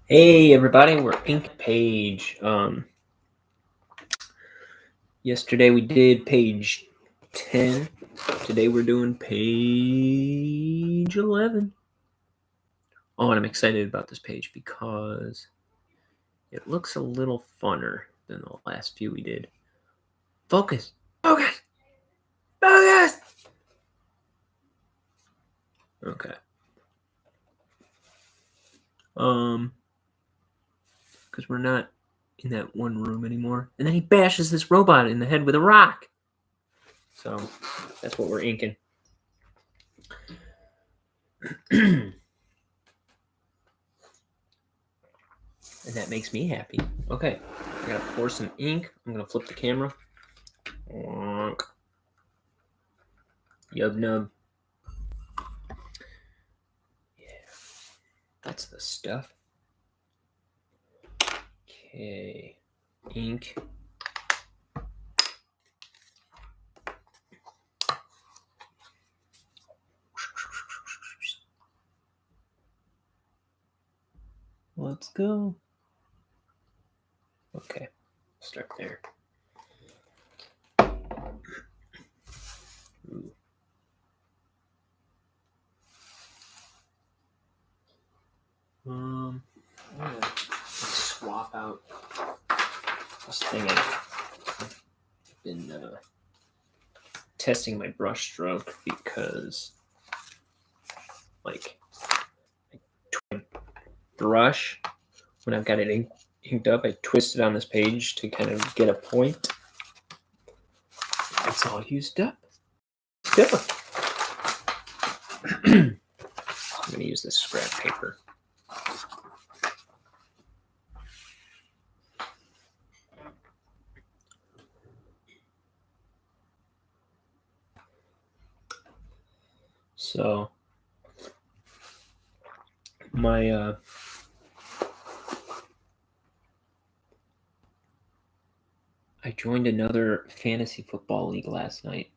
Hey everybody, we're Ink Page. Yesterday we did page 10. Today we're doing page 11. Oh, and I'm excited about this page because it looks a little funner than the last few we did. Focus! Focus! Focus! Okay. Because we're not in that one room anymore. And then he bashes this robot in the head with a rock. So that's what we're inking. And that makes me happy. Okay, I gotta pour some ink. I'm gonna flip the camera. Yub nub. Yeah, that's the stuff. Okay, ink. Let's go. Okay, start there. Ooh. Let's swap out this thing. I've been testing my brush stroke because, like, brush when I've got it inked up, I twist it on this page to kind of get a point. It's all used up. I'm going to use this scrap paper. So my I joined another fantasy football league last night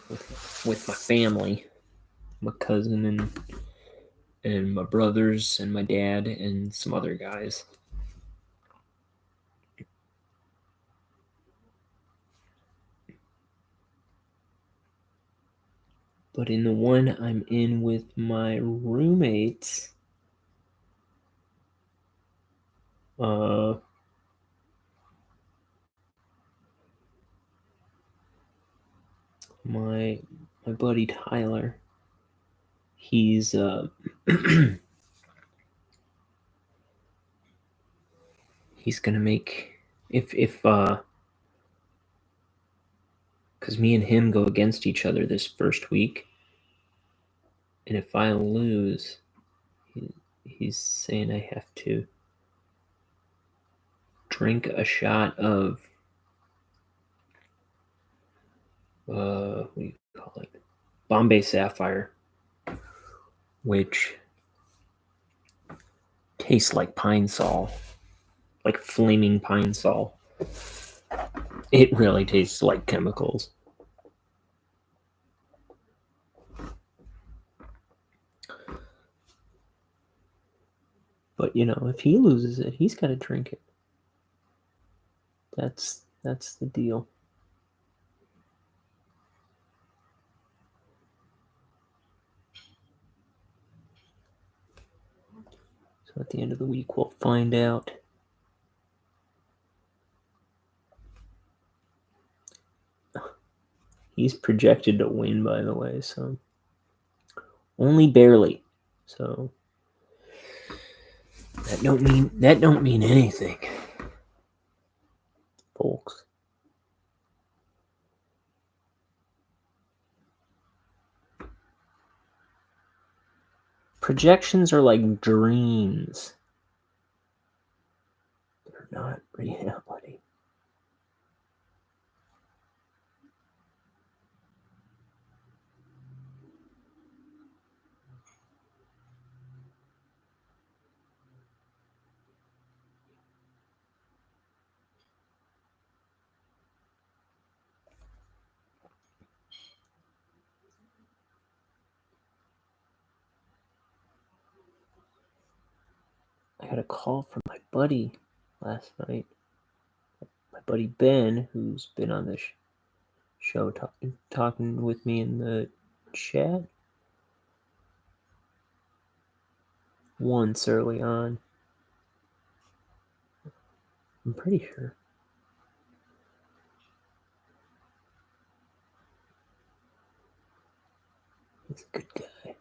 with my family, my cousin and my brothers and my dad and some other guys. But in the one I'm in with my roommates, my buddy Tyler, he's he's gonna make if because me and him go against each other this first week, and if I lose, he's saying I have to drink a shot of what do you call it? Bombay Sapphire, which tastes like pine sol, like flaming pine sol. It really tastes like chemicals. But you know, if he loses it, he's got to drink it. That's the deal. So at the end of the week, we'll find out. He's projected to win, by the way, so only barely. So that don't mean anything, folks. Projections are like dreams. They're not reality. got a call from my buddy last night. My buddy Ben, who's been on the show talking with me in the chat once early on. I'm pretty sure. He's a good guy.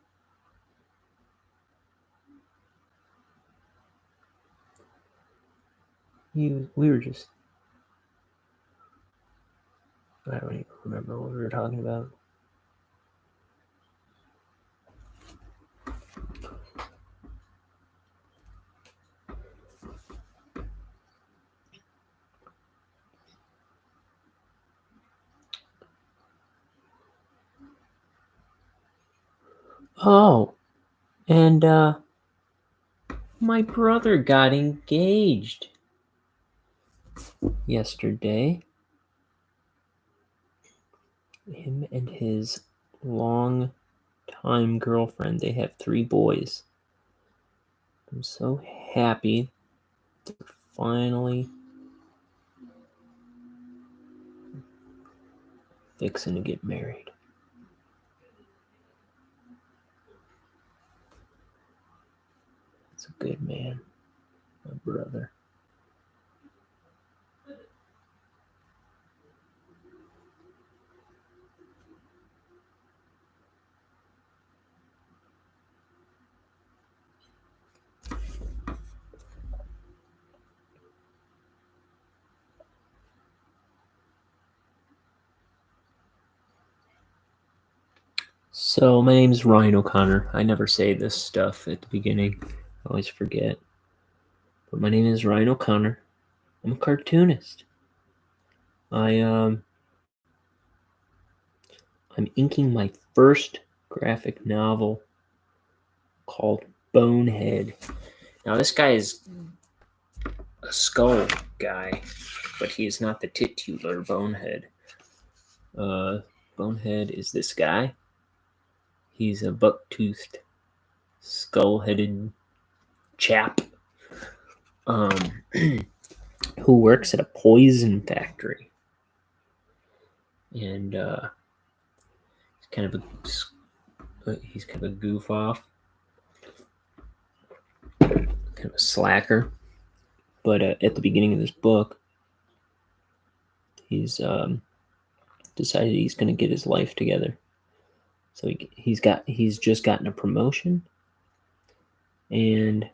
We were just... I don't even remember what we were talking about. Oh, and my brother got engaged yesterday. Him and his long-time girlfriend. They have 3 boys. I'm so happy they're finally fixing to get married. That's a good man, my brother. So my name's Ryan O'Connor. I never say this stuff at the beginning. I always forget. But my name is Ryan O'Connor. I'm a cartoonist. I'm inking my first graphic novel called Bonehead. Now this guy is a skull guy, but he is not the titular Bonehead. Bonehead is this guy. He's a buck-toothed, skull-headed chap who works at a poison factory. And he's kind of a goof off, kind of a slacker. But at the beginning of this book, he's decided he's going to get his life together. So he's just gotten a promotion, and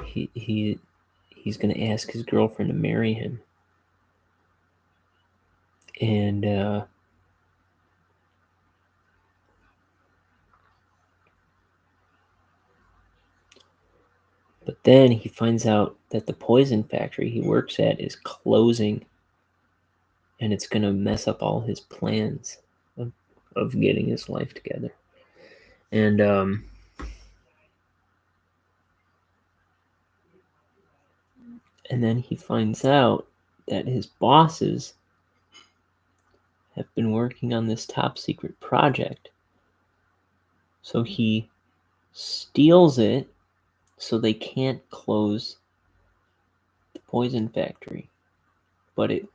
he's going to ask his girlfriend to marry him. And but then he finds out that the poison factory he works at is closing, and it's going to mess up all his plans of getting his life together. And then he finds out that his bosses have been working on this top secret project. So he steals it so they can't close the poison factory. But it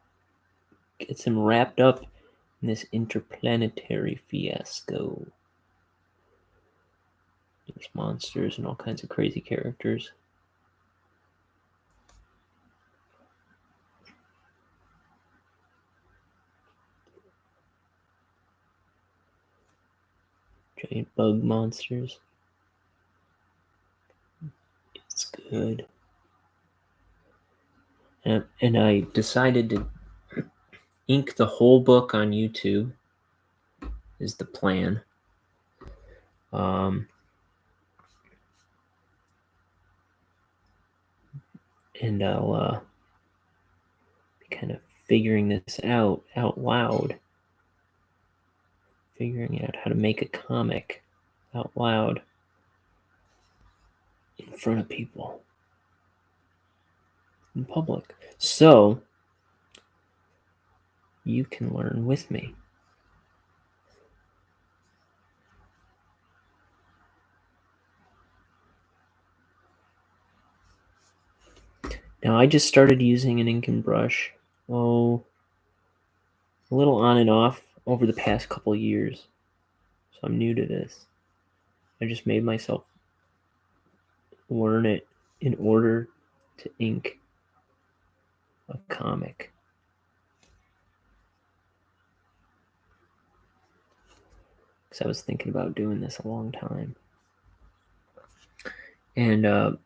gets him wrapped up in this interplanetary fiasco. There's monsters and all kinds of crazy characters. Giant bug monsters. It's good. And I decided to ink the whole book on YouTube is the plan. And I'll be kind of figuring this out loud. Figuring out how to make a comic out loud in front of people. In public. So you can learn with me. Now, I just started using an ink and brush, a little on and off over the past couple of years. So I'm new to this. I just made myself learn it in order to ink a comic. Because I was thinking about doing this a long time. And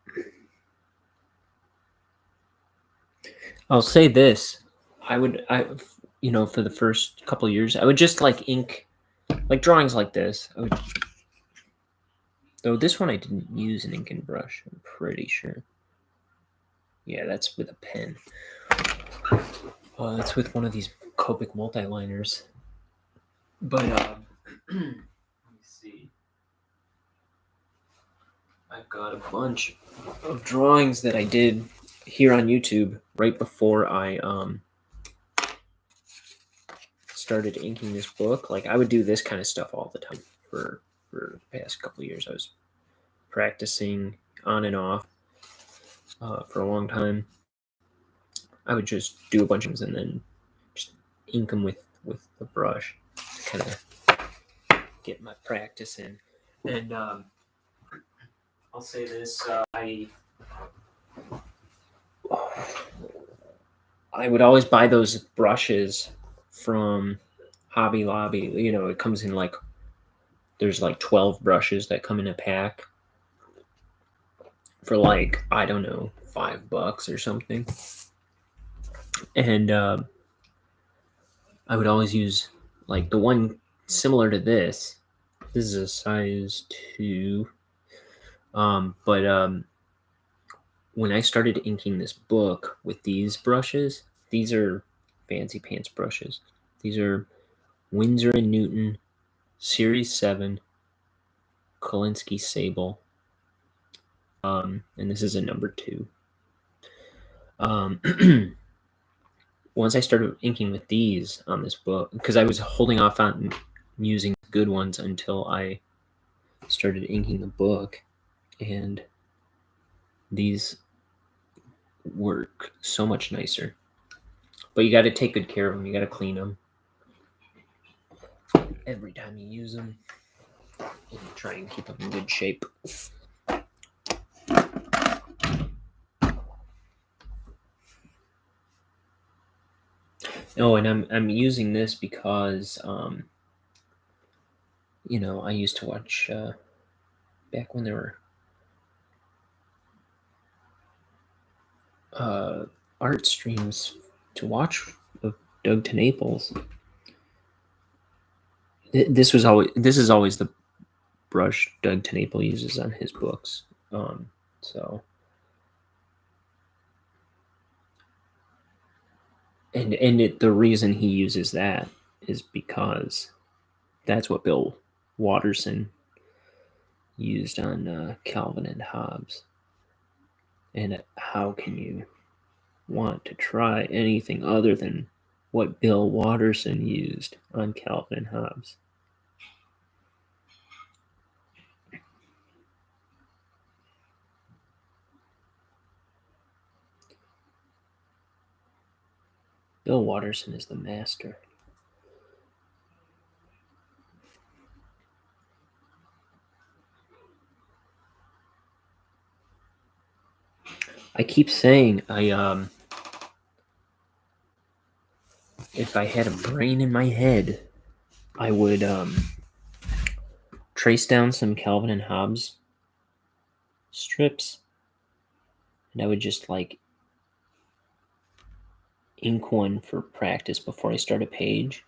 I'll say this. For the first couple of years, I would just like ink, like drawings like this. Though this one I didn't use an ink and brush, I'm pretty sure. Yeah, that's with a pen. That's with one of these Copic multi-liners. But let me see. I've got a bunch of drawings that I did here on YouTube right before I started inking this book. Like I would do this kind of stuff all the time for the past couple of years. I was practicing on and off for a long time. I would just do a bunch of things and then just ink them with the brush to kind of get my practice in. And I'll say this: I would always buy those brushes from Hobby Lobby. You know, it comes in like there's like 12 brushes that come in a pack for like, I don't know, $5 or something. And I would always use like the one similar to this. This is a size 2. But when I started inking this book with these brushes, these are fancy pants brushes. These are Winsor & Newton Series 7 Kolinsky Sable. And this is a number 2. Once I started inking with these on this book, because I was holding off on using good ones until I started inking the book, and these work so much nicer. But you got to take good care of them. You got to clean them every time you use them. And try and keep them in good shape. Oh, and I'm using this because I used to watch back when there were art streams to watch of Doug Naples. This is always the brush Doug Naples uses on his books. So the reason he uses that is because that's what Bill Watterson used on Calvin and Hobbes. And how can you want to try anything other than what Bill Watterson used on Calvin and Hobbes? Bill Watterson is the master. I keep saying if I had a brain in my head, I would trace down some Calvin and Hobbes strips, and I would just like ink one for practice before I start a page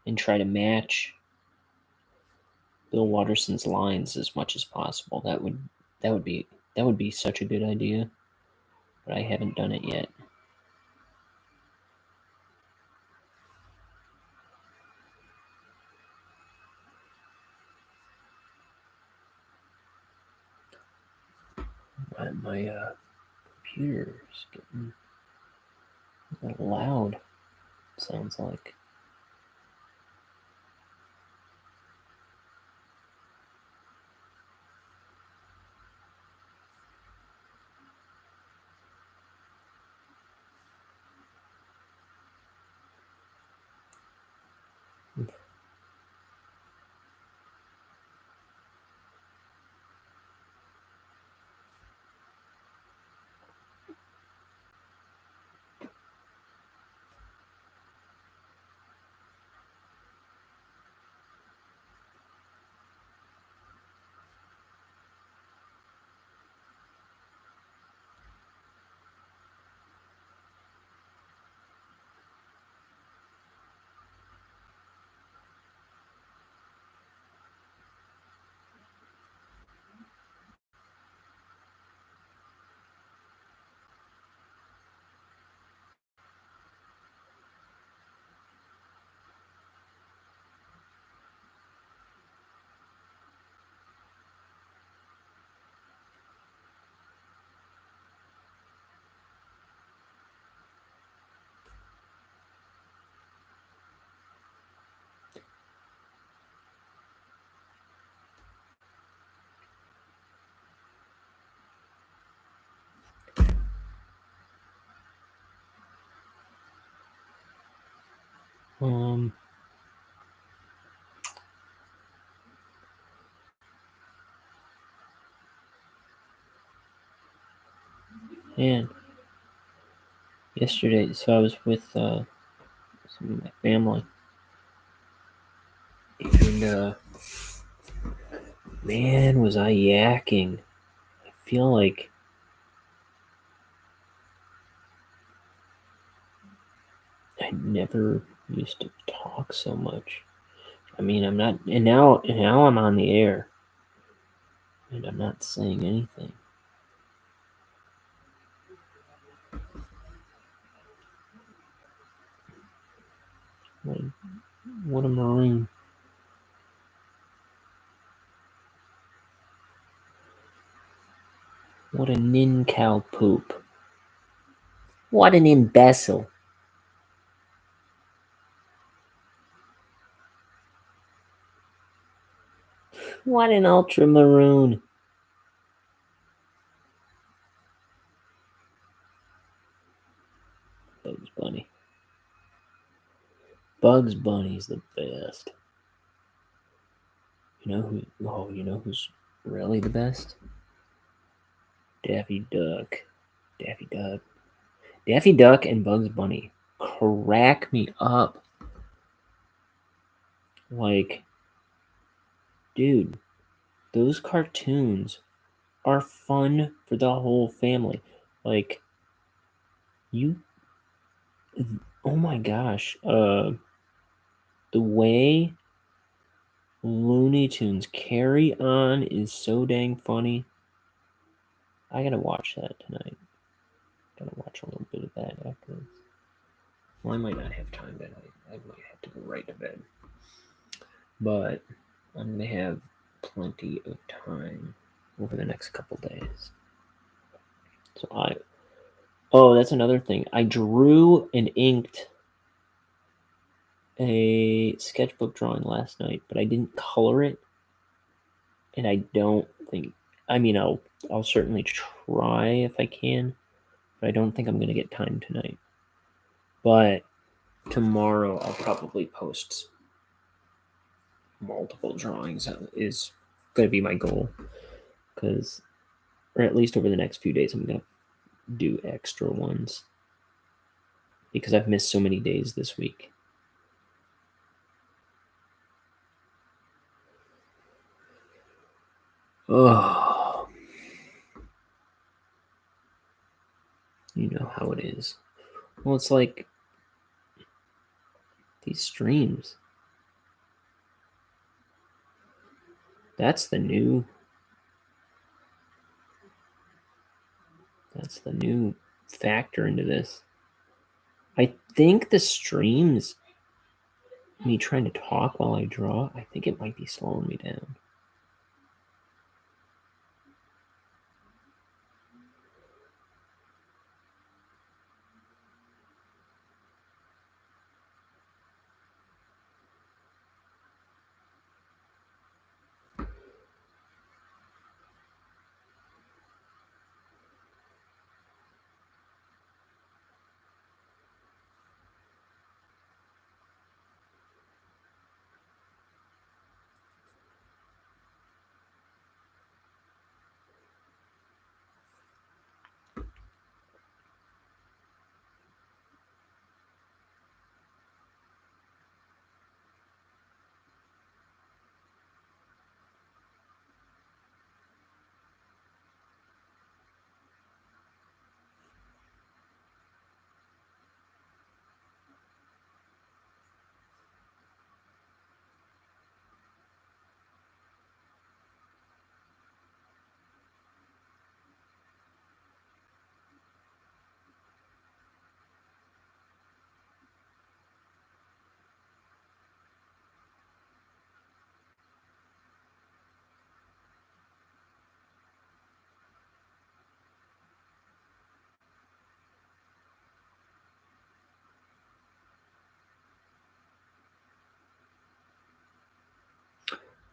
and try to match Bill Watterson's lines as much as possible. That would be such a good idea, but I haven't done it yet. My computer's getting a little loud, sounds like. Um, and yesterday, so I was with some of my family, and man, was I yakking. I feel like I never used to talk so much. I mean, I'm not, and now I'm on the air, and I'm not saying anything. What a maroon. What a nincow poop. What an imbecile. What an ultramaroon. Bugs Bunny. Bugs Bunny's the best. You know who's really the best? Daffy Duck. Daffy Duck. Daffy Duck and Bugs Bunny crack me up. Like, dude, those cartoons are fun for the whole family. Like, oh my gosh, the way Looney Tunes carry on is so dang funny. I gotta watch that tonight. Gotta watch a little bit of that after this. Well, I might not have time tonight. I might have to go right to bed. But I'm gonna have plenty of time over the next couple days. So that's another thing. I drew and inked a sketchbook drawing last night, but I didn't color it, and I don't think. I mean, I'll certainly try if I can, but I don't think I'm gonna get time tonight. But tomorrow I'll probably post multiple drawings. Is gonna be my goal, or at least over the next few days, I'm gonna do extra ones because I've missed so many days this week. Oh, you know how it is. Well, it's like these streams. That's the new factor into this. I think the streams, me trying to talk while I draw, I think it might be slowing me down.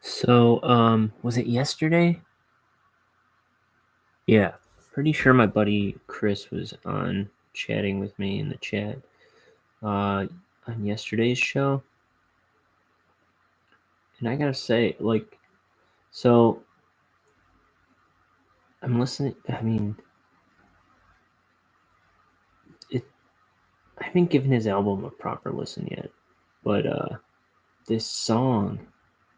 So, was it yesterday? Yeah, pretty sure my buddy Chris was on chatting with me in the chat. on yesterday's show, and I gotta say, like, so I'm listening. I mean, I haven't given his album a proper listen yet, but this song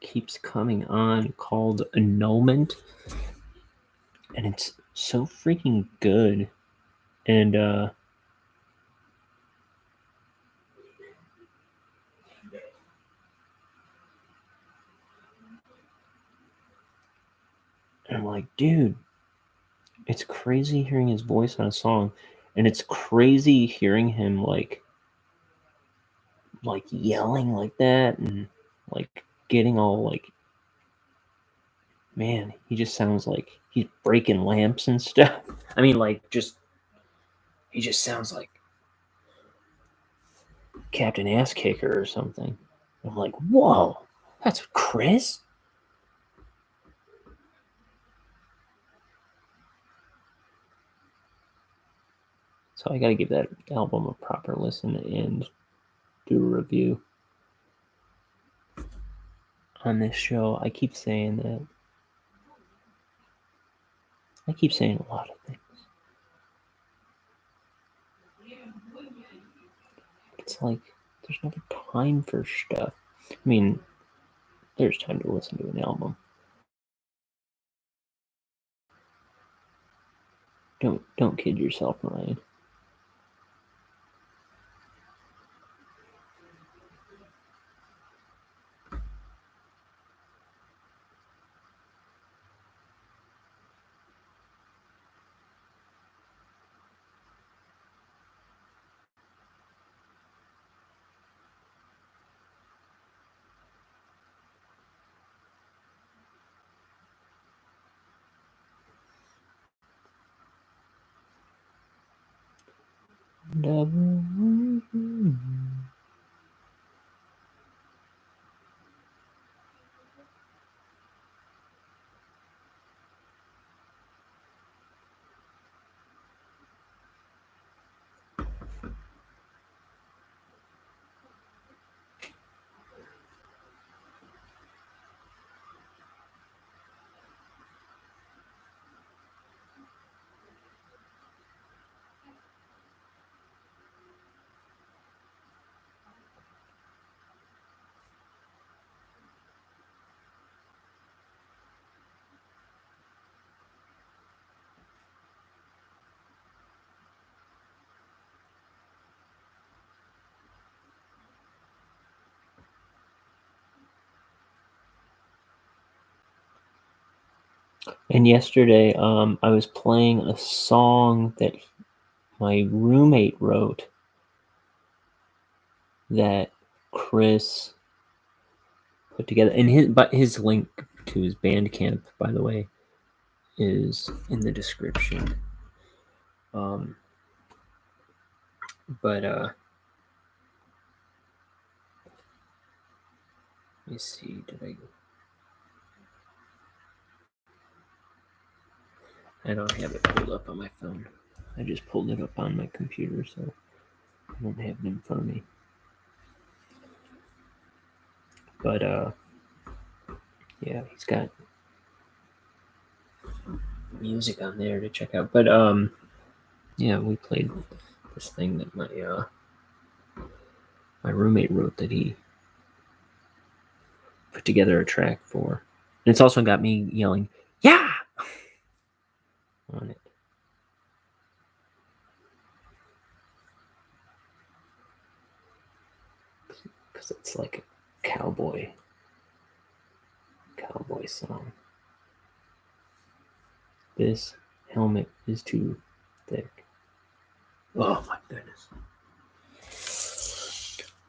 keeps coming on called Annulment, and it's so freaking good. And I'm like, dude, it's crazy hearing his voice on a song, and it's crazy hearing him like yelling like that, and like getting all like, man, he just sounds like he's breaking lamps and stuff. I mean, like, he just sounds like Captain Ass Kicker or something. I'm like, whoa, that's Chris? So I gotta give that album a proper listen and do a review on this show. I keep saying that. I keep saying a lot of things. It's like there's never time for stuff. I mean, there's time to listen to an album. Don't kid yourself, Ryan. And yesterday, I was playing a song that my roommate wrote that Chris put together, and his link to his Bandcamp, by the way, is in the description. But let me see. I don't have it pulled up on my phone. I just pulled it up on my computer, so I don't have it in front of me. But yeah, he's got music on there to check out. But yeah, we played this thing that my roommate wrote that he put together a track for. And it's also got me yelling, "Yeah!" on it. Because it's like a cowboy song. This helmet is too thick. Oh my goodness.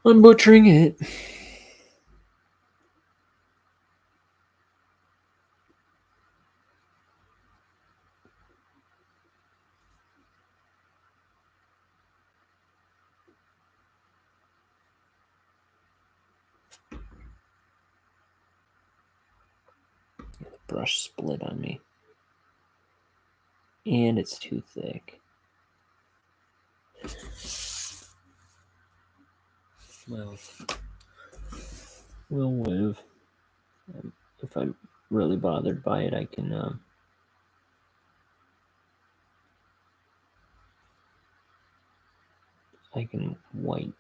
I'm butchering it. The brush split on me. And it's too thick. Well, we'll live. If I'm really bothered by it, I can white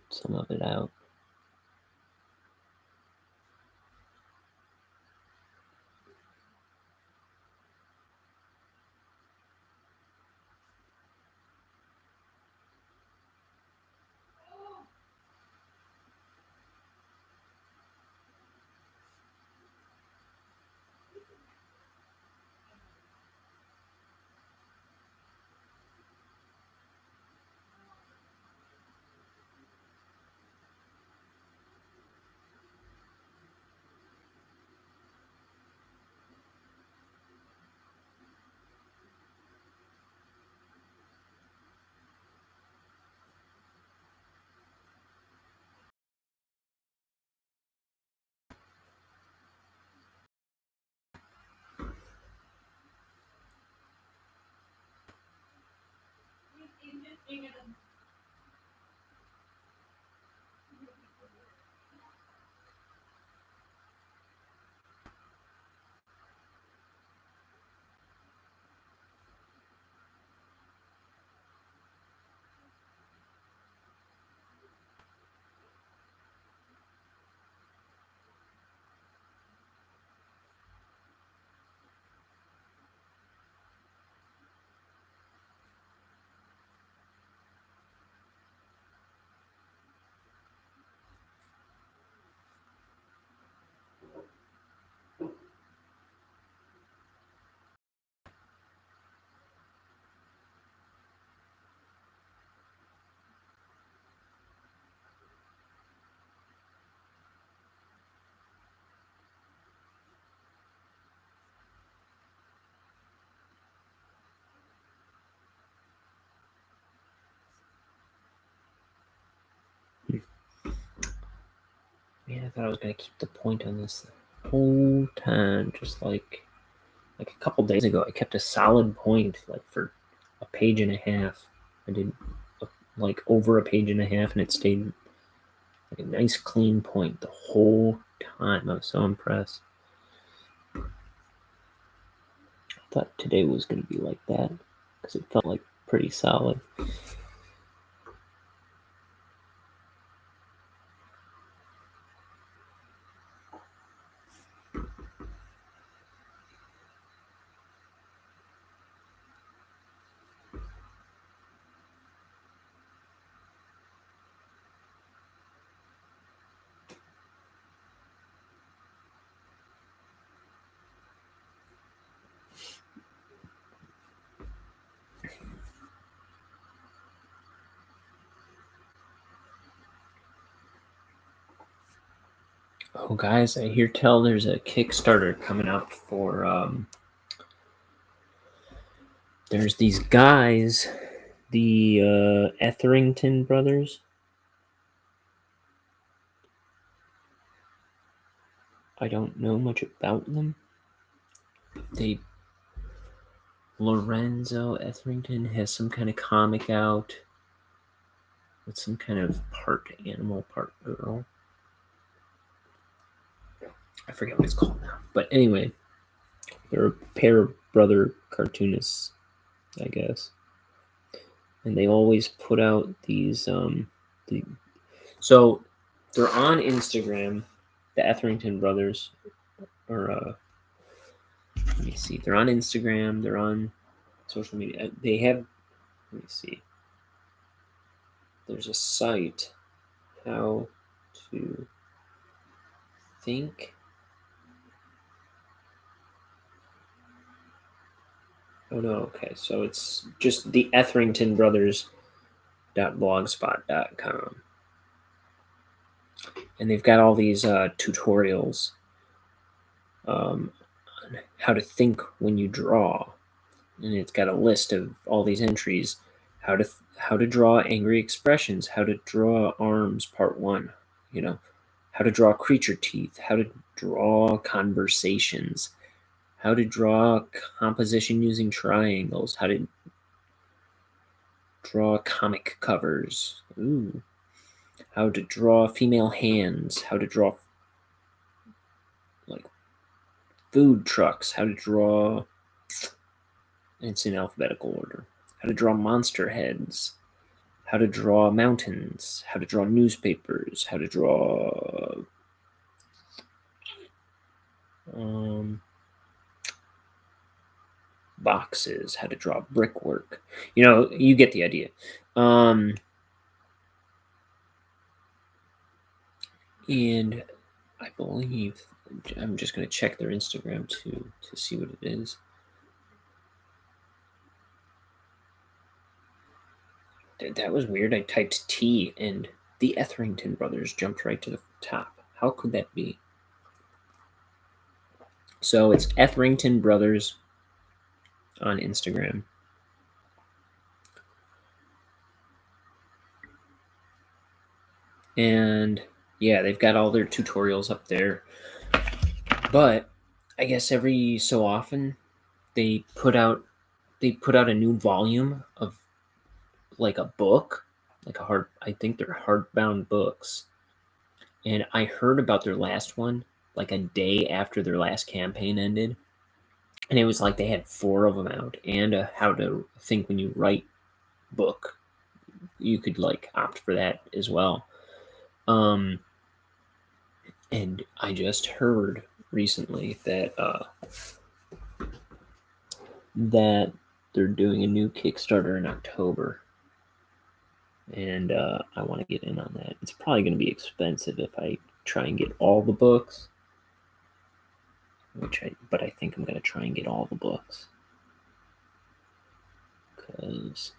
some of it out. Man, I thought I was gonna keep the point on this the whole time, just like a couple days ago. I kept a solid point like for a page and a half. I did like over a page and a half, and it stayed like a nice clean point the whole time. I was so impressed. I thought today was gonna be like that because it felt like pretty solid. Oh, guys, I hear tell there's a Kickstarter coming out for. There's these guys, the Etherington brothers. I don't know much about them. Lorenzo Etherington has some kind of comic out with some kind of part animal, part girl. I forget what it's called now. But anyway, they're a pair of brother cartoonists, I guess. And they always put out these so they're on Instagram, the Etherington brothers, or let me see, they're on Instagram, they're on social media. They have, let me see, there's a site, how to think. Oh no, okay, so it's just the Etherington Brothers.blogspot.com. And they've got all these tutorials on how to think when you draw. And it's got a list of all these entries: how to draw angry expressions, how to draw arms, part 1, how to draw creature teeth, how to draw conversations, how to draw composition using triangles, how to draw comic covers, how to draw female hands, how to draw like food trucks, how to draw, it's in alphabetical order, how to draw monster heads, how to draw mountains, how to draw newspapers, how to draw boxes, how to draw brickwork. You get the idea. And I believe I'm just going to check their Instagram to see what it is. That was weird. I typed T and the Etherington brothers jumped right to the top. How could that be? So it's Etherington Brothers on Instagram. And yeah, they've got all their tutorials up there. But I guess every so often they put out a new volume of like a book, like I think they're hardbound books. And I heard about their last one like a day after their last campaign ended. And it was like they had 4 of them out and a how to think when you write book. You could like opt for that as well. And I just heard recently that that they're doing a new Kickstarter in October. And I want to get in on that. It's probably going to be expensive if I try and get all the books. But I think I'm going to try and get all the books. Because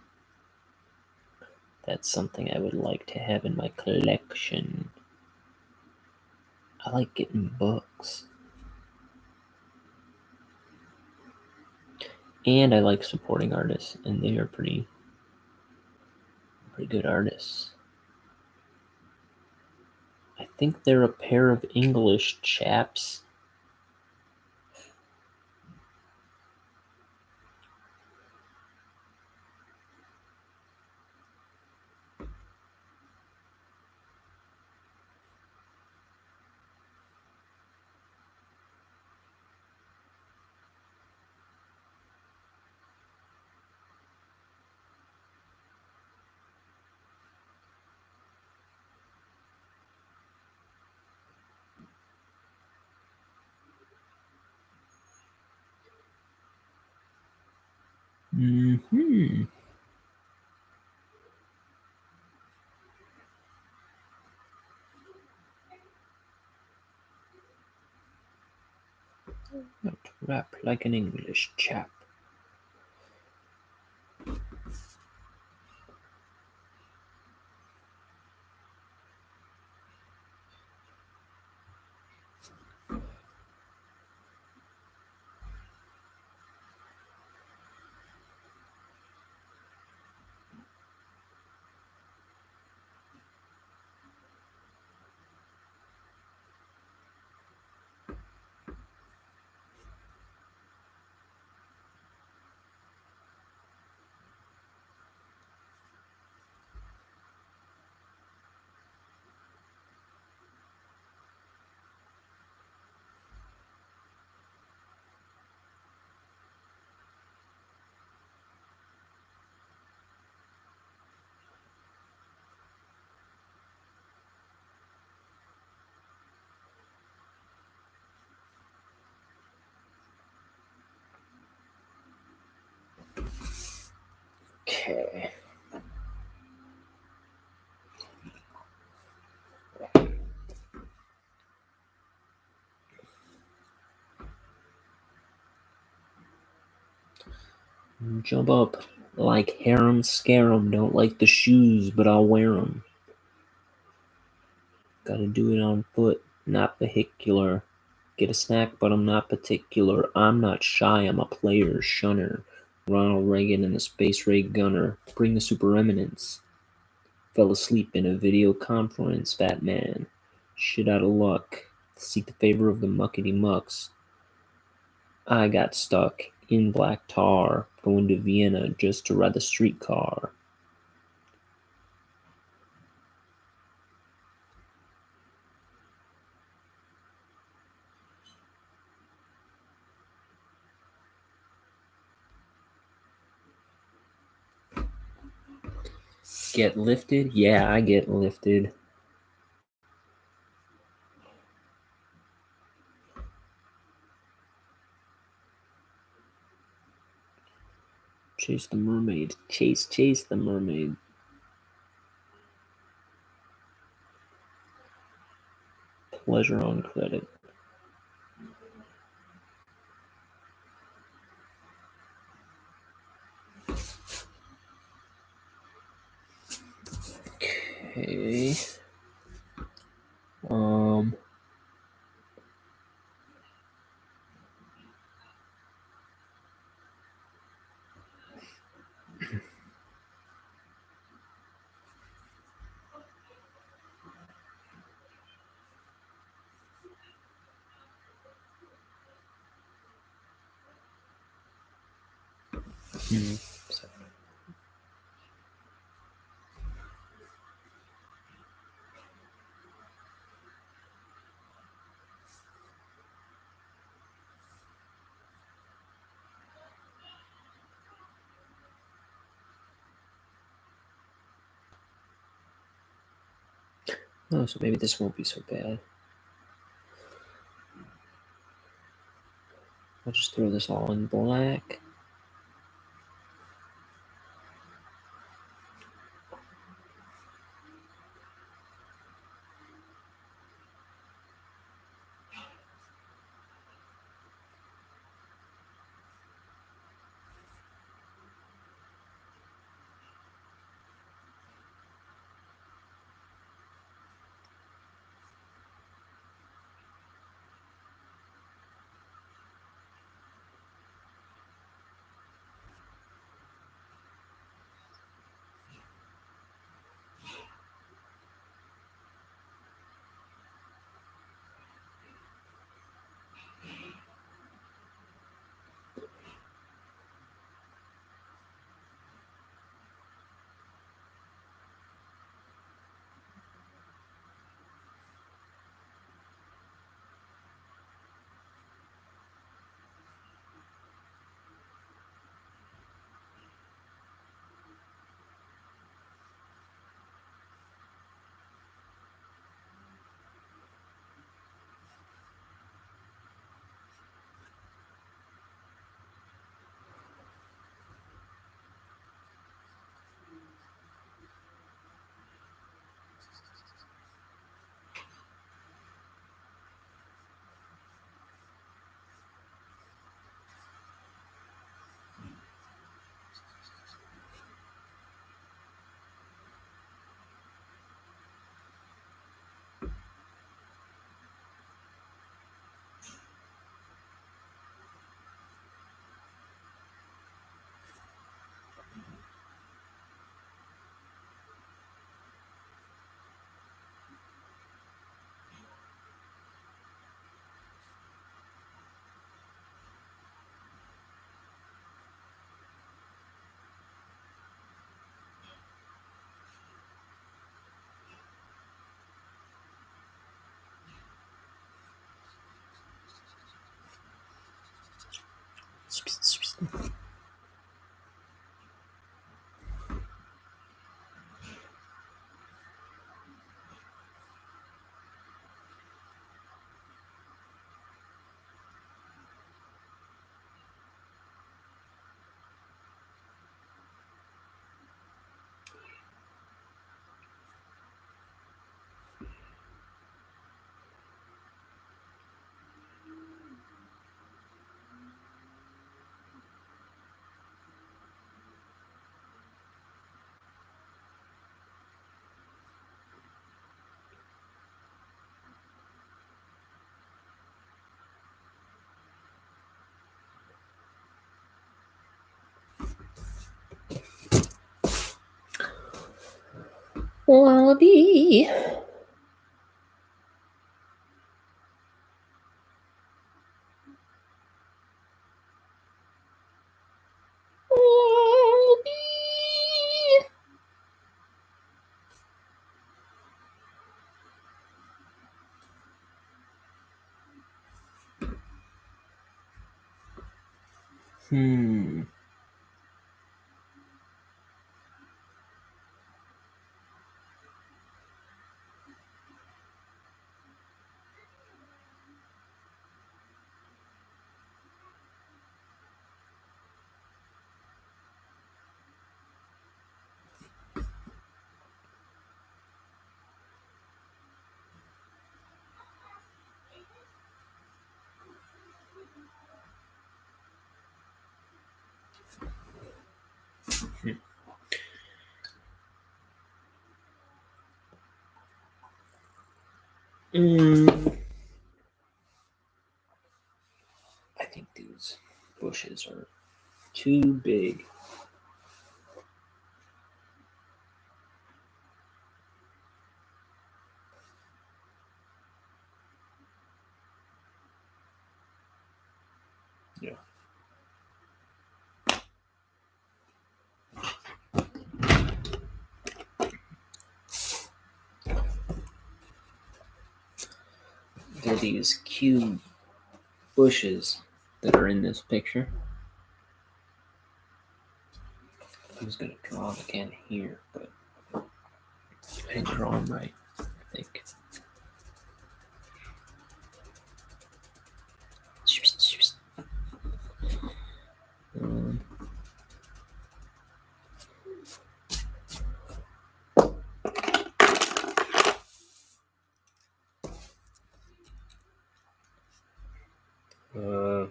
that's something I would like to have in my collection. I like getting books. And I like supporting artists, and they are pretty good artists. I think they're a pair of English chaps. Mm-hmm. Not rap like an English chap. Okay. Jump up like harem scarum. Don't like the shoes, but I'll wear 'em. Gotta do it on foot, not vehicular. Get a snack, but I'm not particular. I'm not shy, I'm a player, shunner. Ronald Reagan and the space ray gunner. Bring the super eminence. Fell asleep in a video conference, fat man. Shit out of luck. Seek the favor of the muckety mucks. I got stuck in black tar, going to Vienna just to ride the streetcar. Get lifted? Yeah, I get lifted. Chase the mermaid. Chase the mermaid. Pleasure on credit. Okay. So, oh, so maybe this won't be so bad. I'll just throw this all in black. Wallaby. I think these bushes are too big. Yeah. They're these cute bushes that are in this picture. I was going to draw them again here, but I didn't draw them right, I think. Um, uh,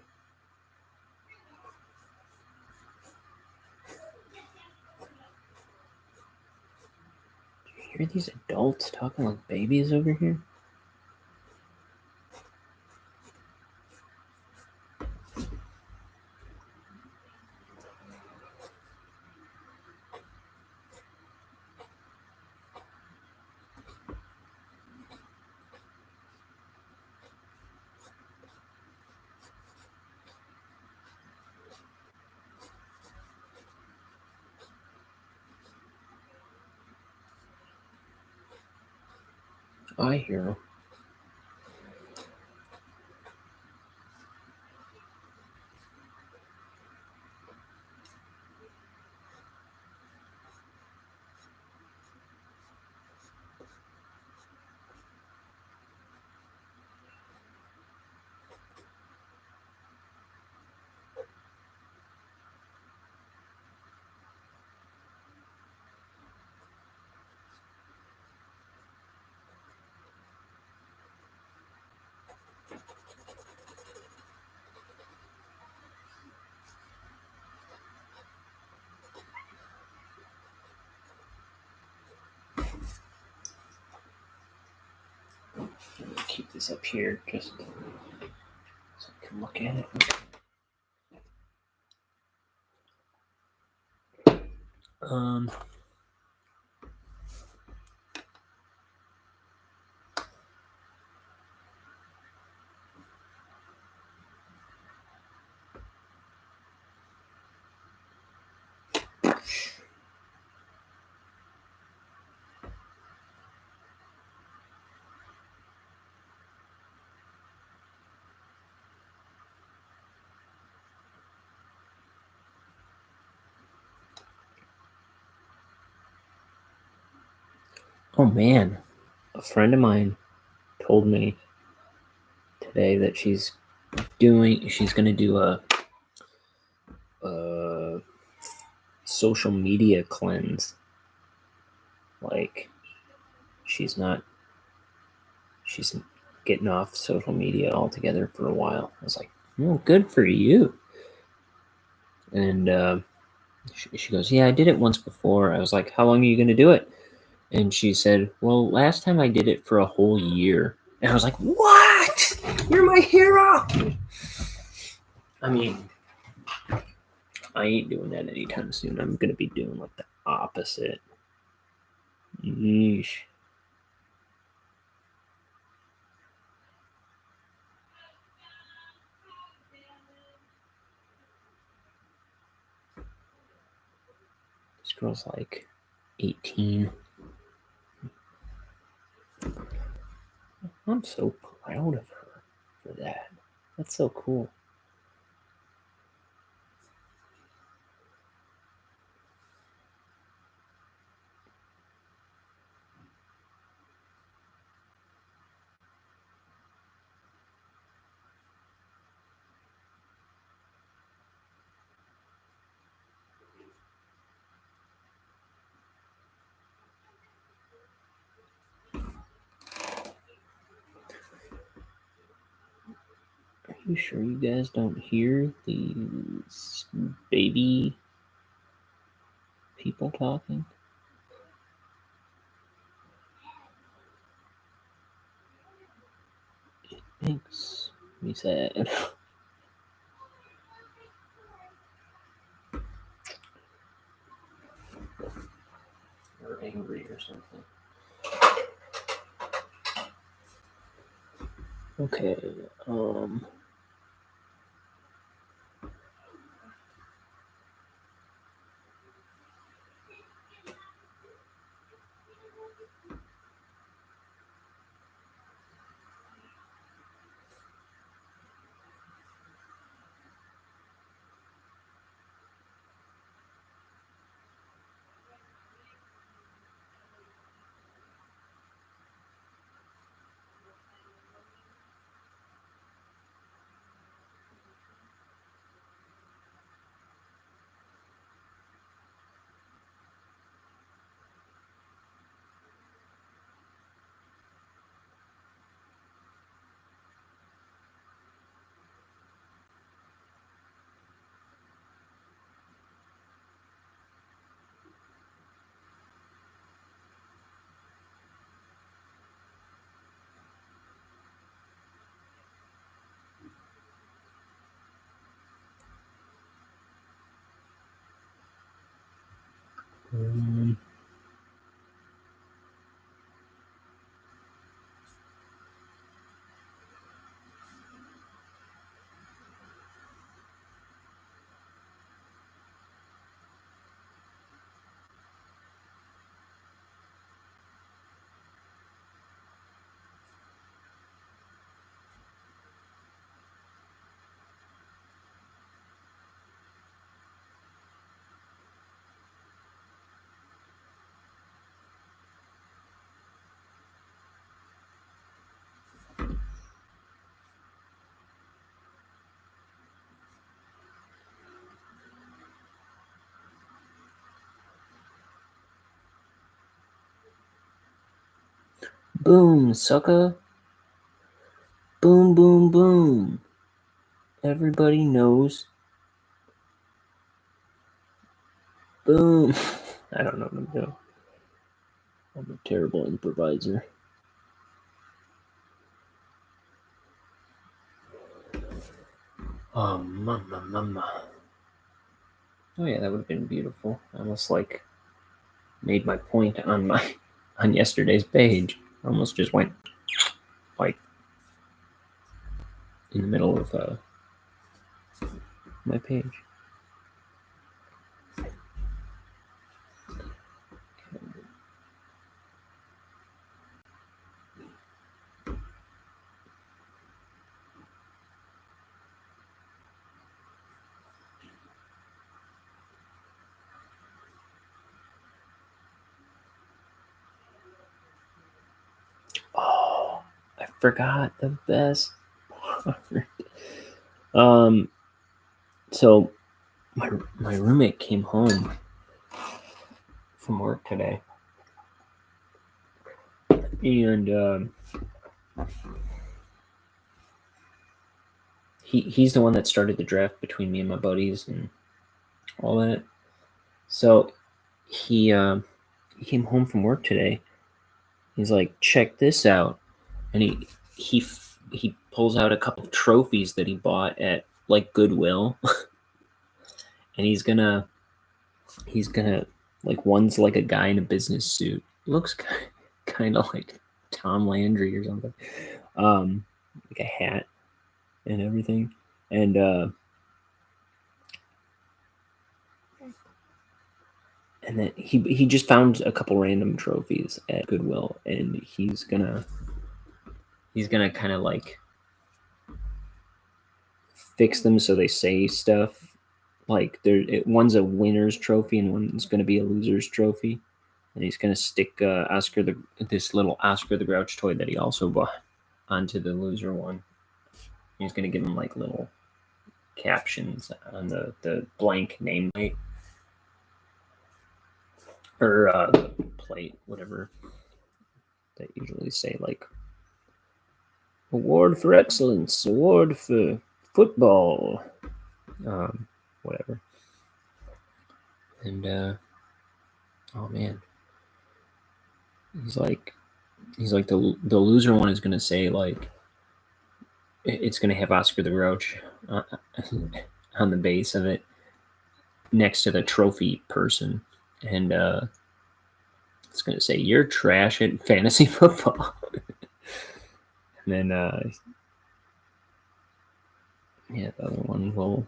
hear these adults talking like babies over here? I hear them. Keep this up here just so I can look at it. Oh man, a friend of mine told me today that she's gonna do a social media cleanse. Like she's getting off social media altogether for a while. I was like, well, good for you. And she goes, yeah, I did it once before. I was like, how long are you gonna do it? And she said, well, last time I did it for a whole year. And I was like, what? You're my hero. I mean, I ain't doing that anytime soon. I'm gonna be doing like the opposite. Yeesh. This girl's like 18. I'm so proud of her for that. That's so cool. Are you sure you guys don't hear these baby people talking? Makes me sad. Or angry or something. Okay, boom, sucker. Boom, boom, boom. Everybody knows. Boom. I don't know what I'm doing. I'm a terrible improviser. Oh, mama. Oh yeah, that would have been beautiful. I almost like made my point on yesterday's page. I almost just went like in the middle of my page. Oh, I forgot the best part. So my roommate came home from work today, and he's the one that started the draft between me and my buddies and all that. So he came home from work today. He's like, check this out, and he pulls out a couple of trophies that he bought at like Goodwill, and he's gonna like one's like a guy in a business suit, looks kind of like Tom Landry or something, like a hat and everything, and then he just found a couple random trophies at Goodwill, and he's gonna kind of like fix them so they say stuff like one's a winner's trophy and one's gonna be a loser's trophy, and he's gonna stick this little Oscar the Grouch toy that he also bought onto the loser one. He's gonna give him like little captions on the blank nameplate or plate, whatever that usually say like award for excellence, award for football, whatever. And oh man, he's like the loser one is gonna say like It's going to have Oscar the Grouch on the base of it, next to the trophy person, and it's going to say, "You're trash at fantasy football." And then, yeah, the other one will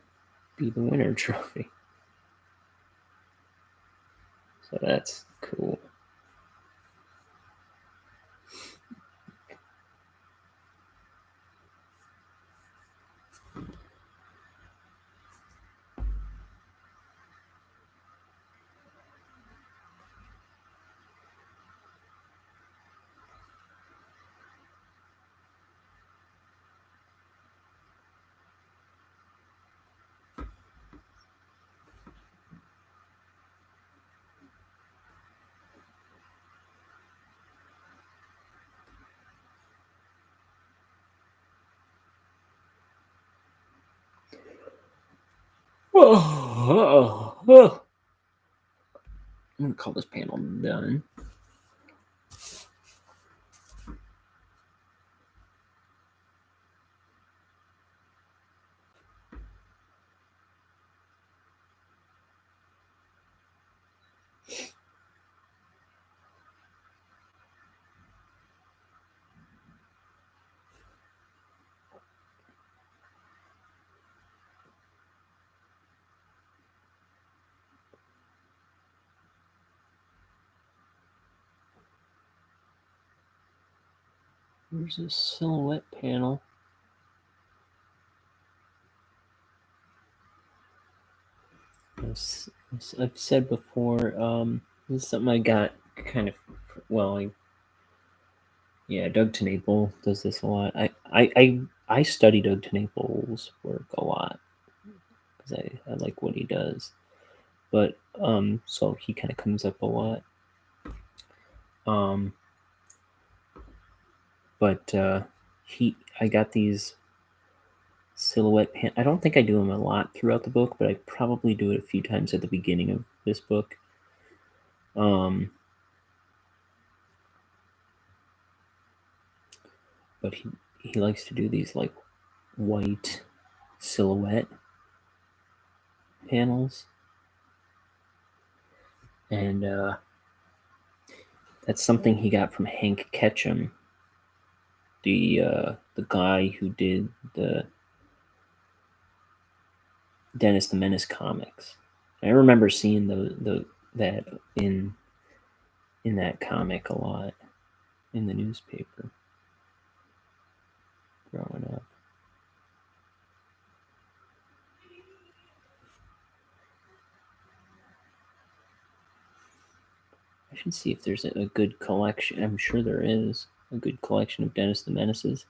be the winner trophy. So that's cool. I'm gonna call this panel done. Here's a silhouette panel. As I've said before, this is something I got kind of, well, Doug TenNapel does this a lot. I study Doug TenNapel's work a lot because I like what he does. But so he kind of comes up a lot. But I got these silhouette I don't think I do them a lot throughout the book, but I probably do it a few times at the beginning of this book. But he likes to do these like white silhouette panels, and that's something he got from Hank Ketchum, the guy who did the Dennis the Menace comics. I remember seeing that in that comic a lot in the newspaper growing up. I should see if there's a good collection. I'm sure there is a good collection of Dennis the Menaces.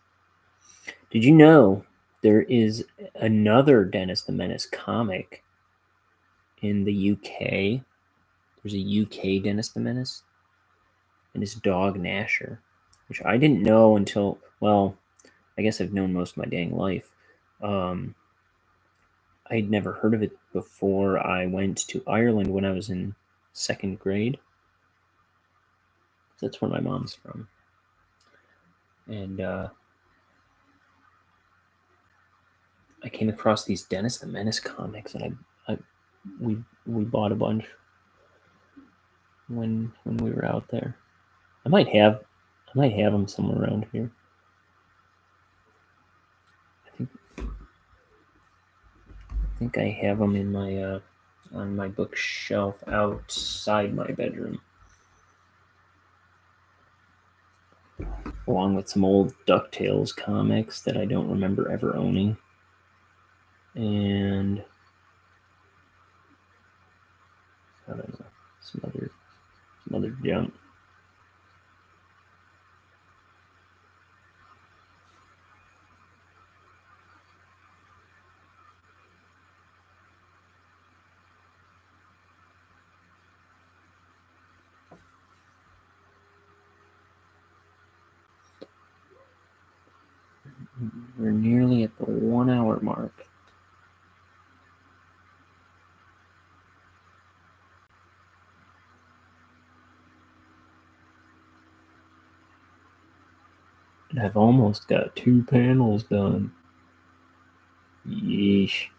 Did you know there is another Dennis the Menace comic in the UK? There's a UK Dennis the Menace and his dog Gnasher, which I didn't know until, well, I guess I've known most of my dang life. I'd never heard of it before I went to Ireland when I was in second grade. That's where my mom's from. And I came across these Dennis the Menace comics, and we bought a bunch when we were out there. I might have them somewhere around here. I think I have them in my on my bookshelf outside my bedroom, along with some old DuckTales comics that I don't remember ever owning, and I don't know, some other junk. We're nearly at the 1 hour mark. And I've almost got 2 panels done. Yeesh.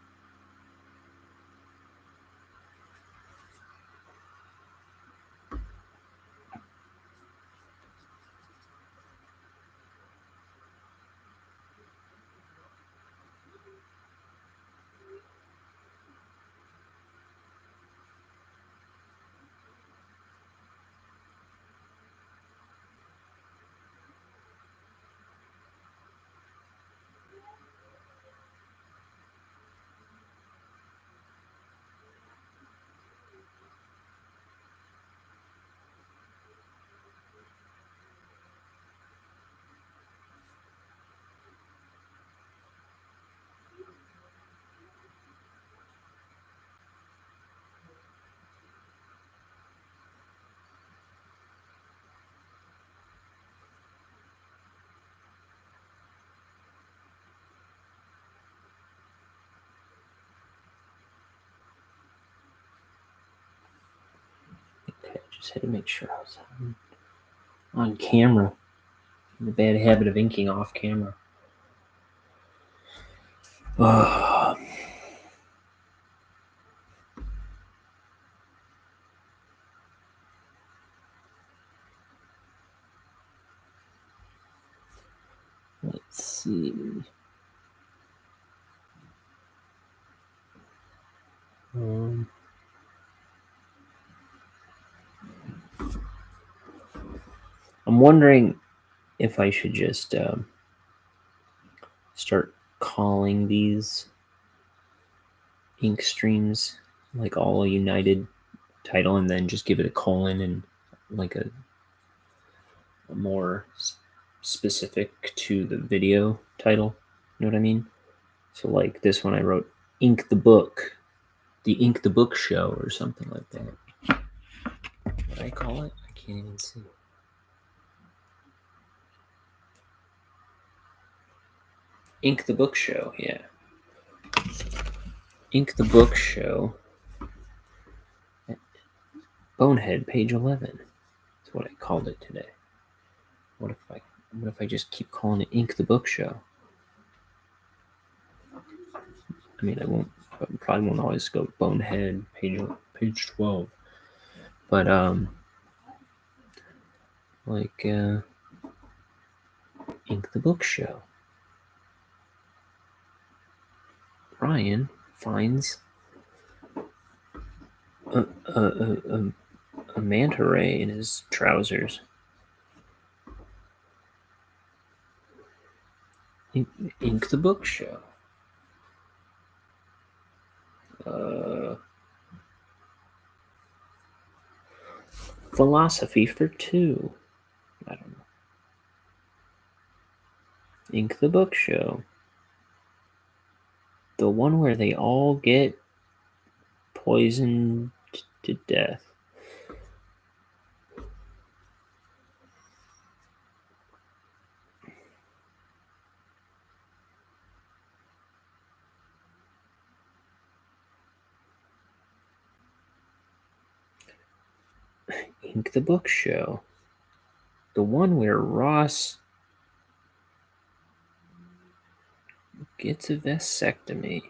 Okay, just had to make sure I was on camera. The bad habit of inking off camera. Let's see. I'm wondering if I should just start calling these ink streams like all a united title, and then just give it a colon and like a more specific to the video title. You know what I mean? So like this one I wrote Ink the Book, the Ink the Book Show or something like that. What did I call it? I can't even see. Ink the Book Show, yeah. Ink the Book Show. Bonehead, page 11. That's what I called it today. What if I just keep calling it Ink the Book Show? I mean, I probably won't always go Bonehead, page 12. But like Ink the Book Show. Ryan finds a manta ray in his trousers. Ink the Book Show. Philosophy for Two. I don't know. Ink the Book Show. The one where they all get poisoned to death. Ink the Book Show. The one where Ross gets a vasectomy.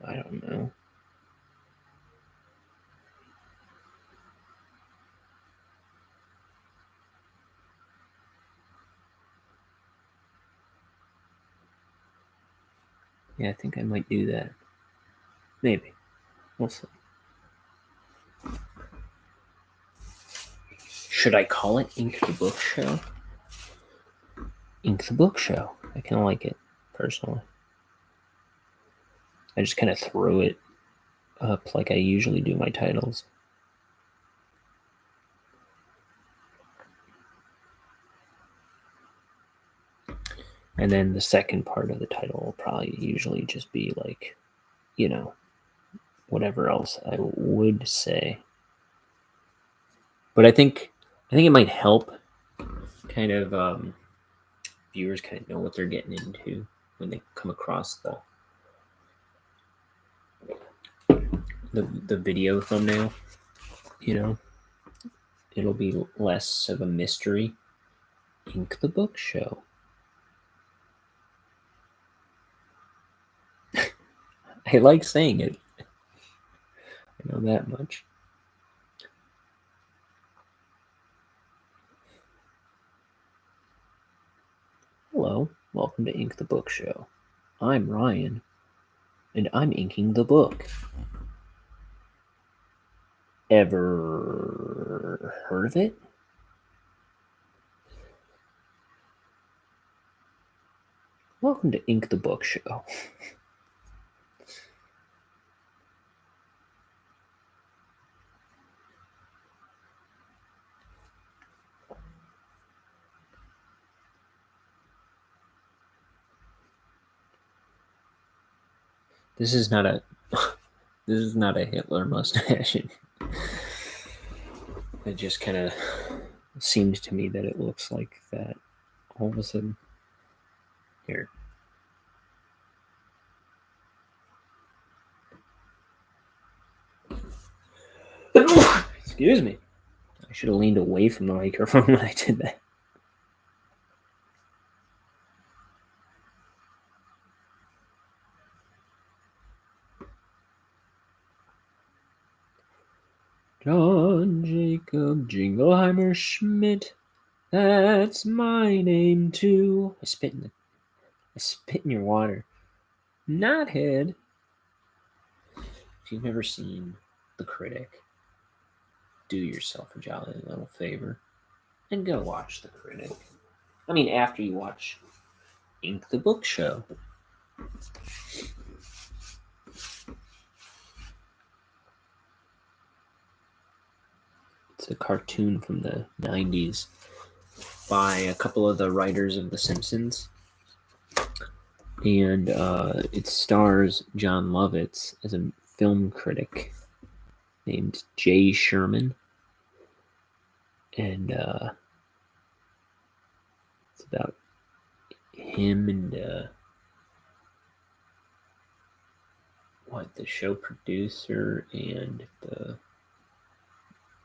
I don't know. Yeah, I think I might do that. Maybe. We'll see. Should I call it Ink the Book Show? Ink the Book Show. I kind of like it, personally. I just kind of throw it up like I usually do my titles. And then the second part of the title will probably usually just be like, you know, whatever else I would say. But I think it might help kind of viewers kind of know what they're getting into when they come across the video thumbnail. You know, it'll be less of a mystery Ink the Book Show. I like saying it. I know that much. Hello, welcome to Ink the Book Show. I'm Ryan, and I'm inking the book. Ever heard of it? Welcome to Ink the Book Show. This is not a Hitler mustache. It just kind of seemed to me that it looks like that all of a sudden. Here. Excuse me. I should have leaned away from the microphone when I did that. John Jacob Jingleheimer Schmidt. That's my name too. I spit in your water. Knothead. If you've never seen The Critic, do yourself a jolly little favor and go watch The Critic. I mean, after you watch Ink the Book Show. It's a cartoon from the 90s by a couple of the writers of The Simpsons. And it stars John Lovitz as a film critic named Jay Sherman. And it's about him and the show producer and the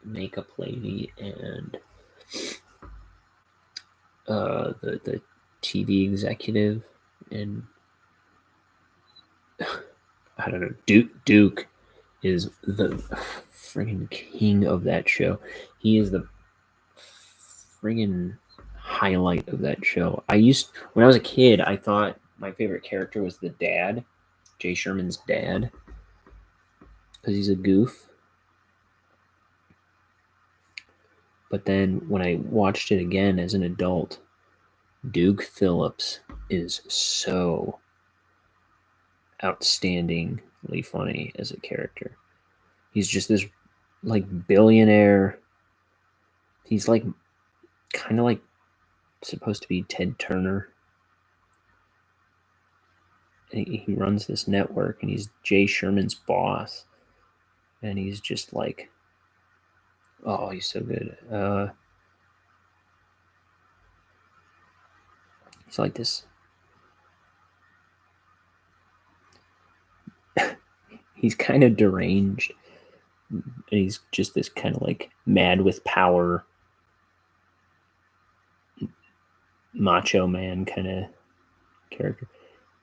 makeup lady and the TV executive, and I don't know, Duke is the friggin' king of that show. He is the friggin' highlight of that show. When I was a kid, I thought my favorite character was the dad, Jay Sherman's dad, because he's a goof. But then when I watched it again as an adult, Duke Phillips is so outstandingly funny as a character. He's just this like billionaire. He's like kind of like supposed to be Ted Turner. He runs this network and he's Jay Sherman's boss. And he's just like, oh, he's so good. He's like this. He's kind of deranged. And he's just this kind of like mad with power, macho man kind of character.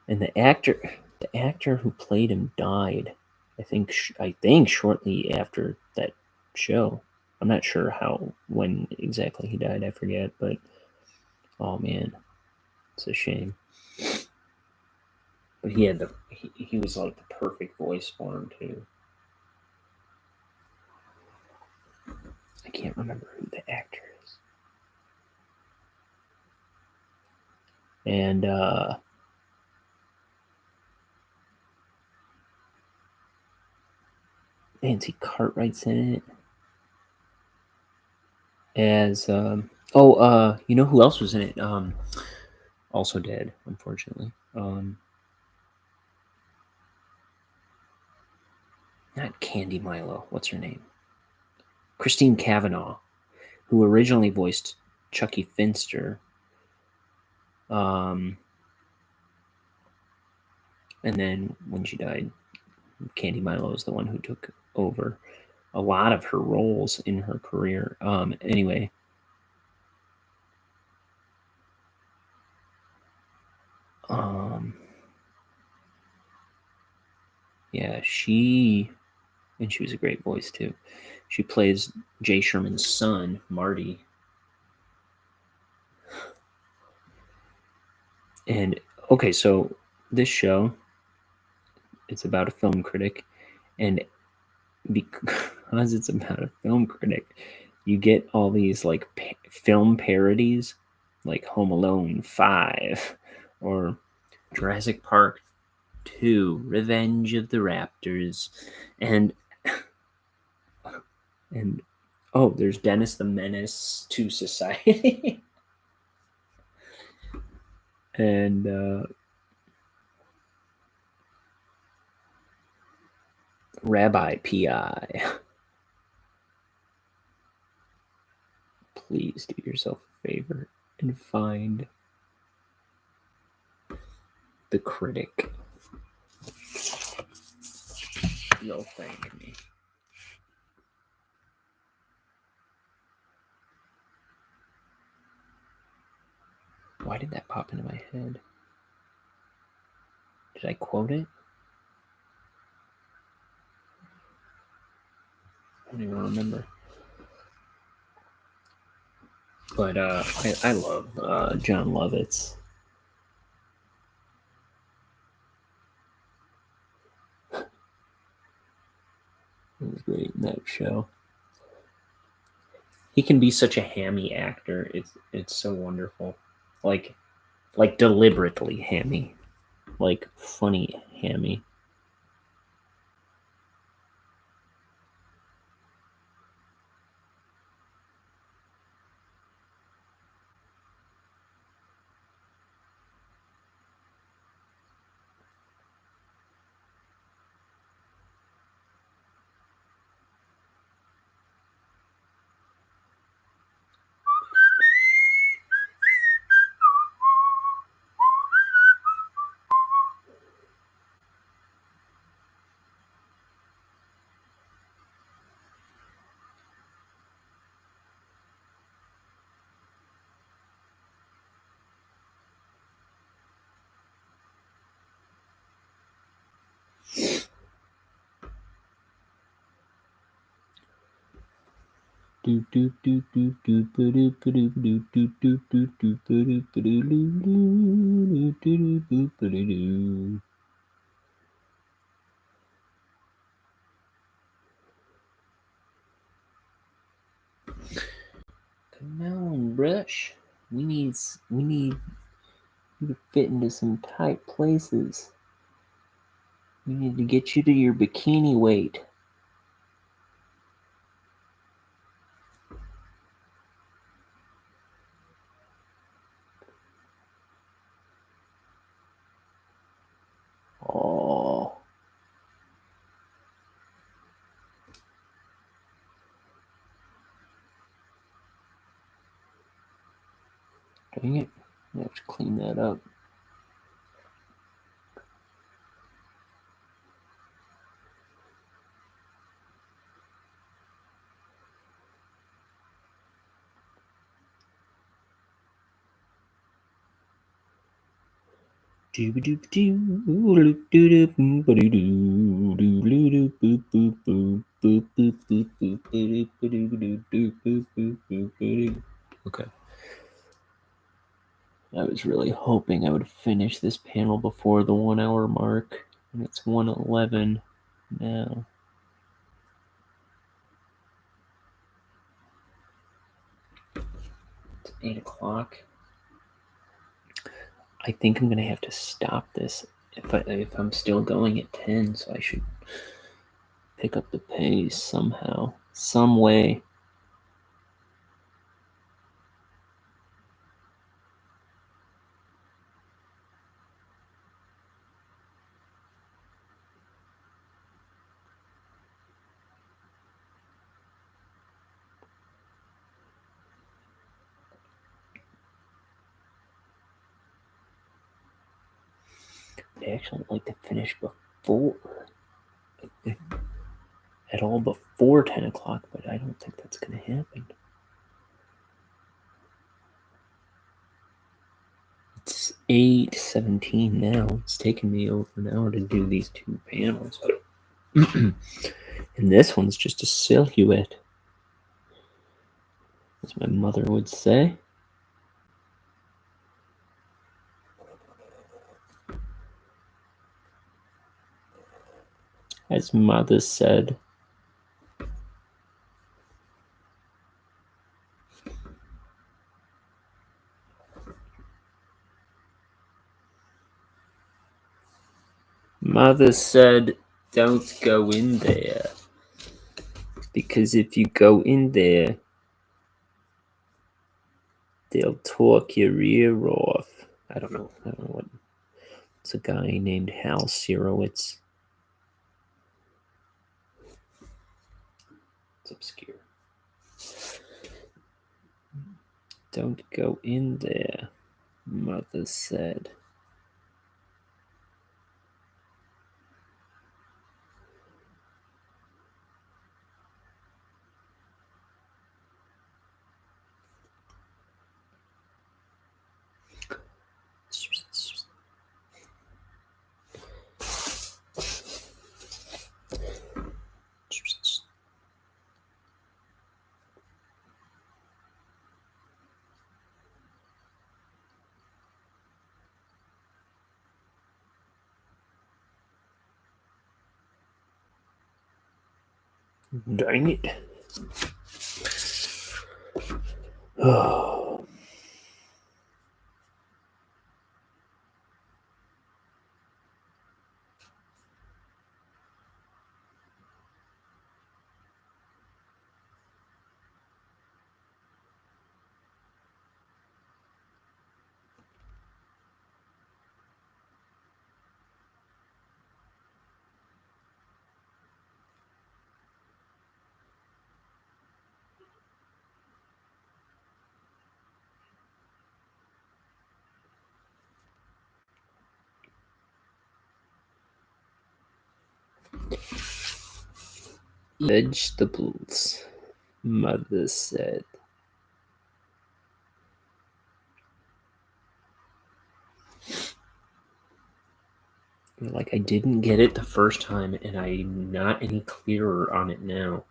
And the actor who played him died. I think shortly after that show. I'm not sure when exactly he died. I forget, but oh man, it's a shame. But he was like the perfect voice for him too. I can't remember who the actor is. And Nancy Cartwright's in it. As you know who else was in it? Also dead, unfortunately. Not Candy Milo. What's her name? Christine Cavanaugh, who originally voiced Chucky Finster. And then when she died, Candy Milo is the one who took over a lot of her roles in her career. Anyway, Yeah, she was a great voice too. She plays Jay Sherman's son, Marty. And okay, so this show, it's about a film critic, and because it's about a film critic, you get all these like film parodies, like Home Alone 5 or Jurassic Park 2, Revenge of the Raptors, and oh, there's Dennis the Menace to Society. And Rabbi PI. Please do yourself a favor and find the critic. You'll thank me. Why did that pop into my head? Did I quote it? I don't even remember. But I love John Lovitz. He was great in that show. He can be such a hammy actor. It's so wonderful. Like deliberately hammy. Like funny hammy. Come on, Brush. We need you to fit into some tight places. We need to get you to your bikini weight. Oh. Dang it. I have to clean that up. Okay. I was really hoping I would finish this panel before the 1 hour mark, and it's 1:11 now. It's 8 o'clock. I think I'm going to have to stop this if I'm still going at 10, so I should pick up the pace somehow, some way. I actually like to finish before, at all before 10 o'clock, but I don't think that's going to happen. 8:17 now. It's taken me over an hour to do these two panels. And this one's just a silhouette, as my mother would say. As mother said. Mother said, don't go in there. Because if you go in there, they'll talk your ear off. I don't know what. It's a guy named Hal Sirowitz. It's obscure. Don't go in there, mother said. Dang it. Oh. Vegetables, mother said. Like, I didn't get it the first time, and I'm not any clearer on it now.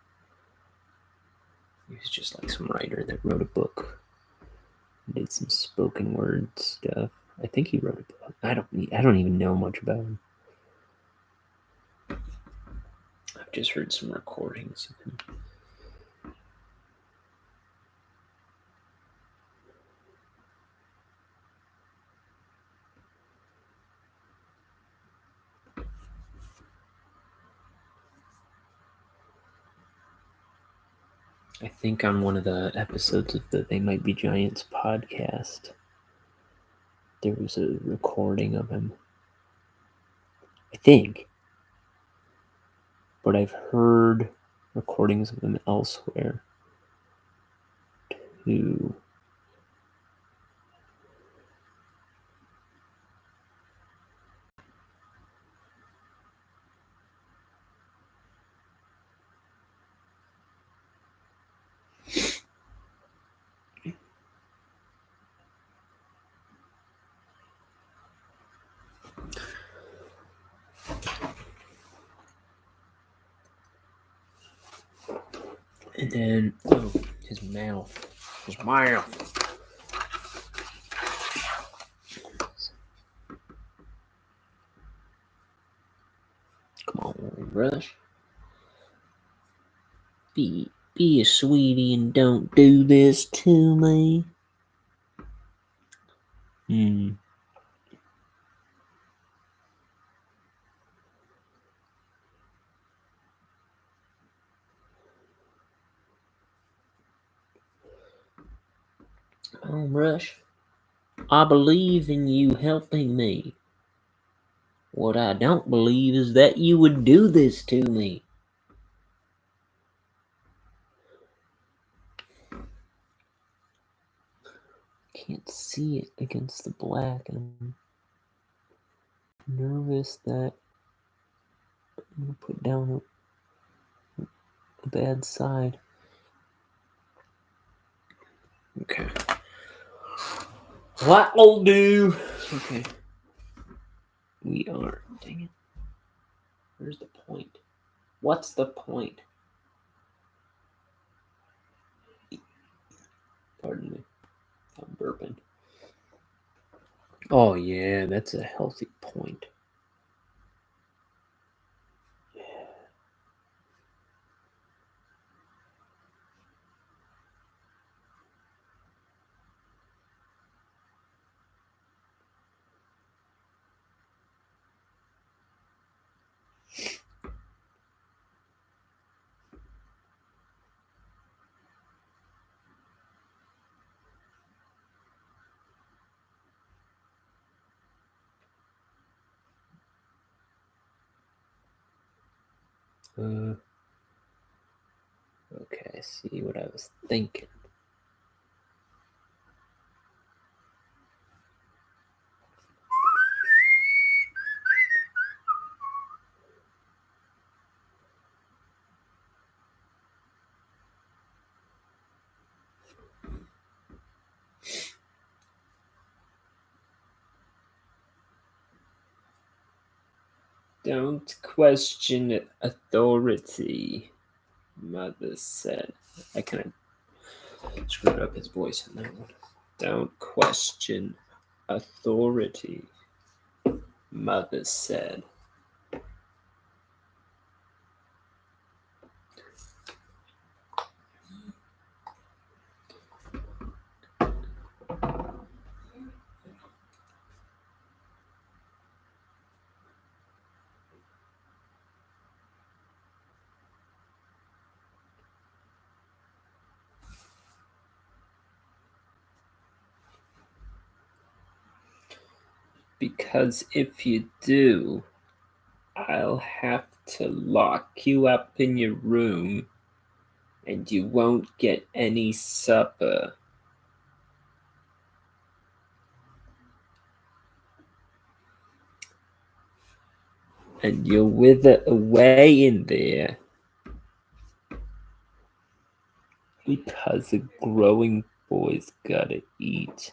He was just like some writer that wrote a book, did some spoken word stuff. I think he wrote a book. I don't even know much about him. I've just heard some recordings of him. I think on one of the episodes of the They Might Be Giants podcast, there was a recording of him. I think. But I've heard recordings of him elsewhere too. And then, his mouth. His mouth. Come on, Rush. Be a sweetie and don't do this to me. Come on, Rush. I believe in you helping me. What I don't believe is that you would do this to me. Can't see it against the black, and I'm nervous that I'm going to put down a bad side. Okay. What'll do? Okay. We are. Dang it. Where's the point? What's the point? Pardon me. I'm burping. Oh, yeah, that's a healthy point. Okay, I see what I was thinking. Don't question authority, Mother said. I kind of screwed up his voice in that one. Don't question authority, Mother said. Because if you do, I'll have to lock you up in your room and you won't get any supper. And you'll wither away in there because a growing boy's gotta eat.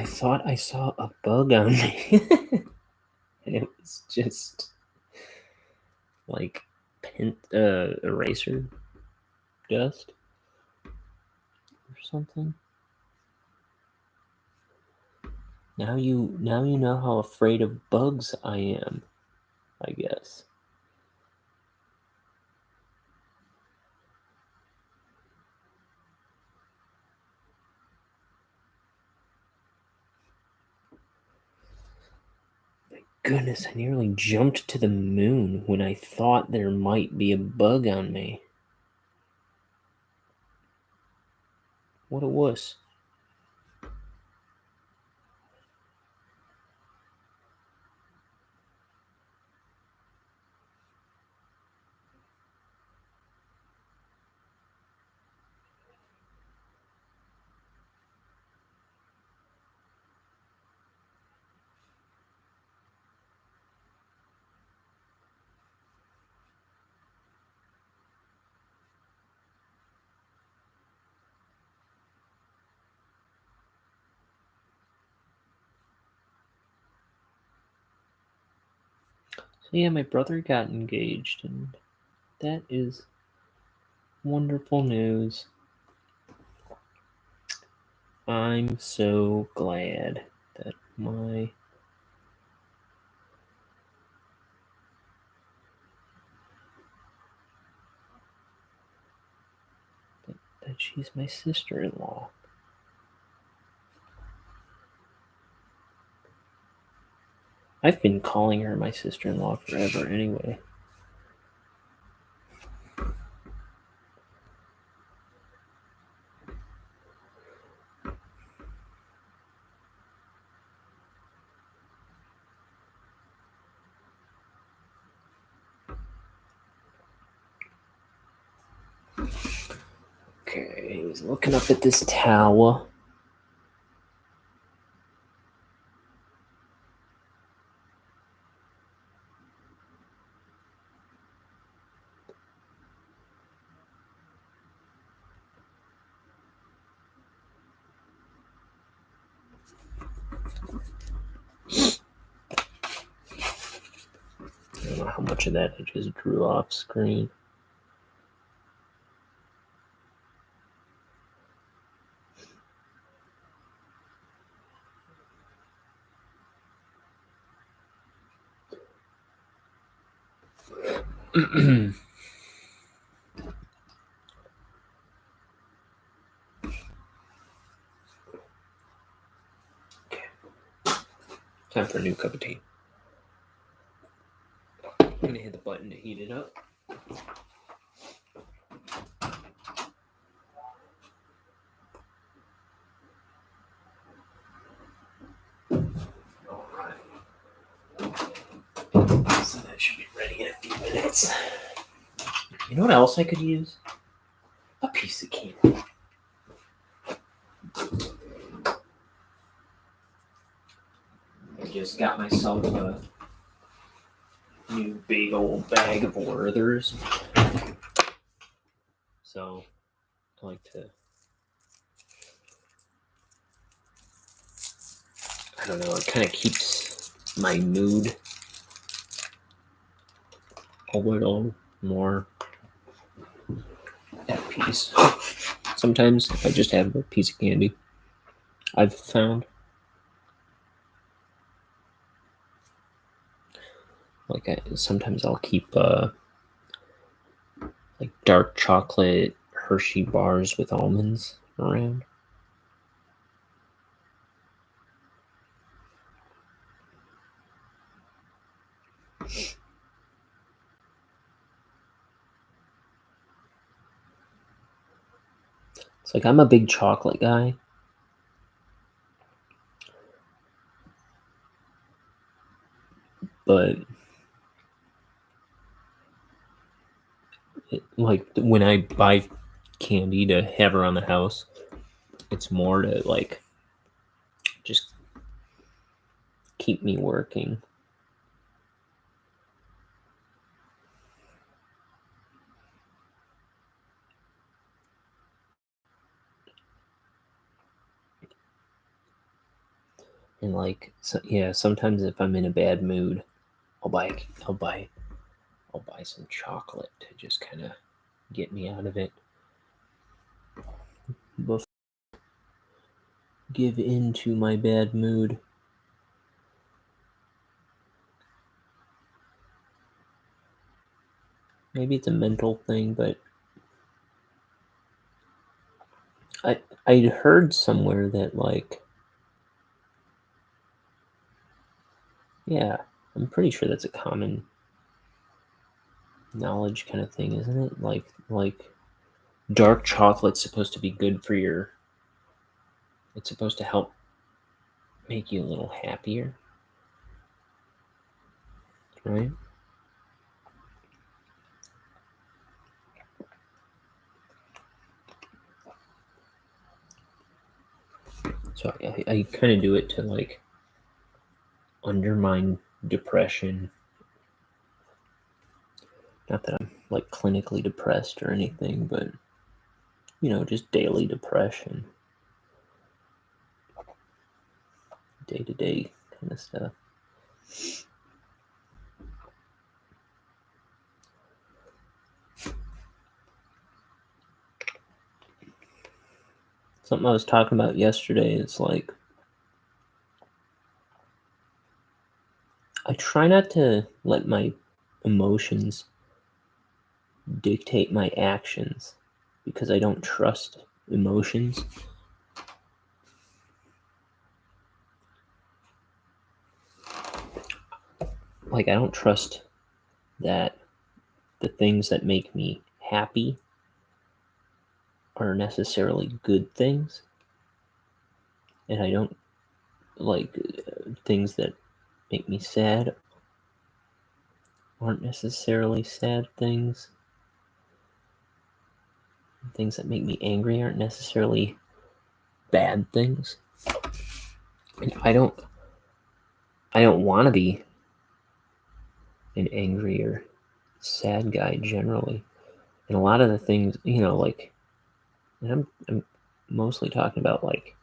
I thought I saw a bug on me. And it was just like eraser dust or something. Now you know how afraid of bugs I am, I guess. My goodness, I nearly jumped to the moon when I thought there might be a bug on me. What a wuss. So yeah, my brother got engaged, and that is wonderful news. I'm so glad that that she's my sister-in-law. I've been calling her my sister-in-law forever anyway. Okay, he's looking up at this tower. I don't know how much of that I just drew off screen. Time for a new cup of tea. I'm gonna hit the button to heat it up. Alright. So that should be ready in a few minutes. You know what else I could use? A piece of candy. I just got myself a new big old bag of Werthers. So I like to, I don't know, it kind of keeps my mood a little more at peace. Sometimes if I just have a piece of candy, I've found, like sometimes I'll keep like dark chocolate Hershey bars with almonds around. It's like I'm a big chocolate guy, but like when I buy candy to have around the house, it's more to like just keep me working. And like, so, yeah, sometimes if I'm in a bad mood, I'll buy some chocolate to just kind of get me out of it. Before I give in to my bad mood. Maybe it's a mental thing, but I heard somewhere that, like, yeah, I'm pretty sure that's a common knowledge kind of thing, isn't it? Like dark chocolate's supposed to be good for your. It's supposed to help make you a little happier, right? So I kind of do it to like undermine depression. Not that I'm like clinically depressed or anything, but just daily depression, day to day kind of stuff. Something I was talking about yesterday is like, I try not to let my emotions dictate my actions because I don't trust emotions. Like, I don't trust that the things that make me happy are necessarily good things. And I don't like things that make me sad aren't necessarily sad things. Things that make me angry aren't necessarily bad things. And I don't want to be an angry or sad guy generally. And a lot of the things, like, and I'm mostly talking about like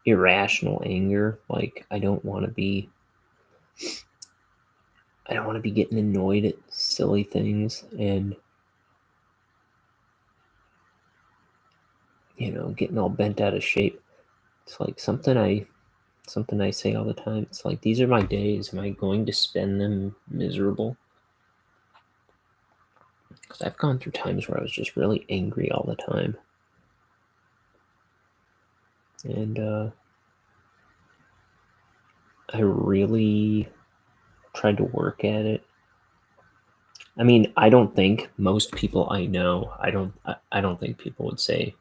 irrational anger. Like, I don't want to be getting annoyed at silly things and getting all bent out of shape. It's like something I say all the time. It's like, these are my days. Am I going to spend them miserable? Because I've gone through times where I was just really angry all the time. And I really tried to work at it. I mean, I don't think most people I know, I don't think people would say,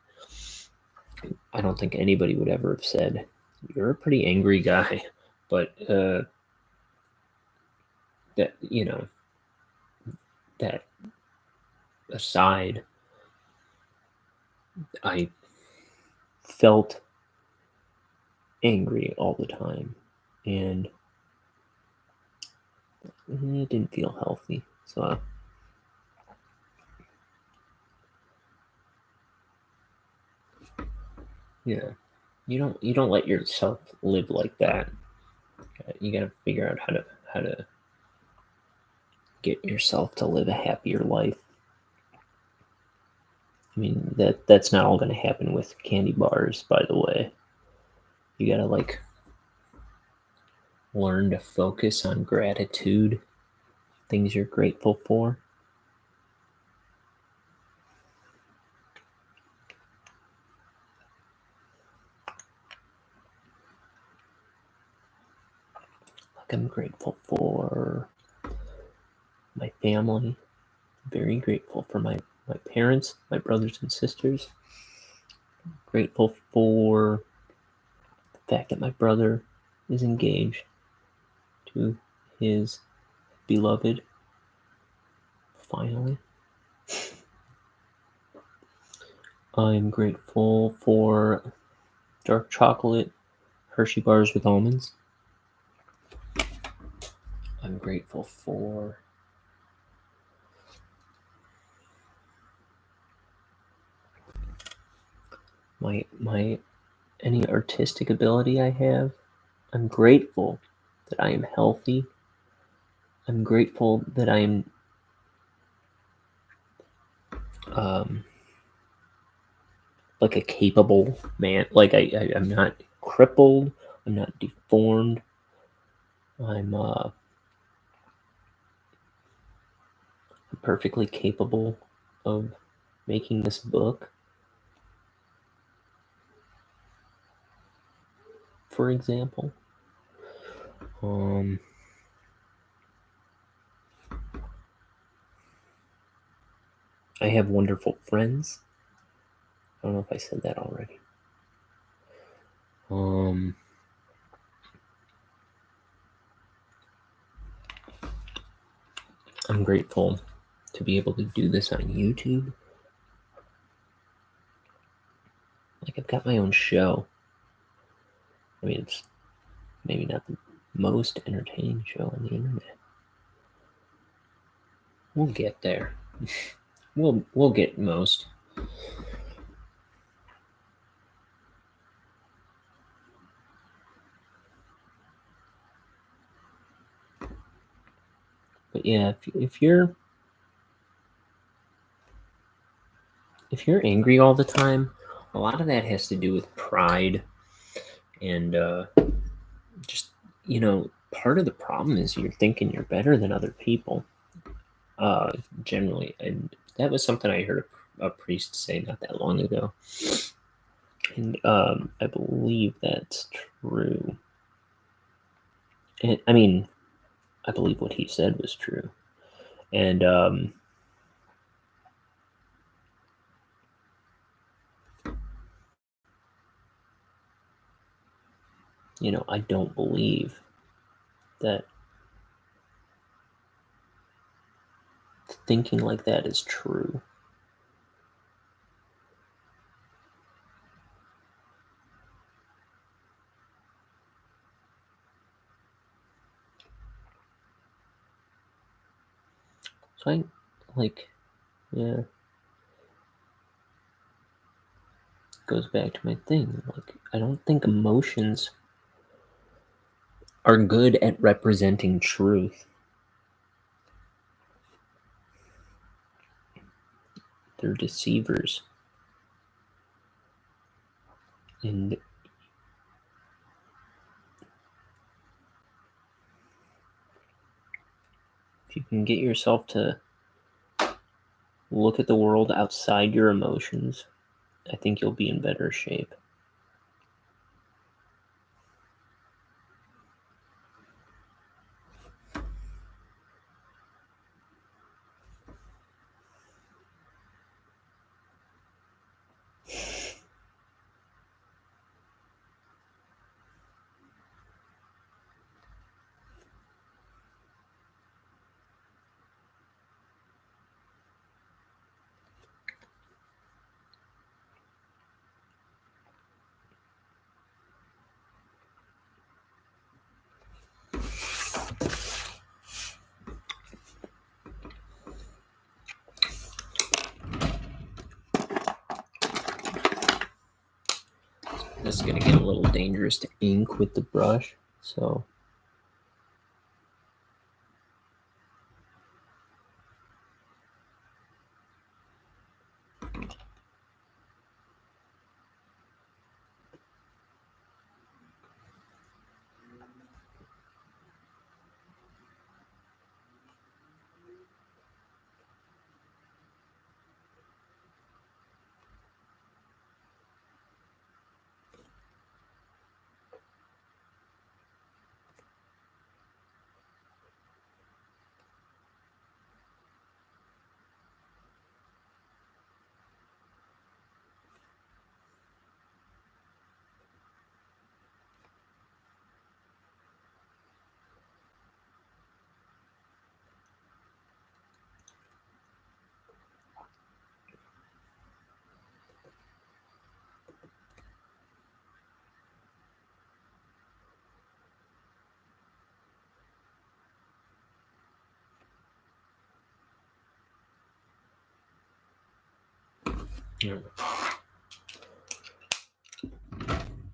I don't think anybody would ever have said, you're a pretty angry guy. But that, that aside, I felt angry all the time, and it didn't feel healthy. So yeah, you don't let yourself live like that. You got to figure out how to get yourself to live a happier life. I mean, that's not all going to happen with candy bars, by the way. You got to like learn to focus on gratitude, things you're grateful for. Like, I'm grateful for my family, very grateful for my parents, my brothers and sisters. Grateful for the fact that my brother is engaged to his beloved, finally. I'm grateful for dark chocolate Hershey bars with almonds. I'm grateful for my any artistic ability I have. I'm grateful that I am healthy. I'm grateful that I am like a capable man. Like I'm not crippled. I'm not deformed. I'm perfectly capable of making this book. For example, I have wonderful friends. I don't know if I said that already. I'm grateful to be able to do this on YouTube. Like, I've got my own show. I mean, it's maybe not the most entertaining show on the internet. We'll get there. We'll get most. But yeah, if you're angry all the time, a lot of that has to do with pride and just, part of the problem is you're thinking you're better than other people, generally. And that was something I heard a priest say not that long ago. And I believe that's true. And, I mean, I believe what he said was true. And I don't believe that thinking like that is true. So yeah, goes back to my thing. Like, I don't think emotions are good at representing truth. They're deceivers. And if you can get yourself to look at the world outside your emotions, I think you'll be in better shape. This is going to get a little dangerous to ink with the brush, so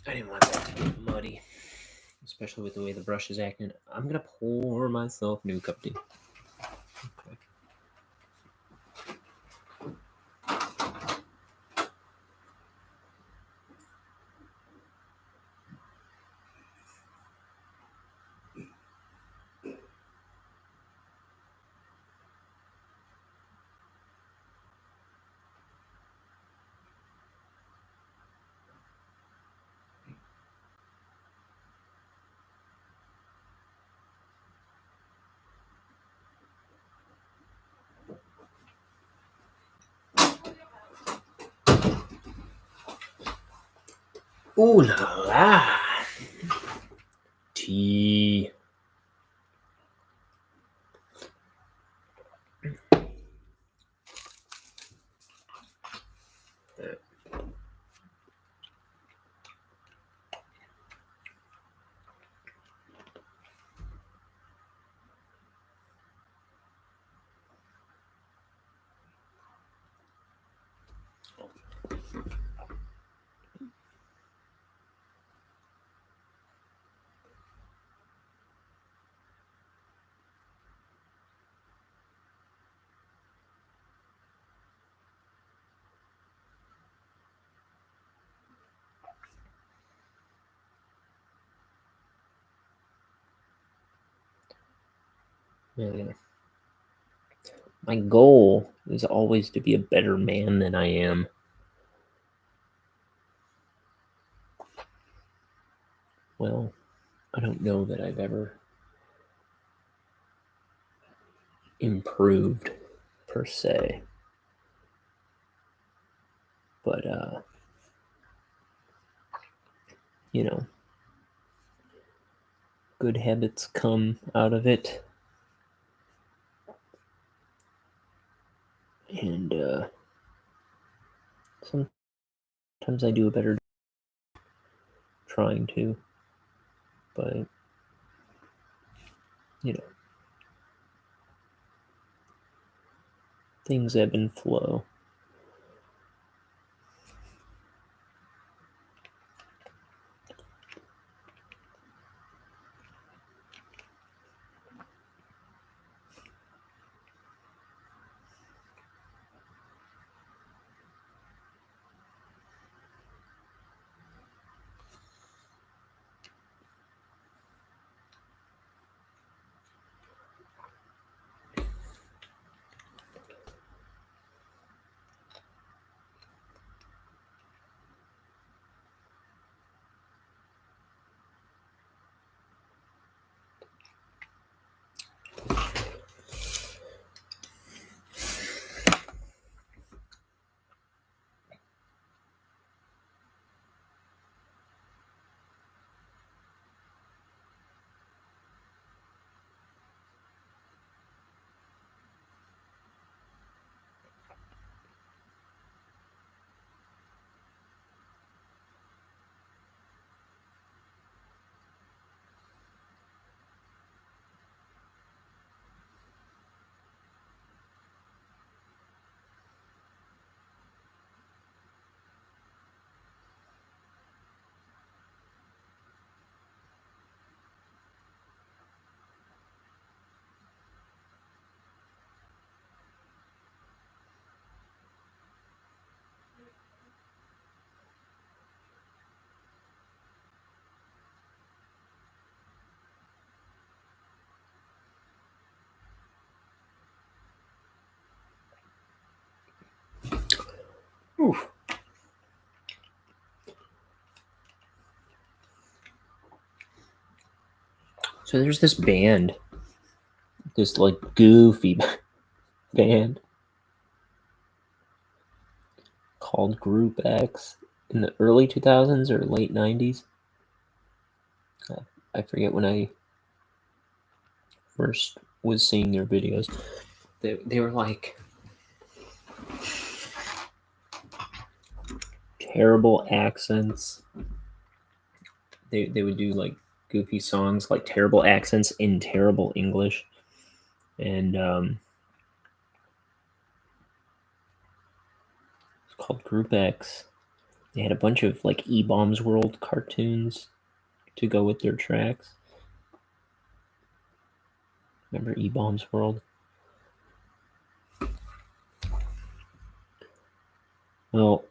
I didn't want that to get muddy, especially with the way the brush is acting. I'm gonna pour myself a new cup of tea. Okay. Ooh la la. Tea. Yeah. My goal is always to be a better man than I am. Well, I don't know that I've ever improved per se, but you know, good habits come out of it, and sometimes I do a better job trying to, but you know, things ebb and flow. Oof. So there's this band, this like goofy band called Group X in the early 2000s or late 90s. I forget when I first was seeing their videos. They were like terrible accents. They would do like goofy songs, like terrible accents in terrible English, and it's called Group X. They had a bunch of like E-Bombs World cartoons, to go with their tracks. Remember E-Bomb's World? Well,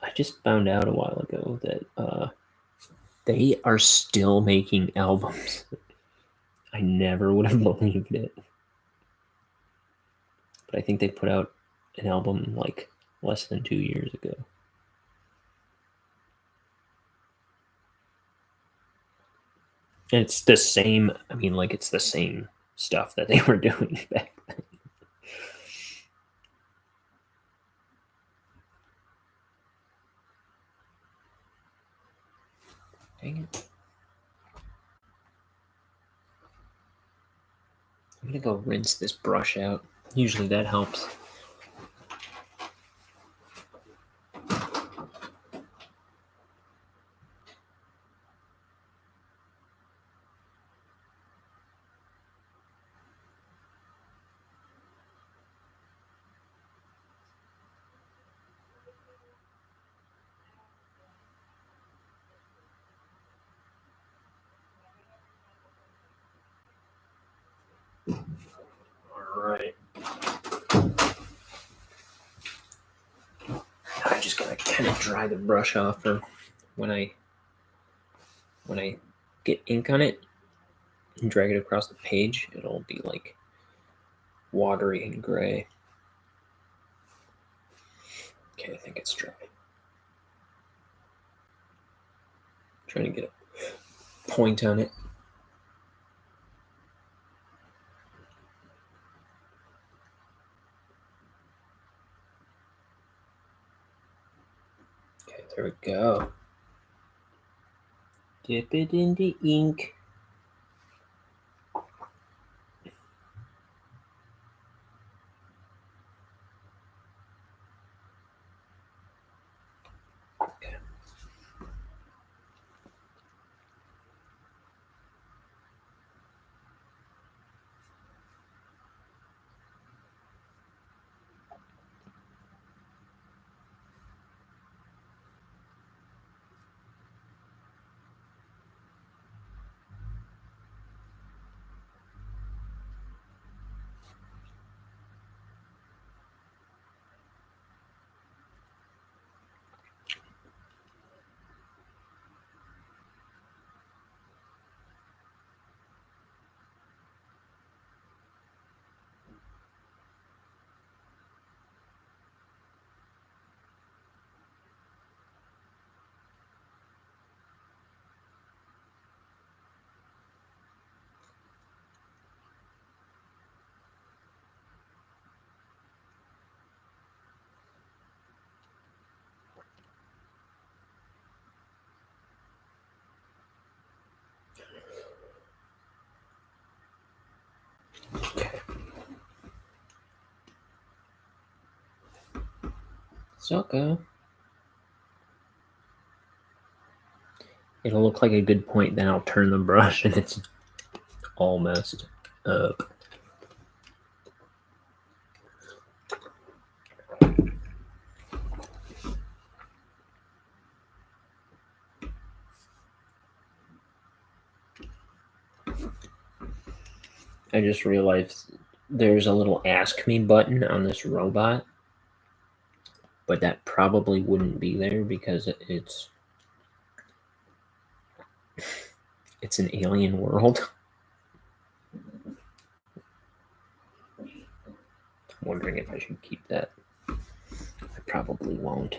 I just found out a while ago that they are still making albums. I never would have believed it. But I think they put out an album like less than 2 years ago. And it's the same, I mean, like, it's the same stuff that they were doing back then. Dang it. I'm gonna go rinse this brush out. Usually that helps. Alright. I just gotta kind of dry the brush off for when I get ink on it and drag it across the page, it'll be like watery and gray. Okay, I think it's dry. Trying to get a point on it. Okay, there we go. Dip it in the ink. Okay. Okay. Sucker. It'll look like a good point, then I'll turn the brush and it's all messed up. I just realized there's a little ask me button on this robot, but that probably wouldn't be there because it's an alien world. I'm wondering if I should keep that. I probably won't.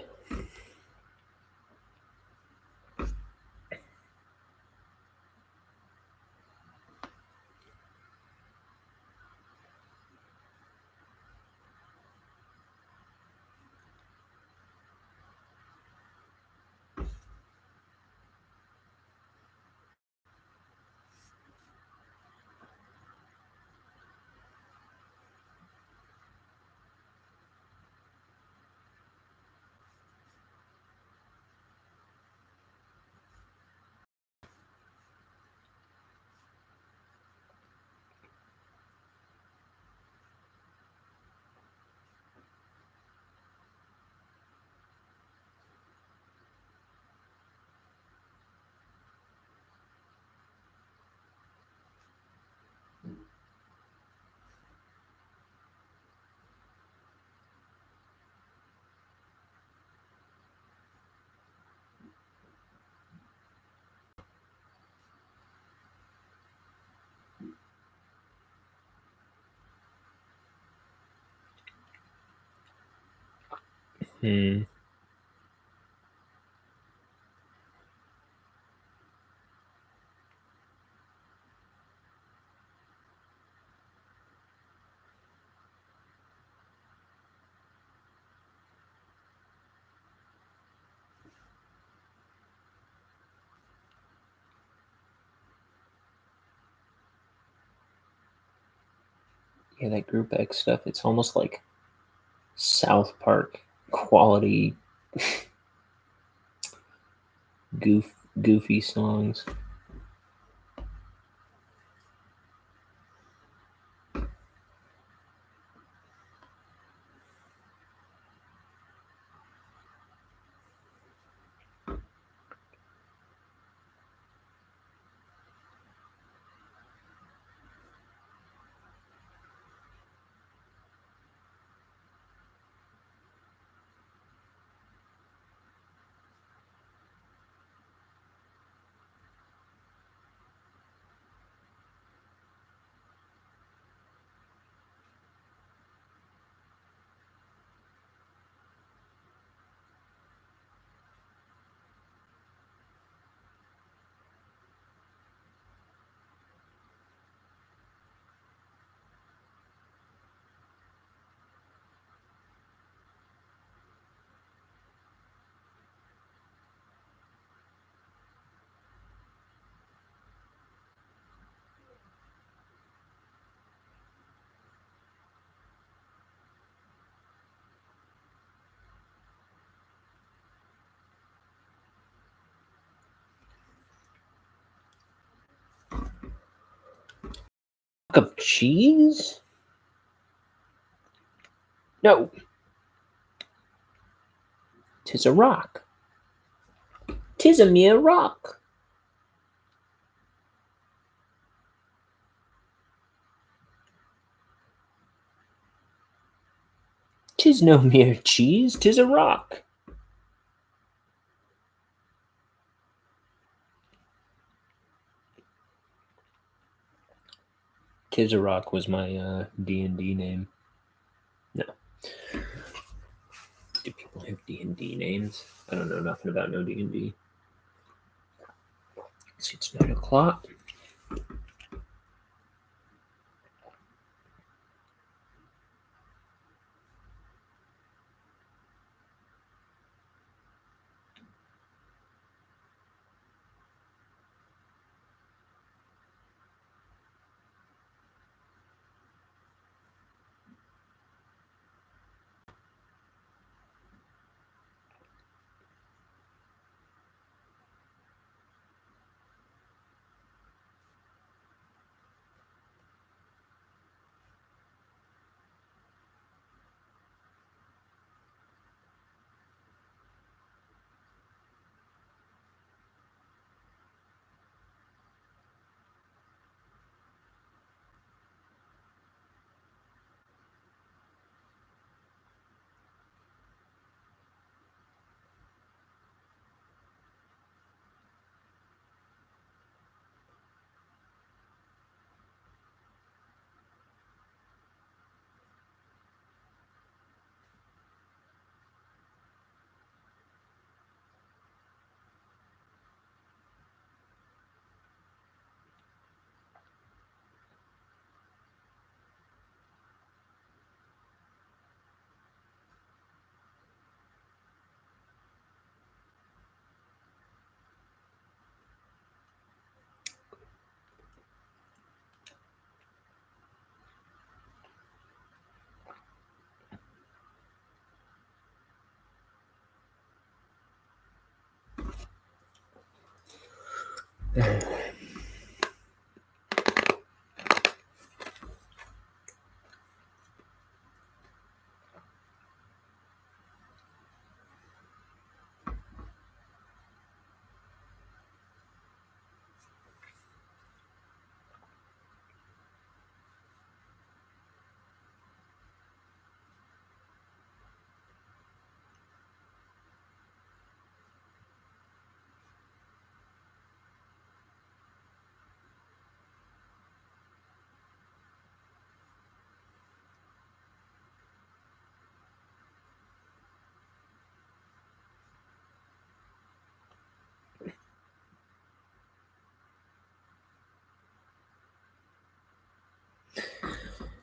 Mm. Yeah, that Group X stuff, it's almost like South Park quality goofy songs. Of cheese? No. 'Tis a rock. 'Tis a mere rock. 'Tis no mere cheese, 'tis a rock. Tis a rock was my D&D name. No. Do people have D&D names? I don't know nothing about no D&D. See, it's 9 o'clock.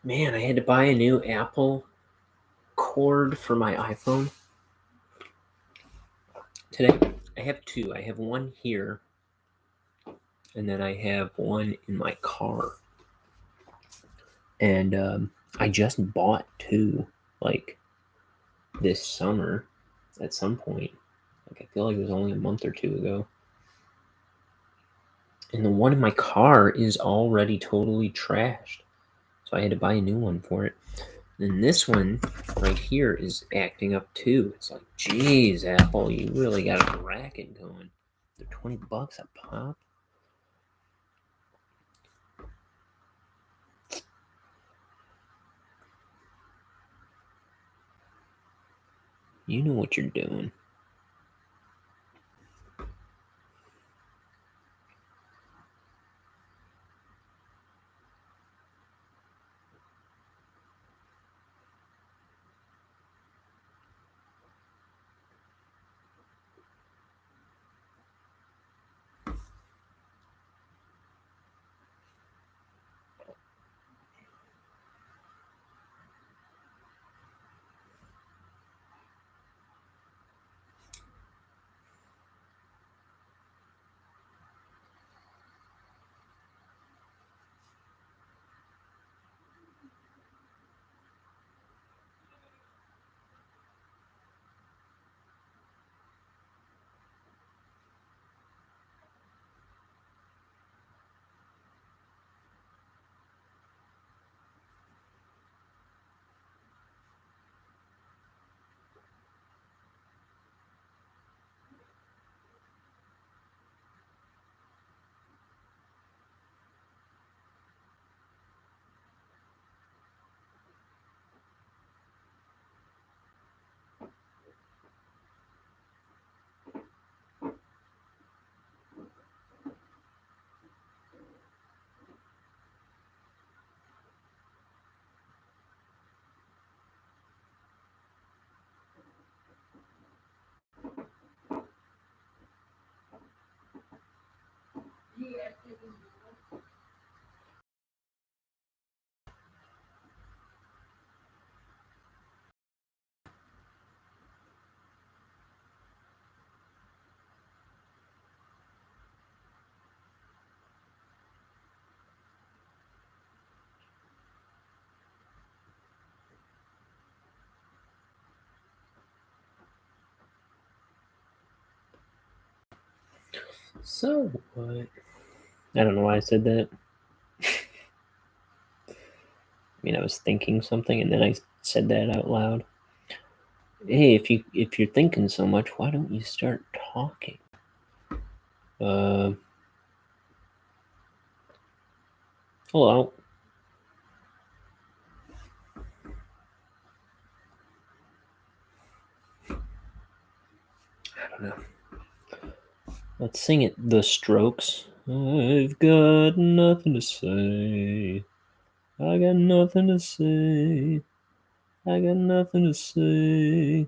Man, I had to buy a new Apple cord for my iPhone today. I have two. I have one here, and then I have one in my car. And I just bought two, like, this summer at some point. Like, I feel like it was only a month or two ago. And the one in my car is already totally trashed. So I had to buy a new one for it. And this one right here is acting up too. It's like, geez, Apple, you really got a racket going. They're $20 a pop. You know what you're doing. So what? I don't know why I said that. I mean, I was thinking something and then I said that out loud. Hey, if you're thinking so much, why don't you start talking? Hello. I don't know. Let's sing it. The Strokes. I've got nothing to say. I got nothing to say. I got nothing to say.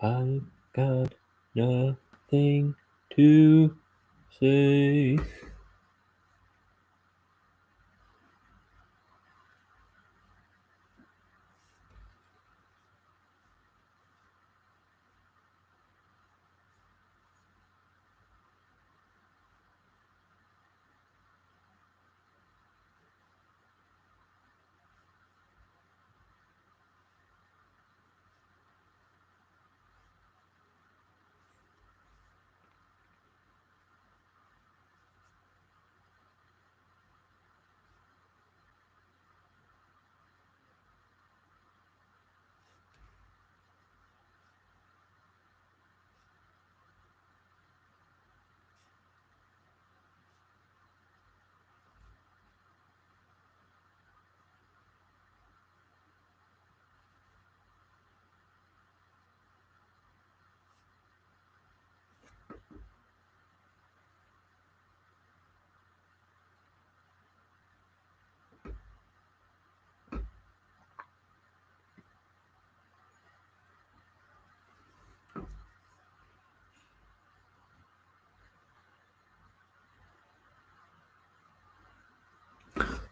I've got nothing to say.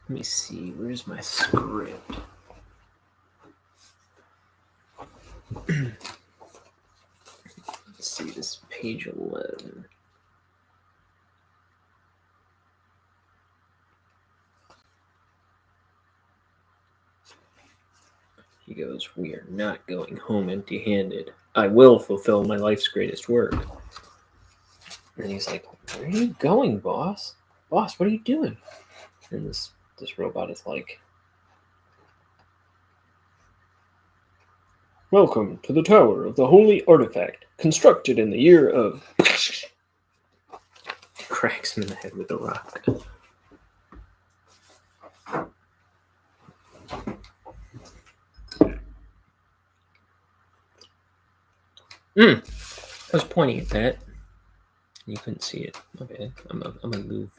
Let me see, where's my script? Let's see, this page 11. He goes, "We are not going home empty-handed. I will fulfill my life's greatest work." And he's like, "Where are you going, boss? Boss, what are you doing?" And this robot is like, "Welcome to the Tower of the Holy Artifact, constructed in the year of..." Cracks him in the head with a rock. I was pointing at that. You couldn't see it. Okay, I'm gonna move.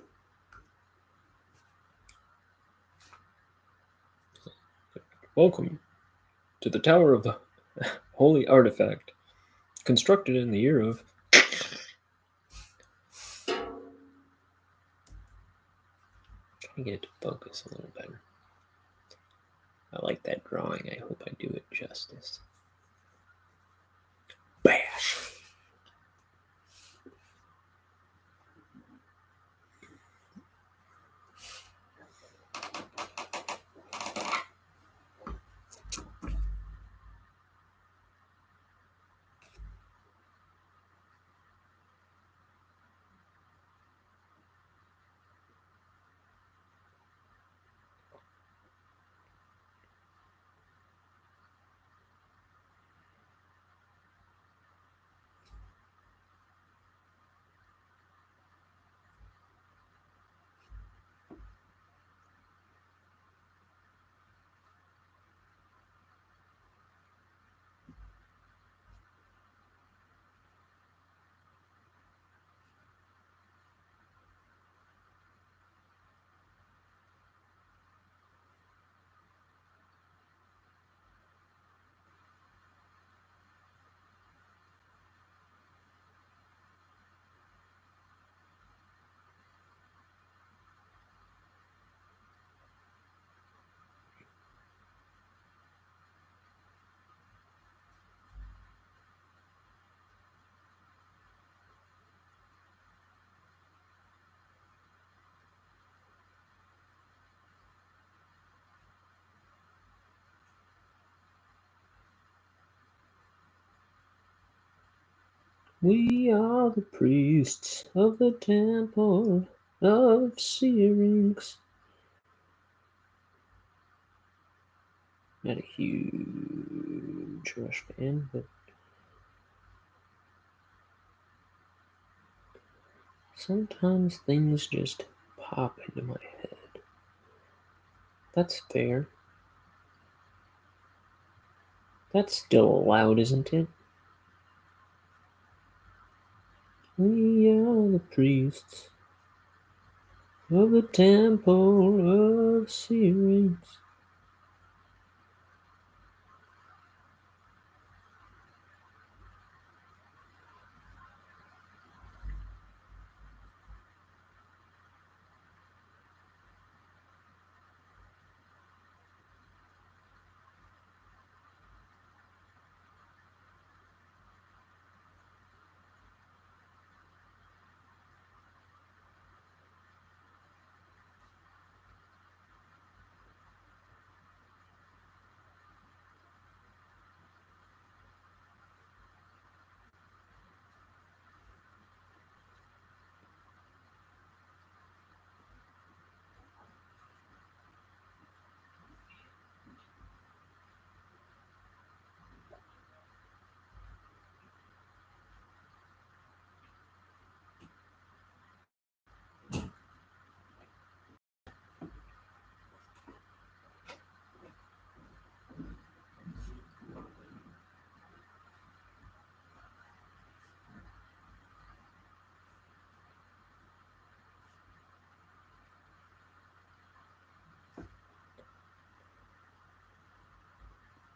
Welcome to the Tower of the Holy Artifact, constructed in the year of... Trying to get it to focus a little better. I like that drawing. I hope I do it justice. Bash! We are the priests of the temple of Syrinx. Not a huge Rush fan, but sometimes things just pop into my head. That's fair. That's still allowed, isn't it? We are the priests of the temple of Syrinx.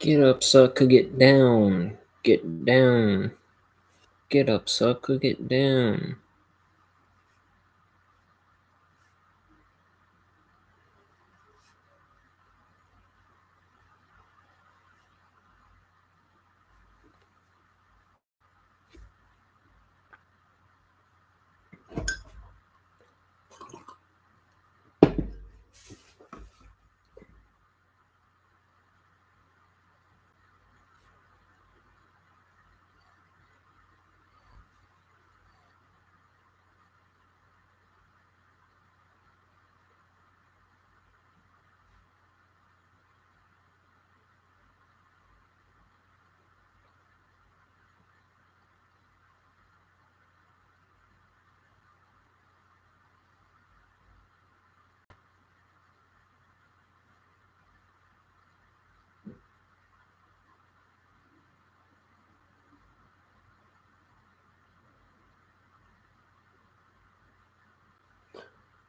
Get up, sucker, get down. Get down. Get up, sucker, get down.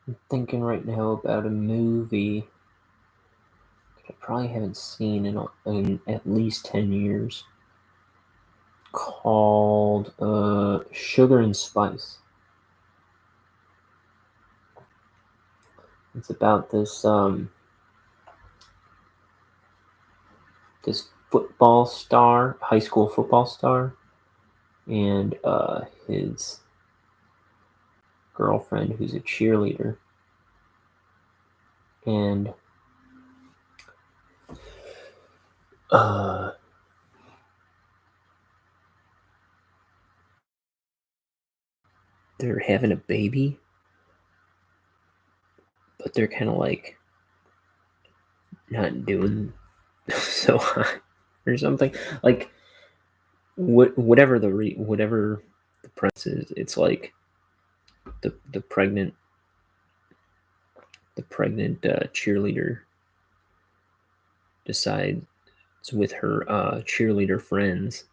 I'm thinking right now about a movie that I probably haven't seen in at least 10 years called Sugar and Spice. It's about this football star, high school football star, and his girlfriend who's a cheerleader. And they're having a baby, but they're kind of like not doing so hot or something. Like whatever whatever the premise is, it's like the pregnant cheerleader decides with her cheerleader friends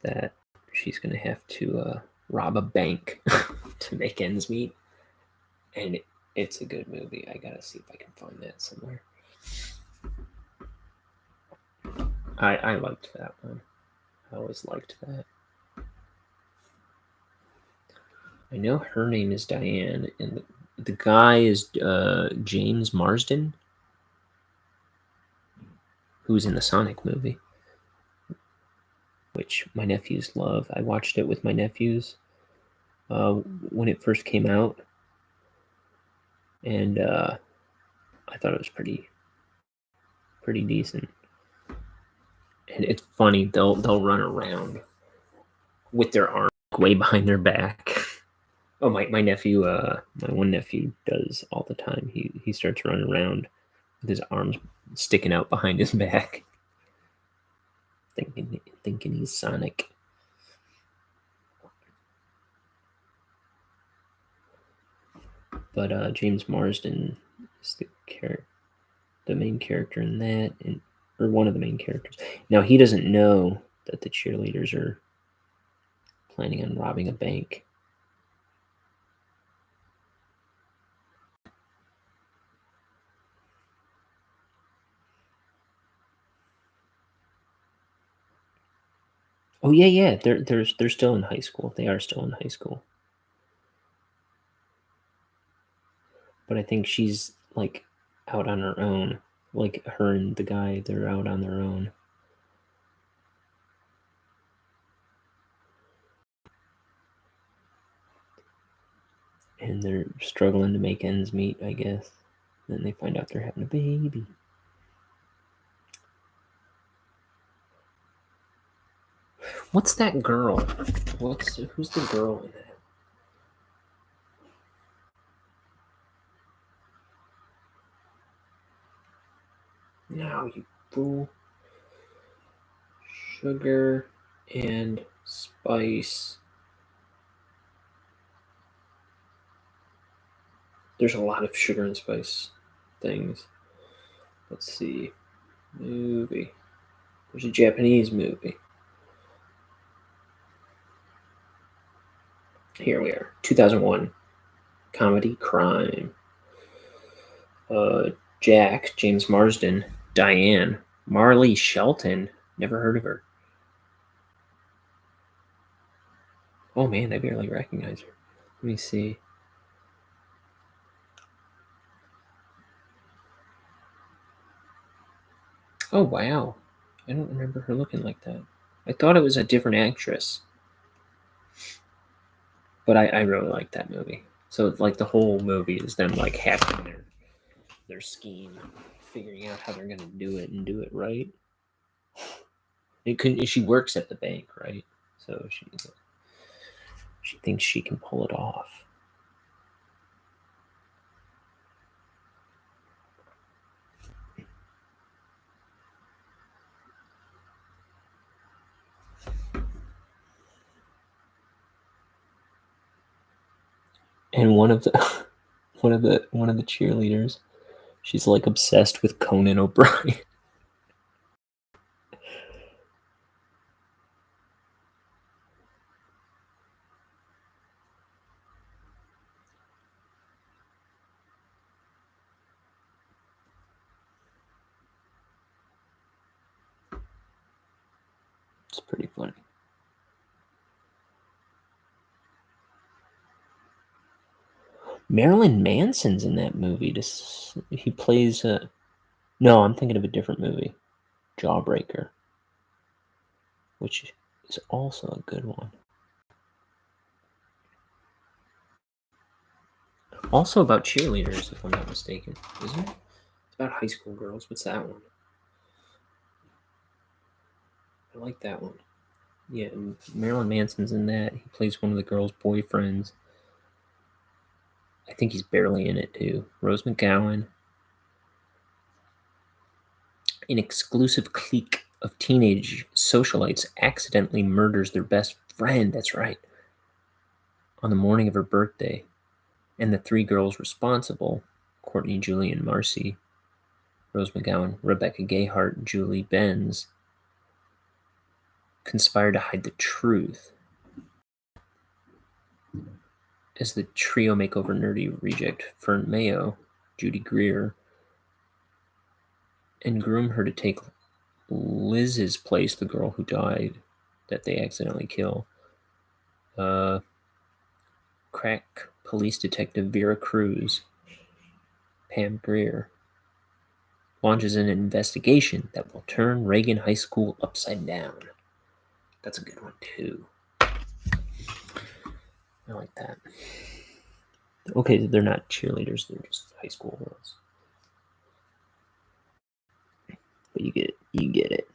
that she's gonna have to rob a bank to make ends meet, and it's a good movie. I gotta see if I can find that somewhere. I liked that one. I always liked that. I know her name is Diane, and the guy is James Marsden, who's in the Sonic movie, which my nephews love. I watched it with my nephews when it first came out, and I thought it was pretty decent. And it's funny, they'll run around with their arms way behind their back. Oh, my nephew, my one nephew does all the time. He starts running around with his arms sticking out behind his back, thinking he's Sonic. But James Marsden is the main character in that, or one of the main characters. Now he doesn't know that the cheerleaders are planning on robbing a bank. Oh yeah. They're still in high school. They are still in high school. But I think she's like out on her own. Like her and the guy, they're out on their own. And they're struggling to make ends meet, I guess. Then they find out they're having a baby. What's that girl? Who's the girl in that? Now you fool. Sugar and Spice. There's a lot of Sugar and Spice things. Let's see. Movie. There's a Japanese movie. Here we are. 2001. Comedy crime. Jack, James Marsden, Diane, Marley Shelton. Never heard of her. Oh man, I barely recognize her. Let me see. Oh wow. I don't remember her looking like that. I thought it was a different actress. But I really like that movie. So like the whole movie is them like hacking their scheme, figuring out how they're gonna do it and do it right. She works at the bank, right? So she thinks she can pull it off. And one of the one of the cheerleaders, she's like obsessed with Conan O'Brien. It's pretty funny. Marilyn Manson's in that movie. He plays a. No, I'm thinking of a different movie, Jawbreaker, which is also a good one. Also about cheerleaders, if I'm not mistaken, isn't it? It's about high school girls. What's that one? I like that one. Yeah, and Marilyn Manson's in that. He plays one of the girls' boyfriends. I think he's barely in it too. Rose McGowan. An exclusive clique of teenage socialites accidentally murders their best friend. That's right. On the morning of her birthday. And the three girls responsible, Courtney, Julie, and Marcy, Rose McGowan, Rebecca Gayheart, Julie Benz, conspire to hide the truth. As the trio make over nerdy reject Fern Mayo, Judy Greer, and groom her to take Liz's place, the girl who died, that they accidentally kill. Crack police detective Vera Cruz, Pam Grier, launches an investigation that will turn Reagan High School upside down. That's a good one, too. I like that. Okay, they're not cheerleaders, they're just high school girls. But you get it. You get it.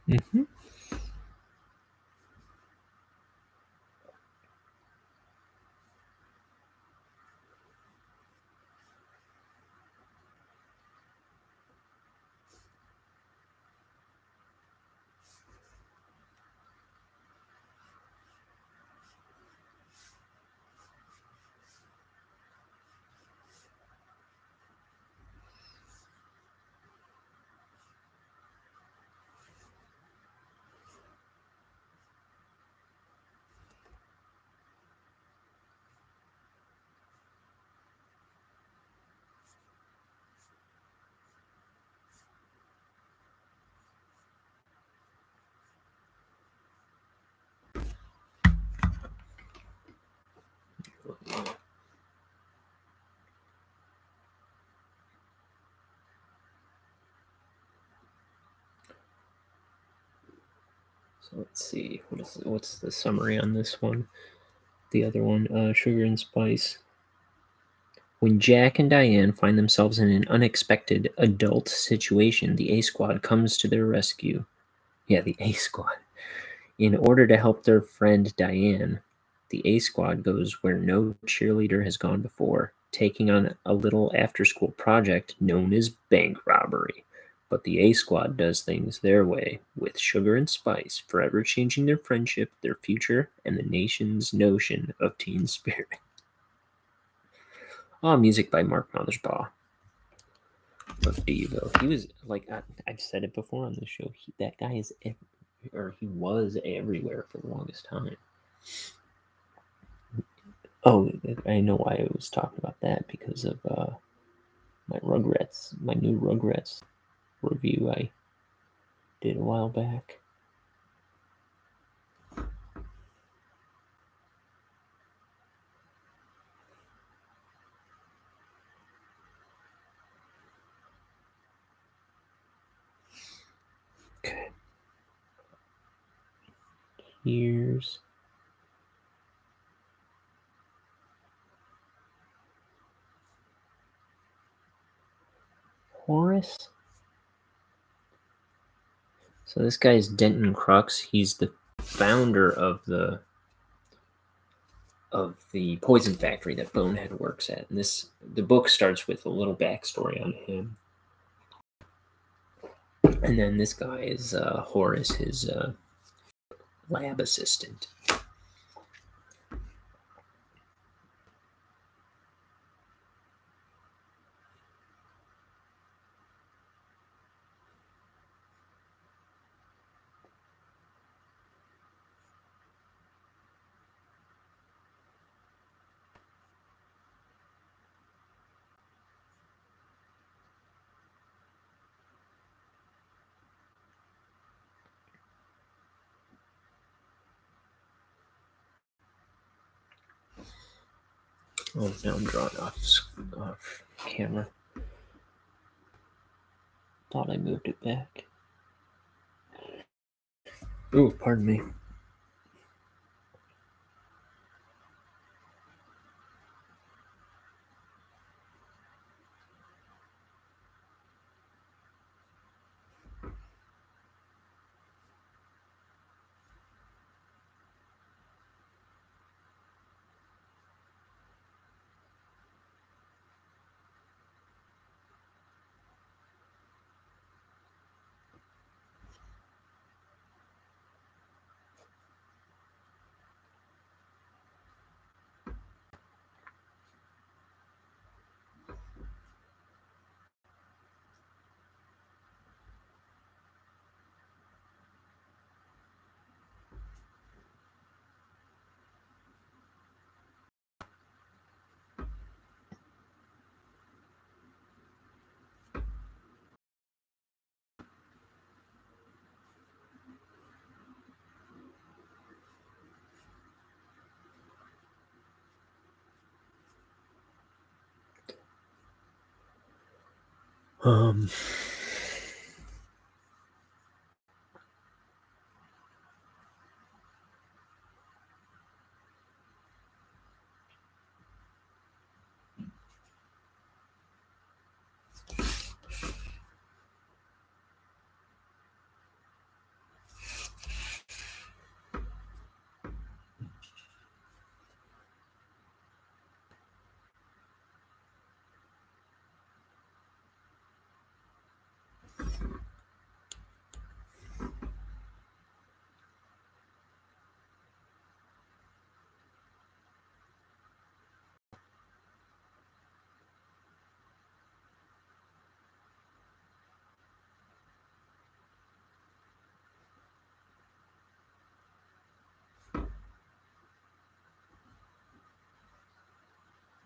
Mm-hmm. So let's see. What's the summary on this one? The other one, Sugar and Spice. When Jack and Diane find themselves in an unexpected adult situation, the A Squad comes to their rescue. Yeah, the A Squad. In order to help their friend Diane, the A Squad goes where no cheerleader has gone before, taking on a little after school project known as bank robbery. But the A Squad does things their way, with Sugar and Spice forever changing their friendship, their future, and the nation's notion of teen spirit. Music by Mark Mothersbaugh. But there you go. He was like I've said it before on the show. That guy is, he was everywhere for the longest time. Oh, I know why I was talking about that, because of my new Rugrats review I did a while back. Okay. Here's Horace. So this guy is Denton Crux. He's the founder of the poison factory that Bonehead works at. And the book starts with a little backstory on him. And then this guy is Horace, his lab assistant. Oh, now I'm drawing off camera. Thought I moved it back. Ooh, pardon me. Um,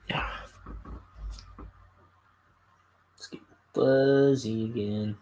yeah. Let's get fuzzy again.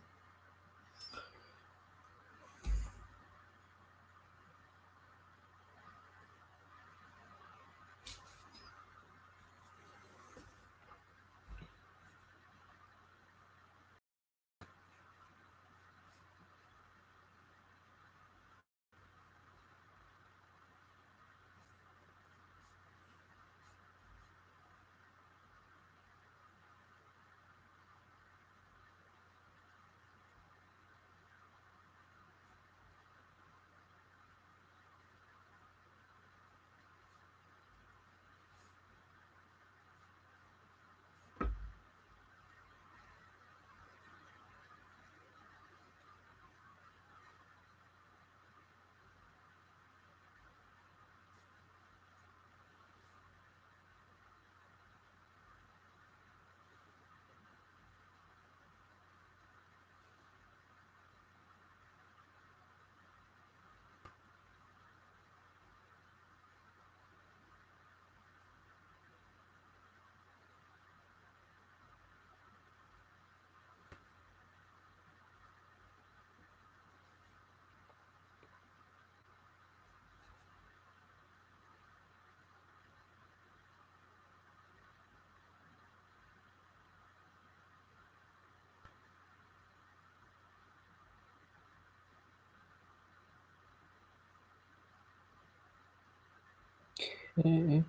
Okay.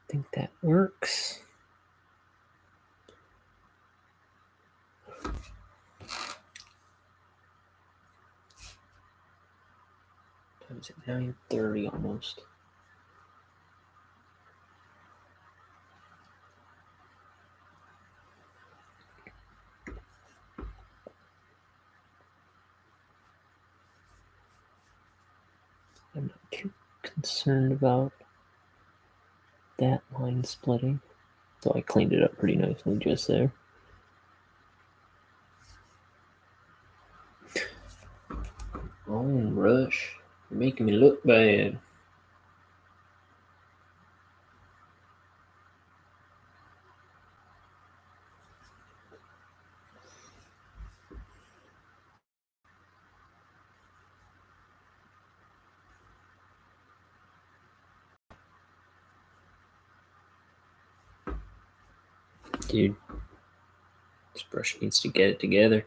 I think that works. Time is at 9:30 almost. I'm not too concerned about that line splitting. So I cleaned it up pretty nicely just there. Oh, Rush, you're making me look bad. Dude, this brush needs to get it together.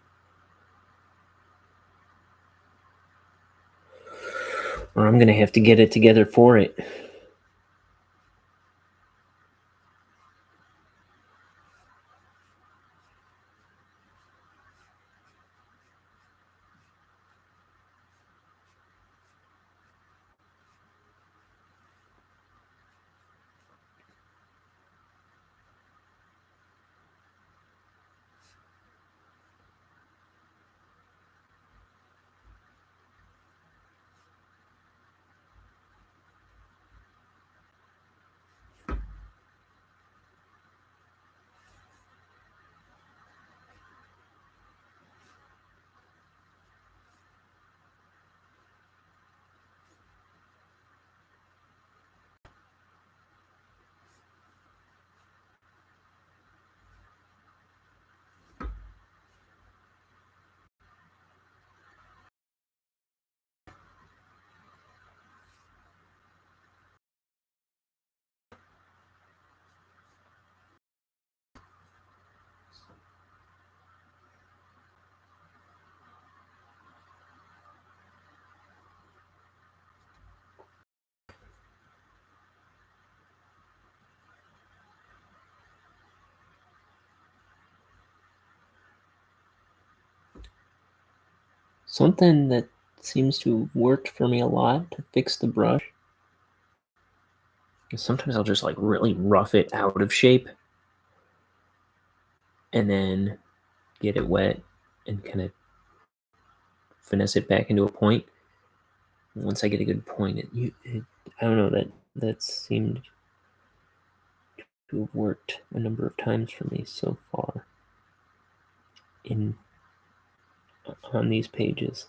Or I'm going to have to get it together for it. Something that seems to have worked for me a lot to fix the brush is sometimes I'll just like really rough it out of shape and then get it wet and kind of finesse it back into a point. Once I get a good point, I don't know, that seemed to have worked a number of times for me so far on these pages.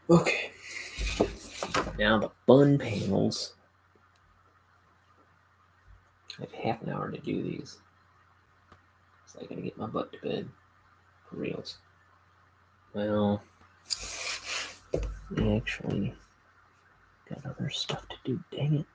Okay. Now the fun panels. I have half an hour to do these. So I gotta get my butt to bed. For reals. Well, I actually got other stuff to do. Dang it.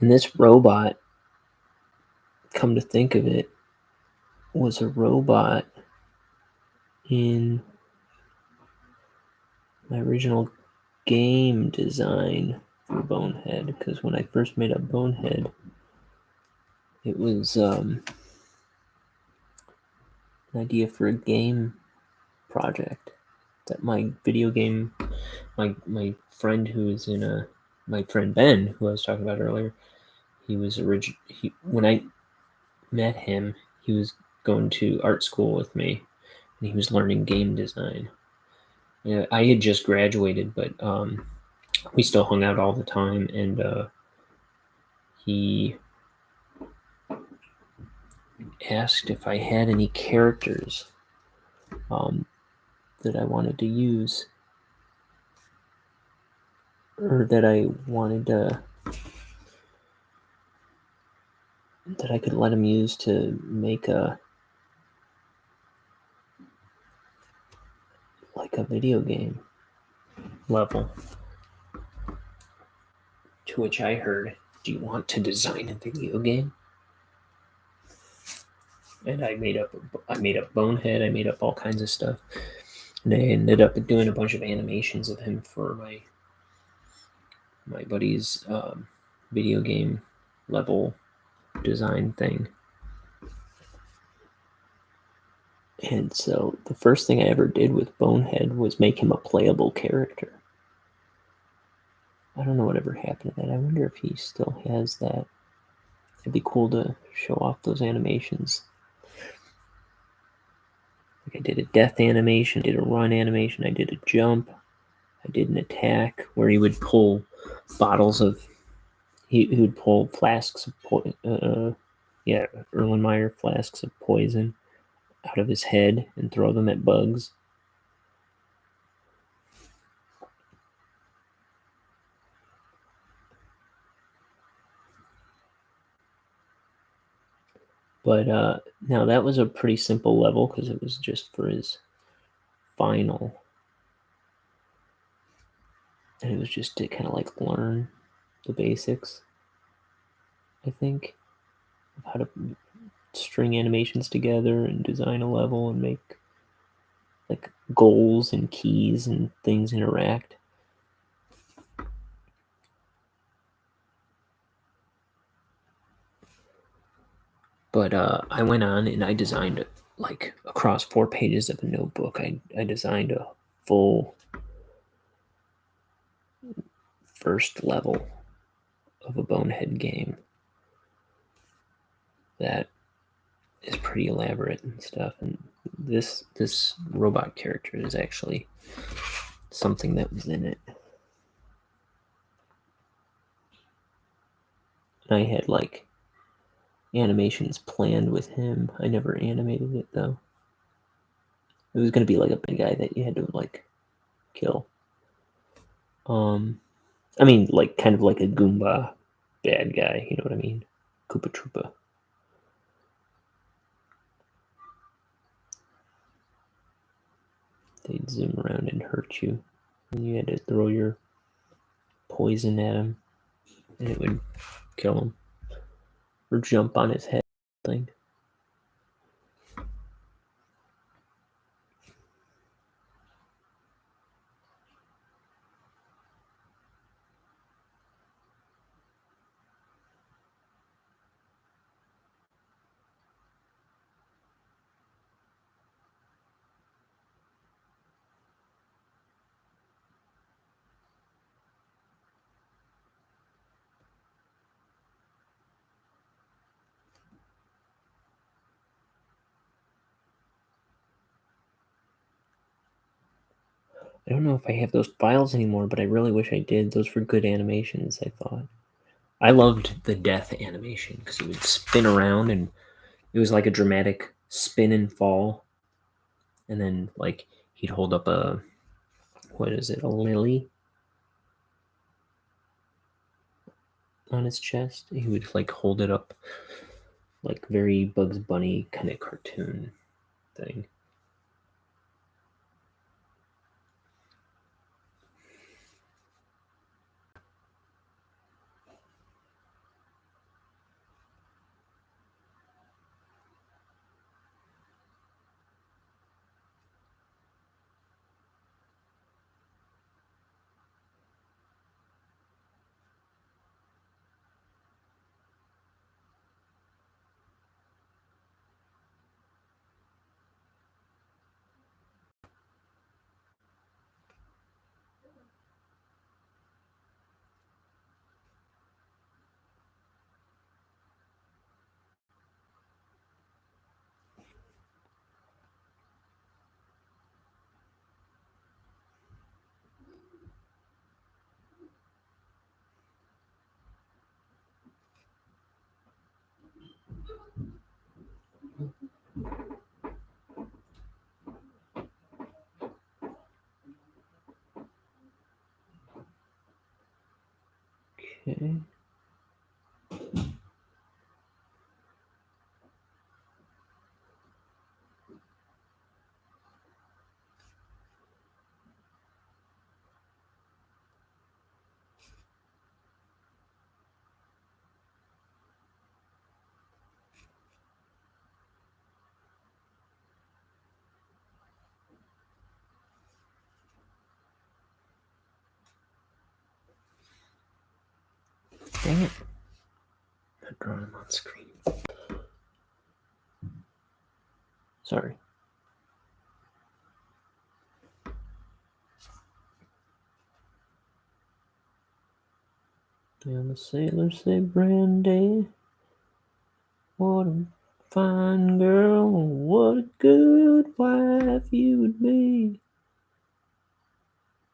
And this robot, come to think of it, was a robot in my original game design for Bonehead. Because when I first made up Bonehead, it was an idea for a game project that my video game, my friend who was in my friend Ben, who I was talking about earlier, he was when I met him, he was going to art school with me, and he was learning game design. Yeah, I had just graduated, but we still hung out all the time, and he asked if I had any characters that I wanted to use, or that I wanted that I could let him use to make a video game level. To which I heard, "Do you want to design a video game?" And I made up Bonehead. I made up all kinds of stuff, and I ended up doing a bunch of animations of him for my buddy's video game level design thing. And so the first thing I ever did with Bonehead was make him a playable character. I don't know whatever happened to that. I wonder if he still has that. It'd be cool to show off those animations. Like I did a death animation, did a run animation, I did a jump, I did an attack where he would pull bottles of, he would pull flasks of Erlenmeyer flasks of poison out of his head and throw them at bugs. But now that was a pretty simple level because it was just for his final. And it was just to kind of like learn the basics, I think, of how to string animations together and design a level and make like goals and keys and things interact. But I went on and I designed like across 4 pages of a notebook. I designed a full first level of a Bonehead game that is pretty elaborate and stuff. And this robot character is actually something that was in it. I had like animations planned with him. I never animated it though. It was gonna be like a big guy that you had to like kill. I mean, like kind of like a Goomba bad guy. You know what I mean? Koopa Troopa. They'd zoom around and hurt you, and you had to throw your poison at him, and it would kill him or jump on his head. Thing. I don't know if I have those files anymore, but I really wish I did. Those were good animations, I thought. I loved the death animation because he would spin around and it was like a dramatic spin and fall. And then, like, he'd hold up a, what is it, a lily on his chest. He would, like, hold it up, like, very Bugs Bunny kind of cartoon thing. Okay. Dang it. I'm not drawing him on screen. Sorry. And the sailors say, Brandy, what a fine girl, what a good wife you would be.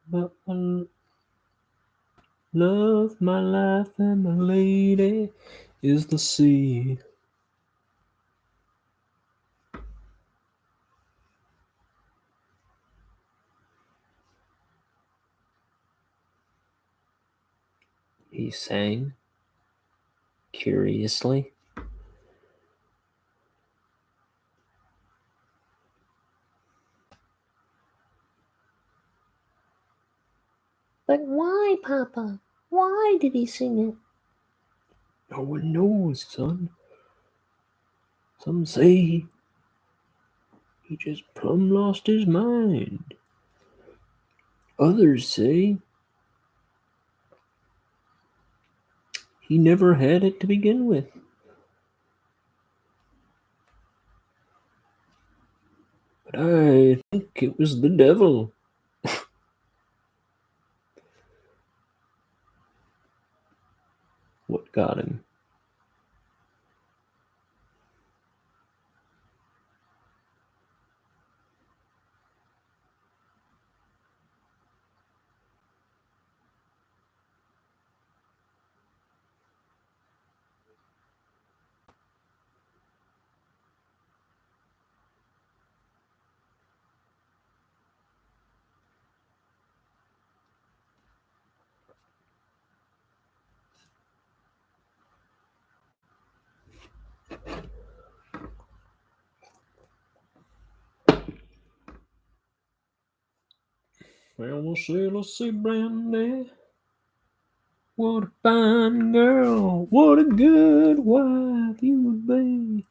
But I love my life and my lady is the sea. He sang curiously. But why, Papa? Why did he sing it? No one knows, son. Some say he just plumb lost his mind. Others say he never had it to begin with. But I think it was the devil. What got him? Let's see, Brandy. What a fine girl. What a good wife you would be.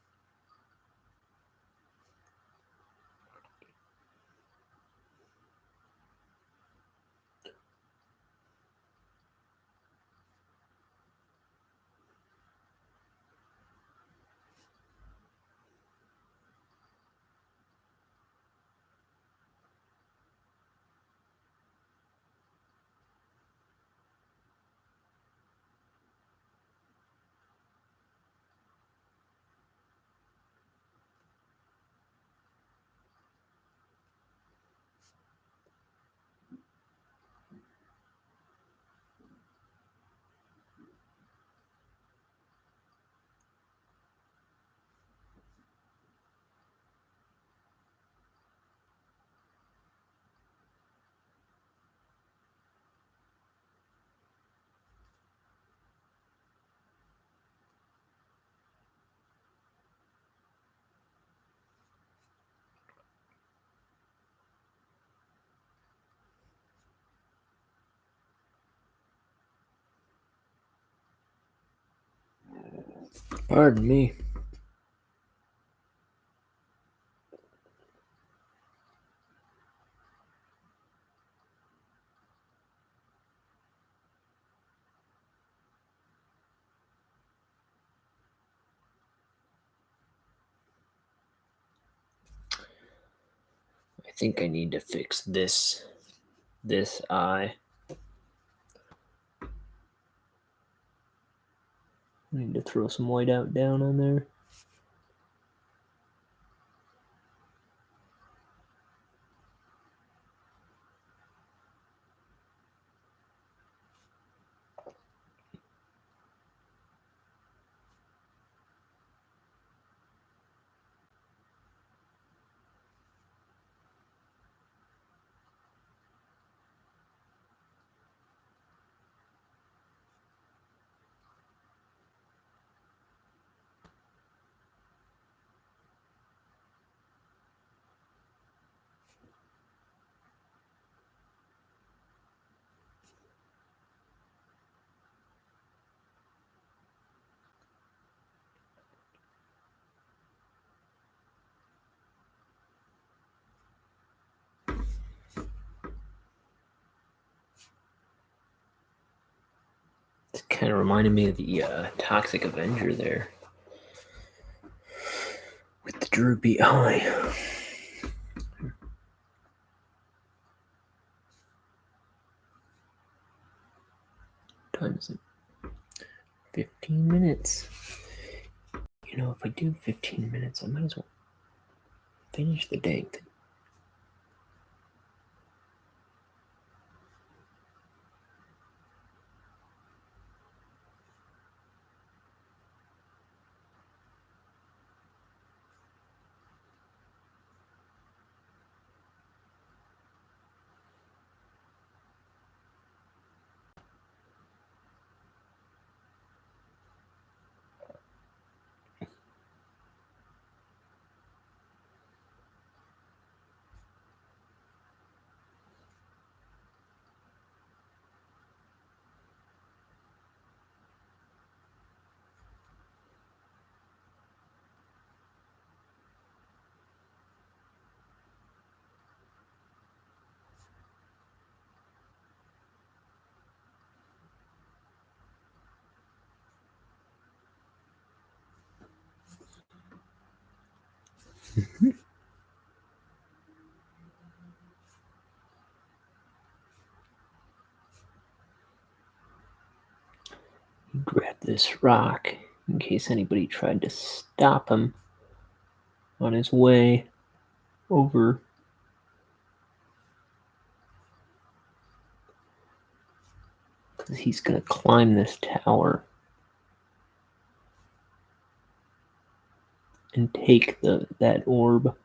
Pardon me. I think I need to fix this eye. I need to throw some white out down on there. It kind of reminded me of the Toxic Avenger there. With the droopy eye. What time is it? 15 minutes. You know, if I do 15 minutes, I might as well finish the dang thing. Grab this rock in case anybody tried to stop him on his way over. Because he's going to climb this tower and take that orb.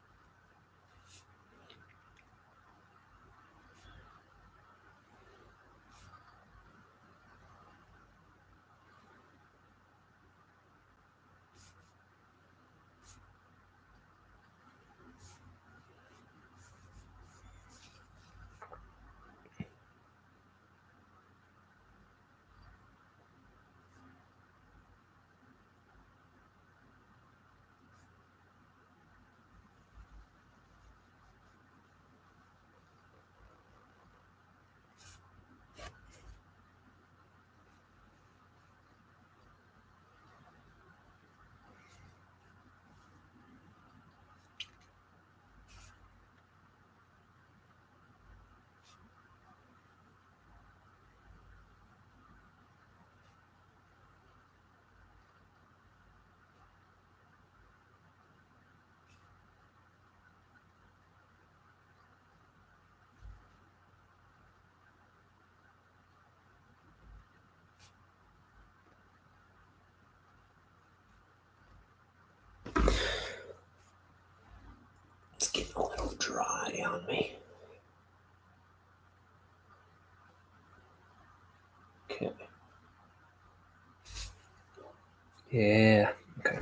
somebody on me. Okay. Yeah. Okay.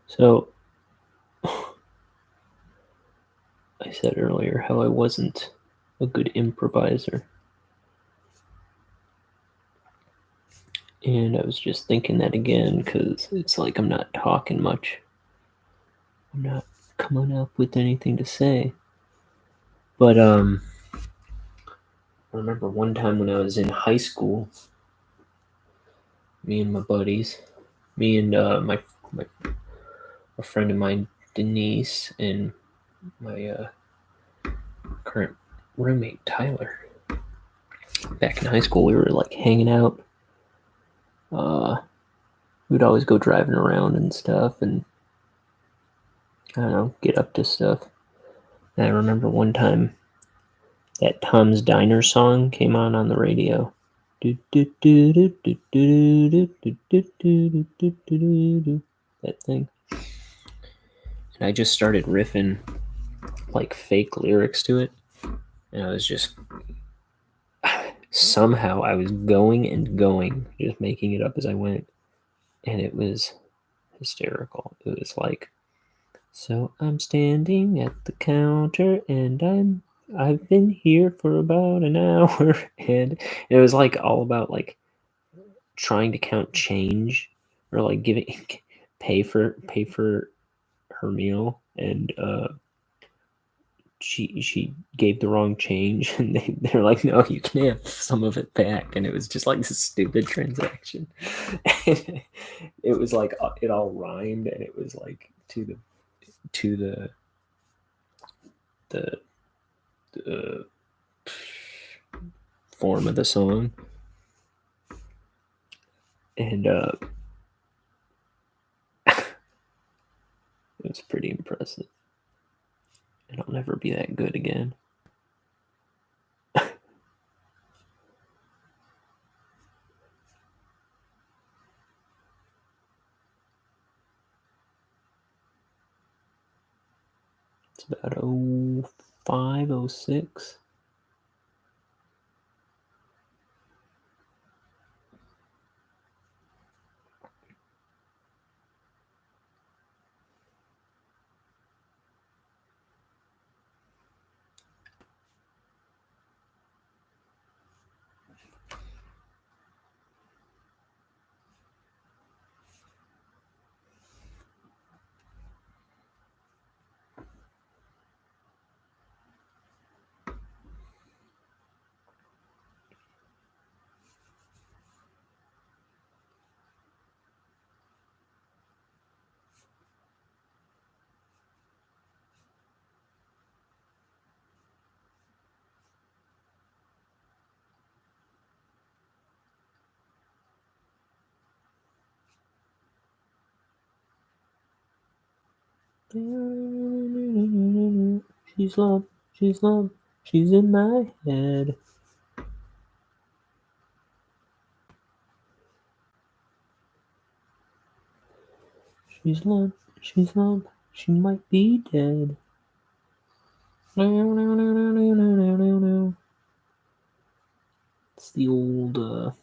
So, I said earlier how I wasn't a good improviser. And I was just thinking that again because it's like I'm not talking much. I'm not coming up with anything to say. But I remember one time when I was in high school, me and my buddies, me and a friend of mine, Denise, and my current roommate, Tyler. Back in high school, we were like hanging out. We'd always go driving around and stuff, and I don't know, get up to stuff. And I remember one time that Tom's Diner song came on the radio. That thing. And I just started riffing like fake lyrics to it. And I was just somehow I was going and going, just making it up as I went. And it was hysterical. It was like, so I'm standing at the counter and I've been here for about an hour. And it was like all about like trying to count change or like giving pay for her meal, and she gave the wrong change, and they're like, no, you can have some of it back. And it was just like this stupid transaction. It was like it all rhymed, and it was like to the form of the song. And it was pretty impressive, and I'll never be that good again. It's about 05, 06. She's love, she's in my head. She's limp, she might be dead. It's the old, the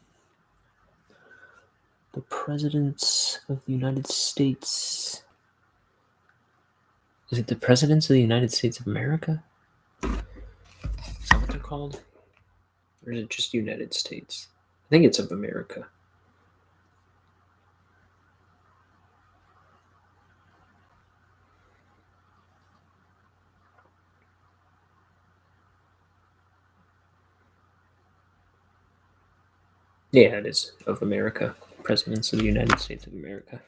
presidents of the United States. Is it the presidents of the United States of America? Is that what they're called? Or is it just United States? I think it's of America. Yeah, it is of America. Presidents of the United States of America.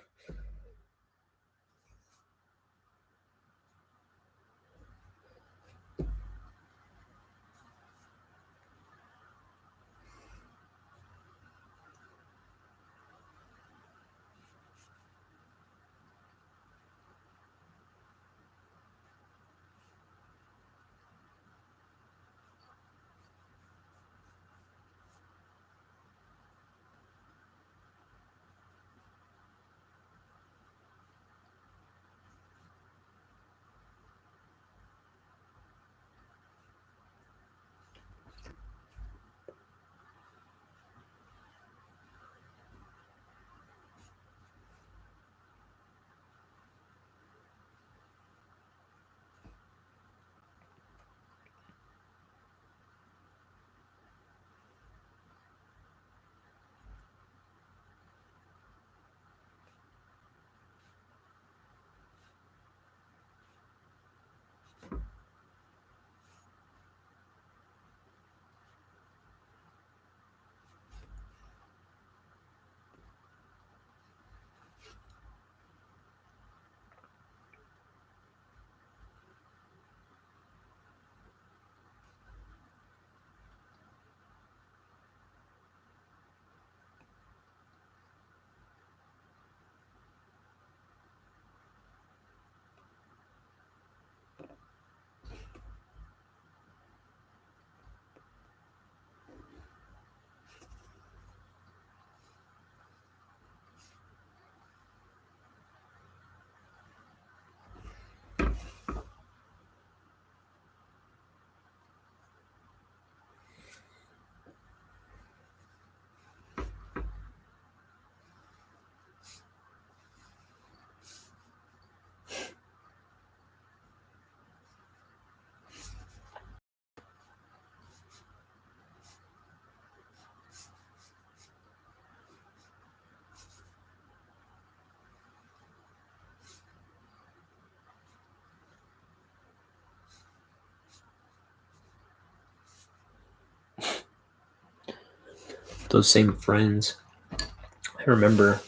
Those same friends. I remember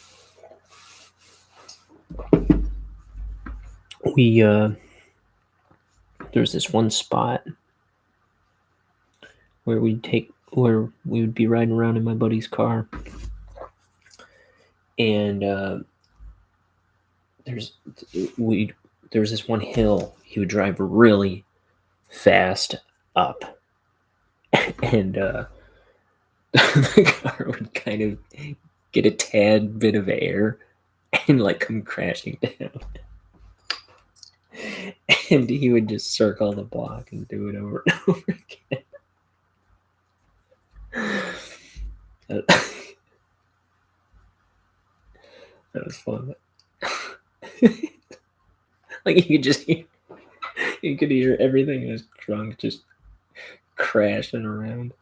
there's this one spot where we would be riding around in my buddy's car, and there was this one hill he would drive really fast up, and the car would kind of get a tad bit of air and like come crashing down. And he would just circle the block and do it over and over again. That was fun. Like you could hear everything in his trunk just crashing around.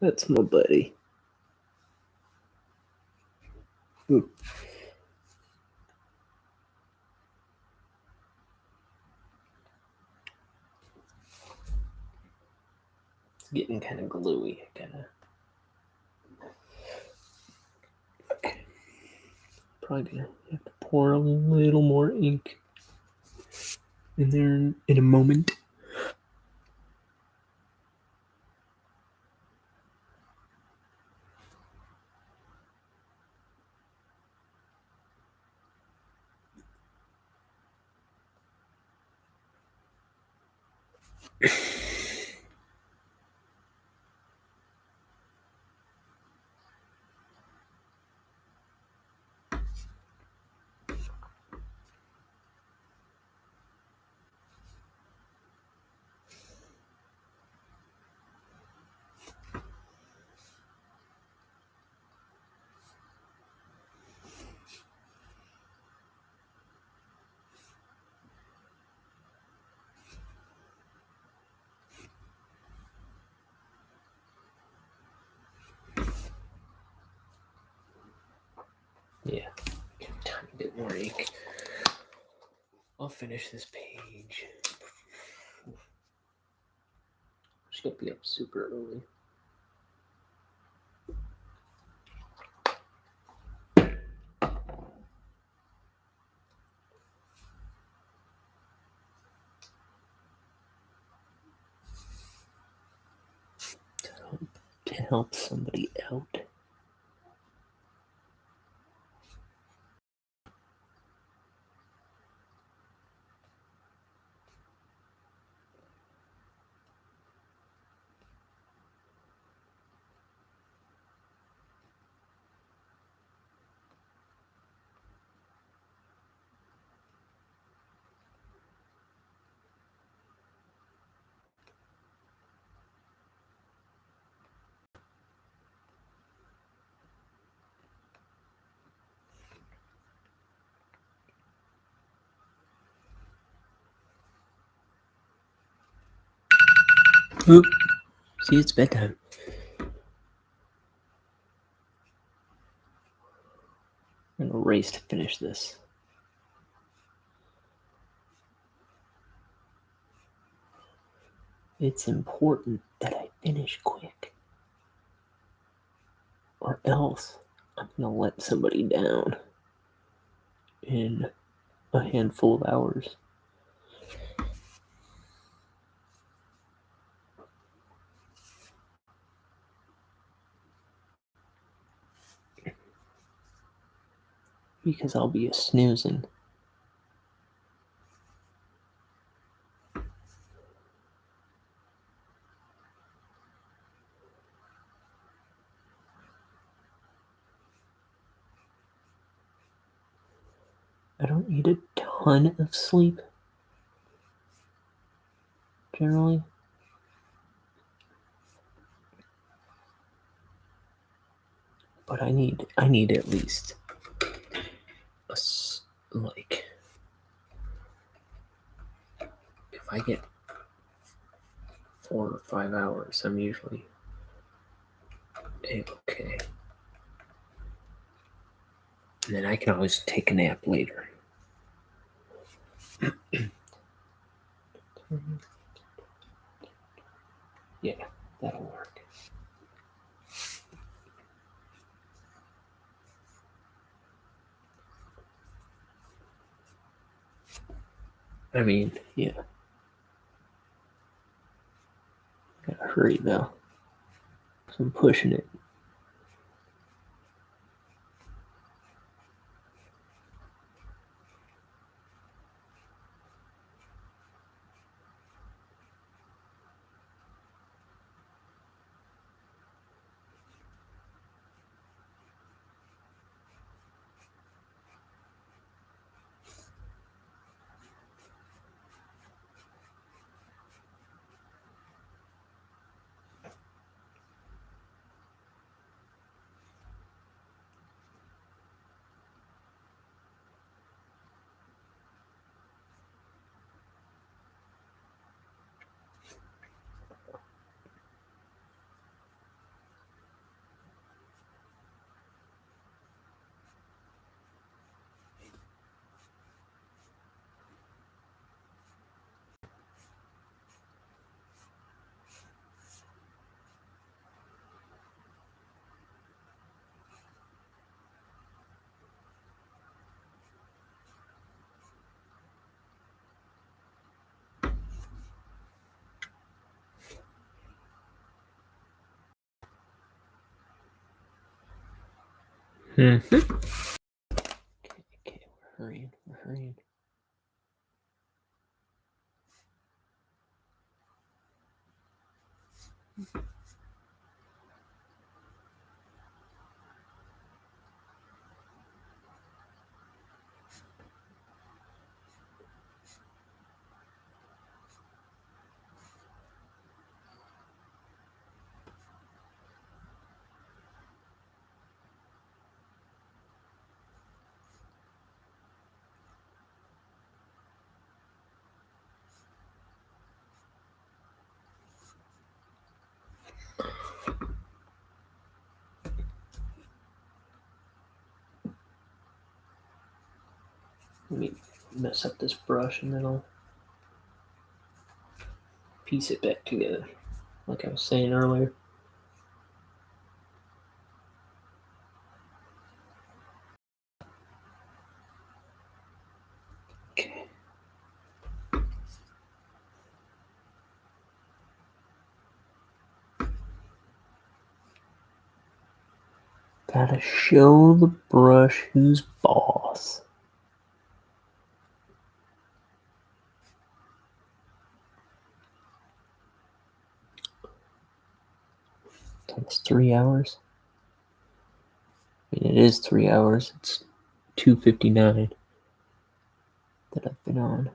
That's my buddy. Ooh. It's getting kind of gluey. Okay. Probably gonna have to pour a little more ink in there in a moment. Yeah, tiny bit more ink. I'll finish this page. Just gonna be up super early. To help somebody out. Oop. See, it's bedtime. I'm gonna race to finish this. It's important that I finish quick, or else I'm gonna let somebody down in a handful of hours. Because I'll be a snoozing. I don't need a ton of sleep, generally. But I need at least like, if I get 4 or 5 hours, I'm usually okay. And then I can always take a nap later. Yeah, that'll work. I mean, yeah. Gotta hurry though. So I'm pushing it. Mm-hmm. Okay, we're hurrying. Let me mess up this brush and then I'll piece it back together, like I was saying earlier. Okay. Gotta show the brush who's boss. It's almost 3 hours. I mean, it is 3 hours. It's 2:59 that I've been on.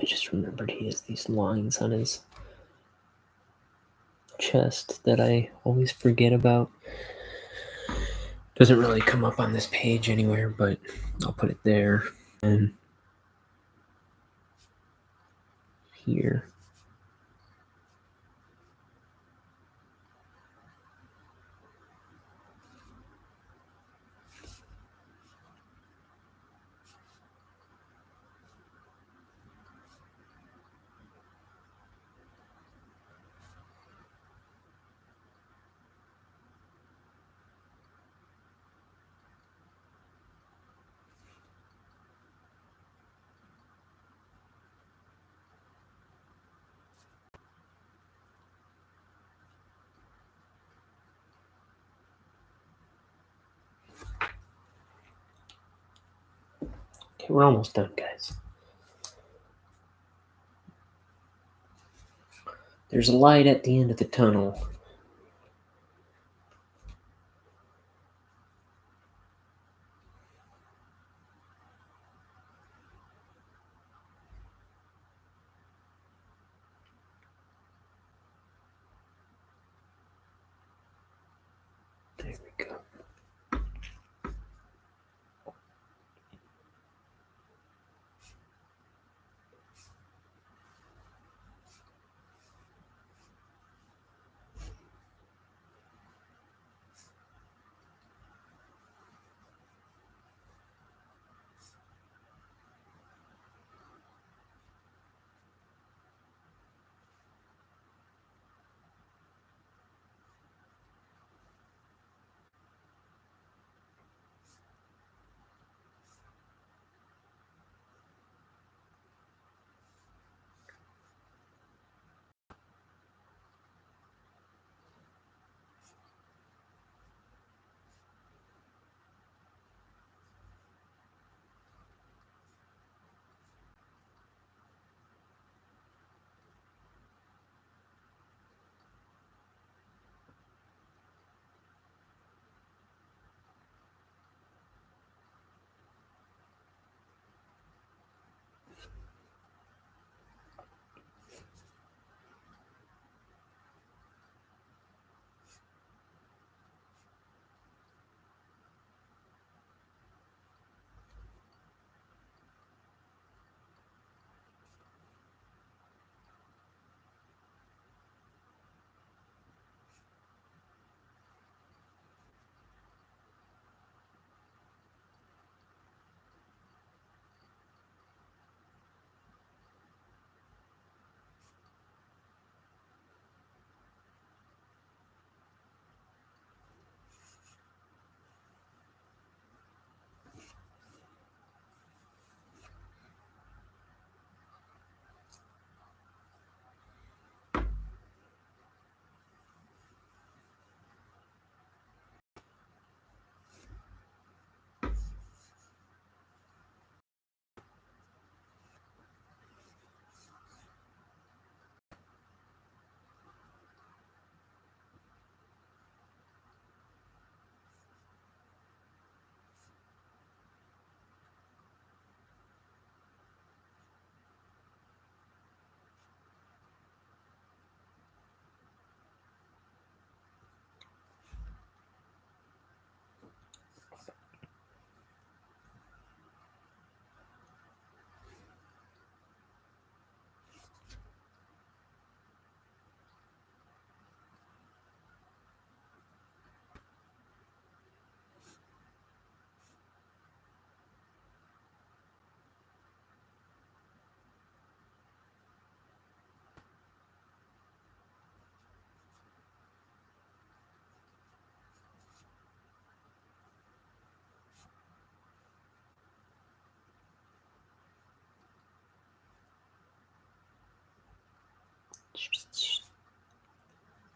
I just remembered he has these lines on his chest that I always forget about. Doesn't really come up on this page anywhere, but I'll put it there and here. Okay, we're almost done, guys. There's a light at the end of the tunnel. we go.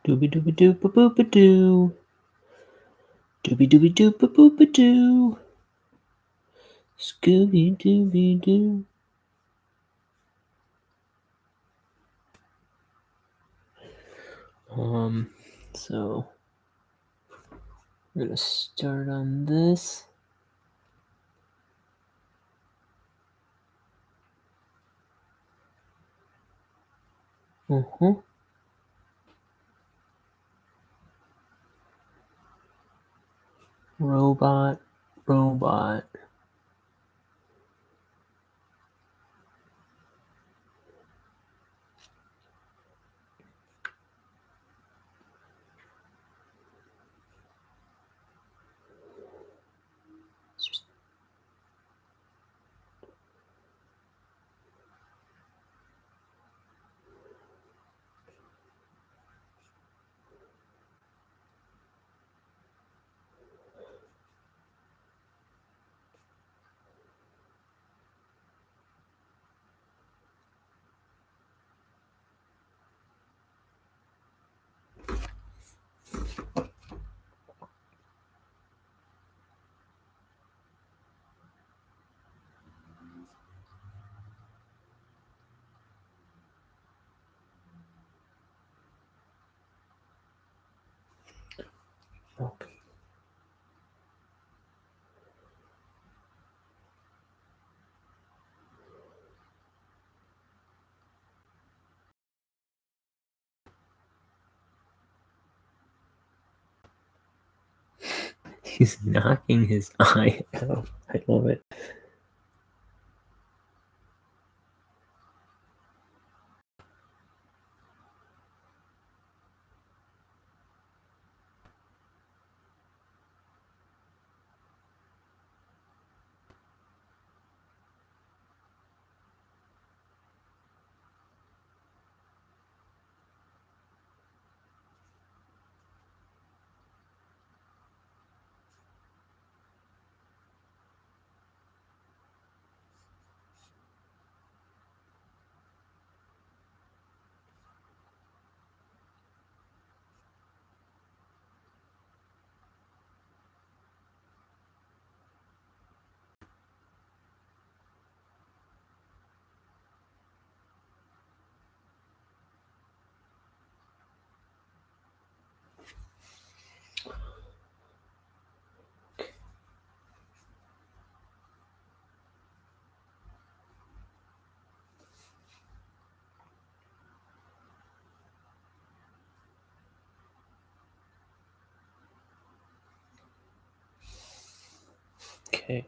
Dooby dooby doo ba boo ba doo. Dooby dooby doo ba boo ba doo. Scooby dooby doo. So we're gonna start on this. Robot, robot. He's knocking his eye out. I love it. Okay.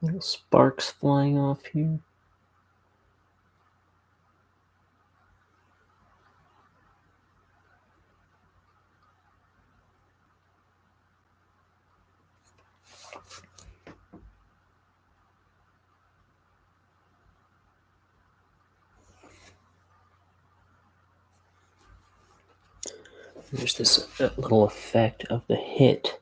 Little sparks flying off here. There's this little effect of the hit.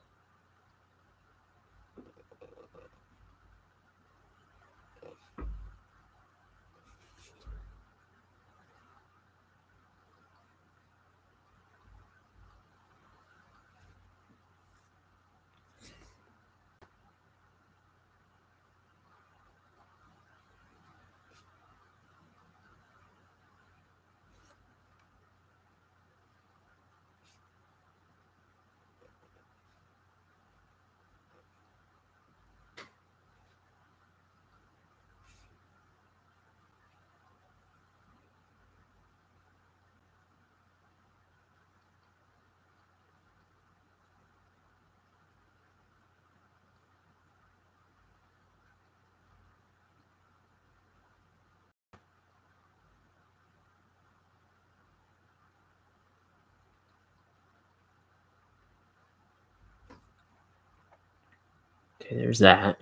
Okay, there's that.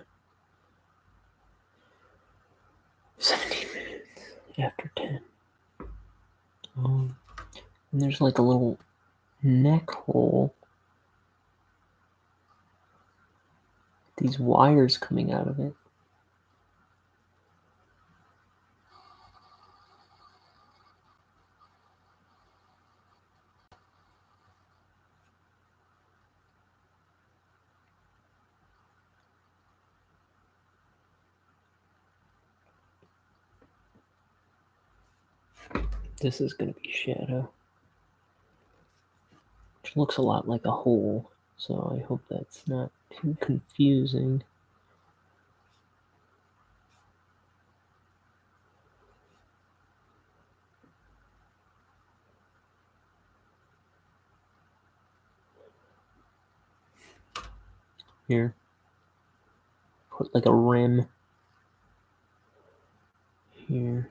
17 minutes after 10. And there's like a little neck hole. These wires coming out of it. This is going to be shadow. Which looks a lot like a hole, so I hope that's not too confusing. Here, put like a rim here.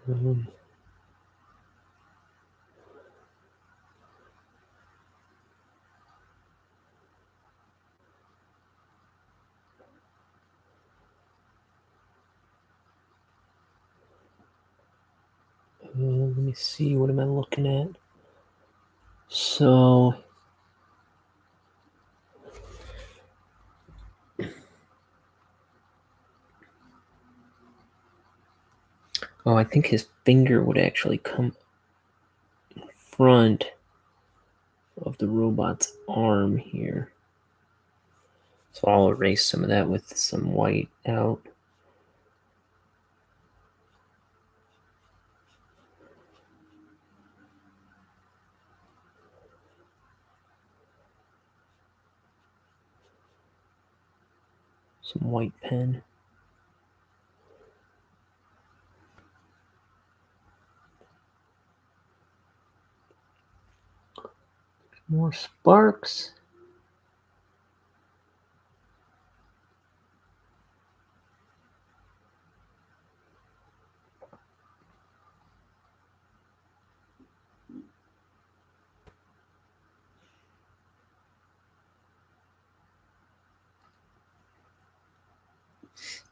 Um, let me see. What am I looking at? So, I think his finger would actually come in front of the robot's arm here. So I'll erase some of that with some white out. Some white pen. More sparks.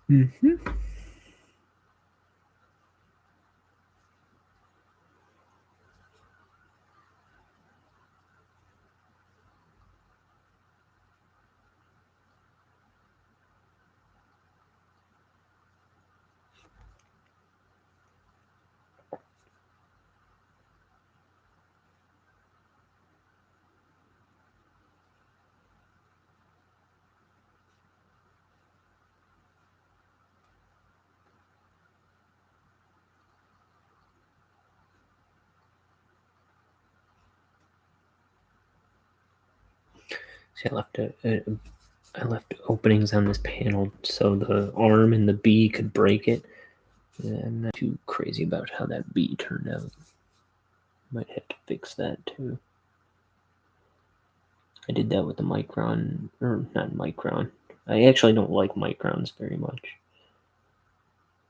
Mm-hmm. See, I left openings on this panel so the arm and the bee could break it. I'm not too crazy about how that bee turned out. Might have to fix that too. I did that with the micron, or not micron. I actually don't like microns very much.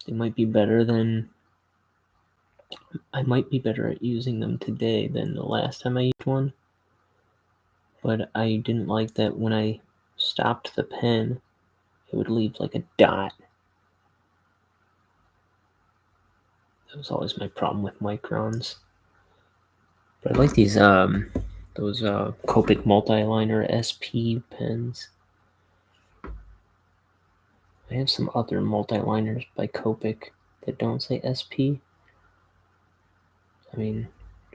They might be better than. I might be better at using them today than the last time I used one. But I didn't like that when I stopped the pen, it would leave like a dot. That was always my problem with microns. But I like these those Copic multiliner SP pens. I have some other multiliners by Copic that don't say SP. I mean,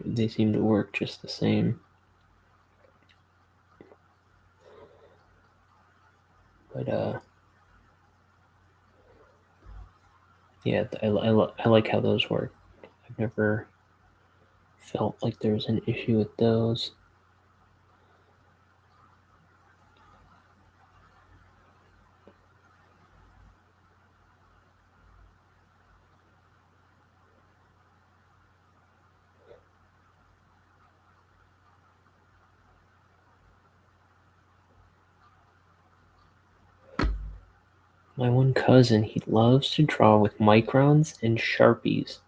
they seem to work just the same. But yeah, I like how those work. I've never felt like there was an issue with those. My one cousin, he loves to draw with microns and Sharpies.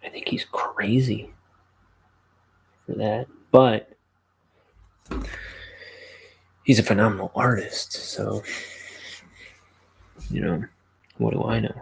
I think he's crazy for that, but he's a phenomenal artist, so, what do I know?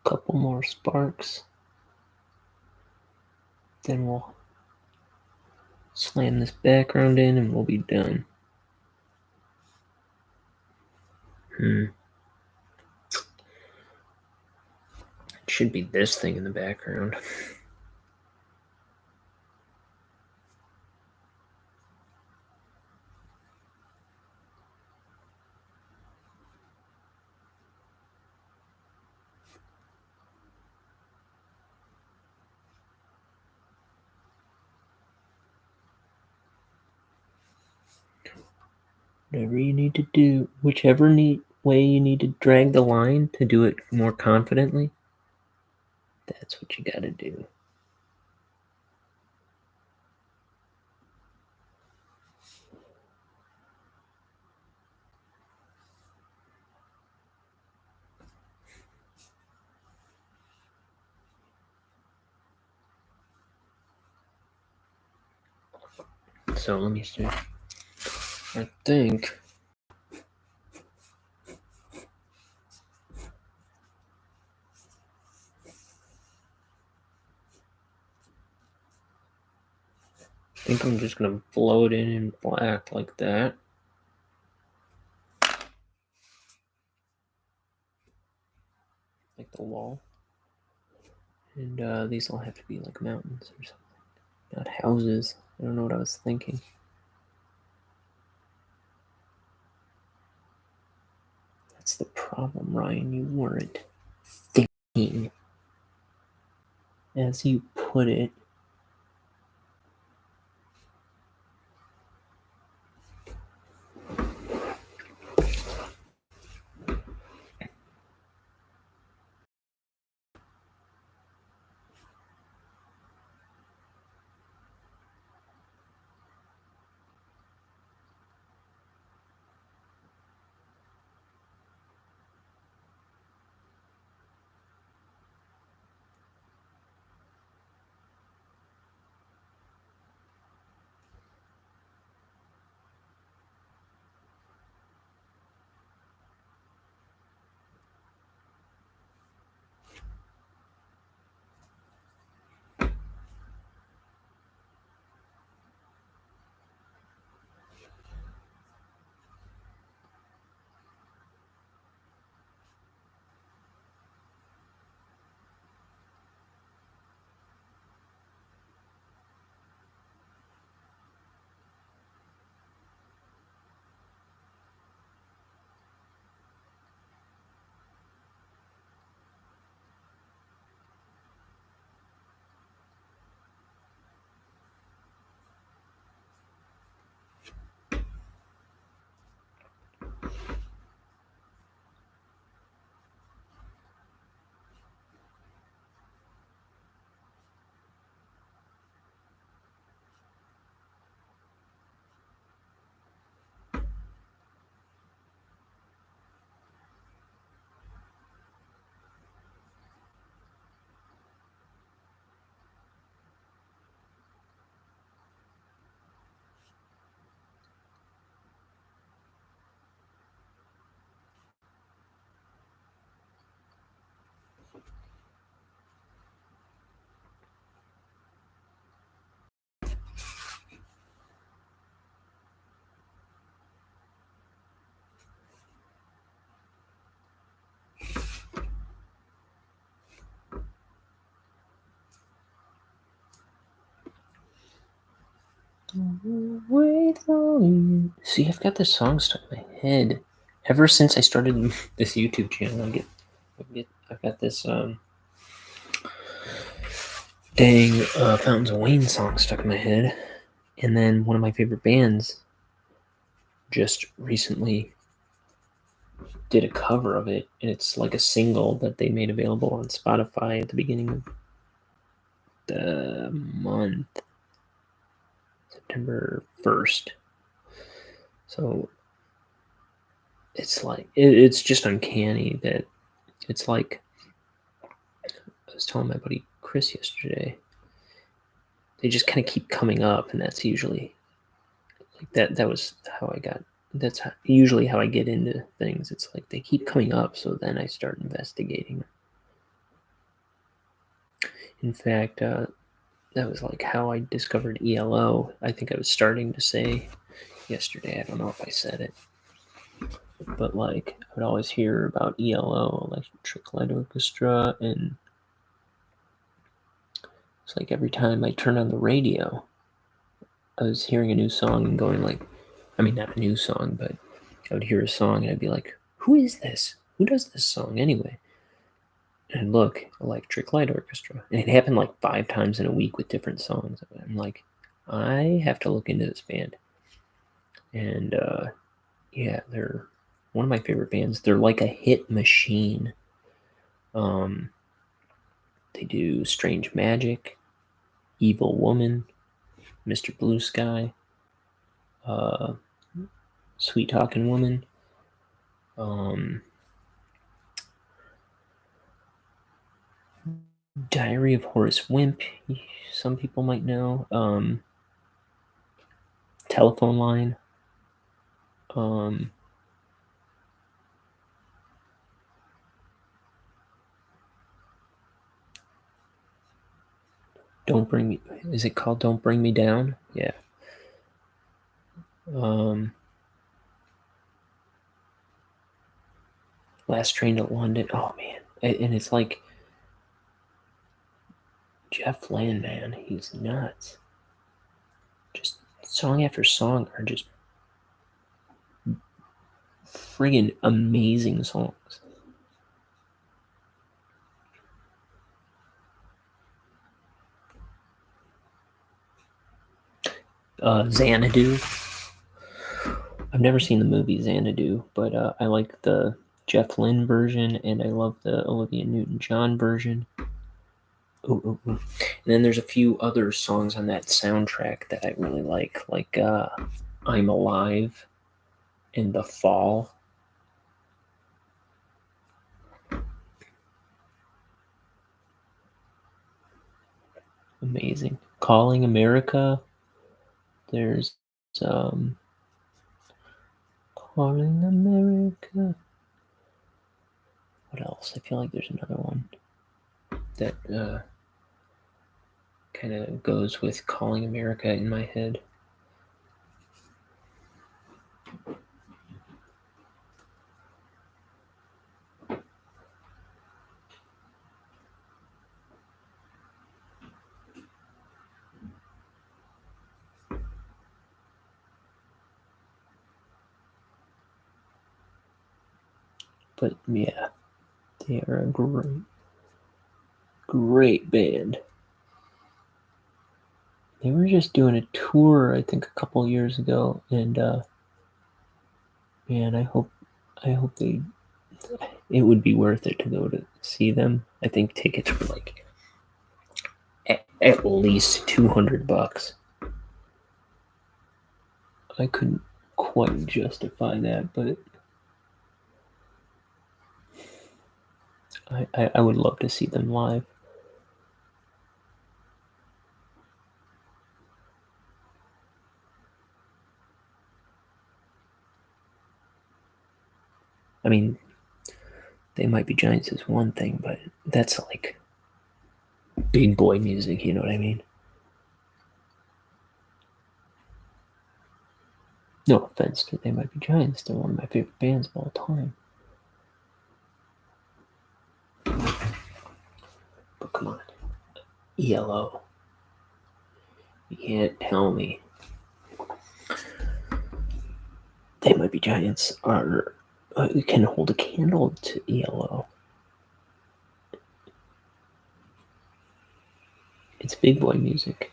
Couple more sparks. Then we'll slam this background in and we'll be done. It should be this thing in the background. Whatever you need to do, whichever way you need to drag the line to do it more confidently, that's what you gotta do. So let me see. I think I'm just gonna blow it in black like that. Like the wall. And these all have to be like mountains or something, not houses. I don't know what I was thinking. That's the problem, Ryan. You weren't thinking as you put it. See, I've got this song stuck in my head ever since I started this YouTube channel. I've got this dang Fountains of Wayne song stuck in my head, and then one of my favorite bands just recently did a cover of it, and it's like a single that they made available on Spotify at the beginning of the month, September 1st. So it's like it's just uncanny that it's like I was telling my buddy Chris yesterday. They just kind of keep coming up, and that's usually like that was how I got. That's usually how I get into things. It's like they keep coming up, so then I start investigating. In fact, that was like how I discovered ELO. I think I was starting to say yesterday. I don't know if I said it, but like I would always hear about ELO, Electric Light Orchestra, and it's like every time I turn on the radio, I was hearing a new song and going like, I mean, not a new song, but I would hear a song and I'd be like, who is this? Who does this song anyway? And look, Electric Light Orchestra. And it happened like 5 times in a week with different songs. I'm like, I have to look into this band. And Yeah, they're one of my favorite bands. They're like a hit machine. They do Strange Magic, Evil Woman, Mr. Blue Sky, uh, Sweet Talking Woman. Diary of Horace Wimp, some people might know. Telephone Line. Don't Bring Me. Is it called Don't Bring Me Down? Yeah. Last Train to London. Oh man, and it's like Jeff Lynne, man, he's nuts. Just song after song are just friggin' amazing songs. Xanadu. I've never seen the movie Xanadu, but I like the Jeff Lynne version, and I love the Olivia Newton-John version. Ooh, ooh, ooh. And then there's a few other songs on that soundtrack that I really like I'm Alive and The Fall. Amazing. Calling America. There's Calling America. What else? I feel like there's another one that kind of goes with Calling America in my head. But yeah, they are a great band. They were just doing a tour, I think, a couple years ago, and man, I hope it would be worth it to go to see them. I think tickets were like at least $200. I couldn't quite justify that, but I would love to see them live. I mean, They Might Be Giants is one thing, but that's like big boy music, you know what I mean? No offense to They Might Be Giants, they're one of my favorite bands of all time. But come on, ELO. You can't tell me They Might Be Giants are can hold a candle to ELO. It's big boy music.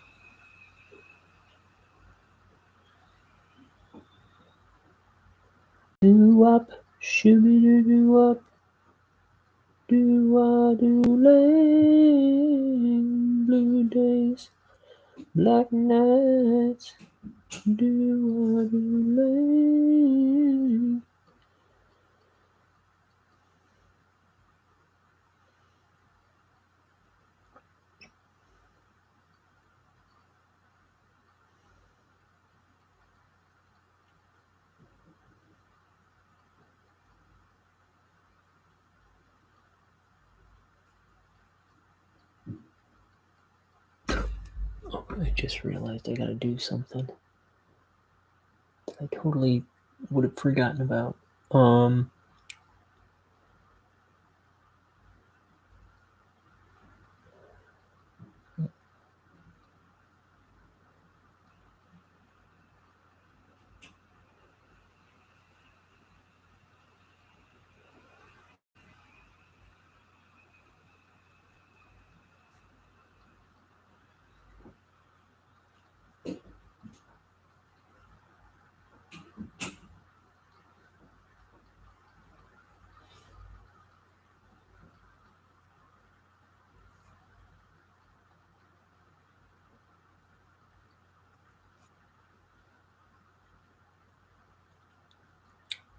Do-wop, shooby-doo-doo-wop, do-wah-doo-lang, blue days, black nights, do-wah-doo-lang. Oh, I just realized I gotta do something that I totally would have forgotten about.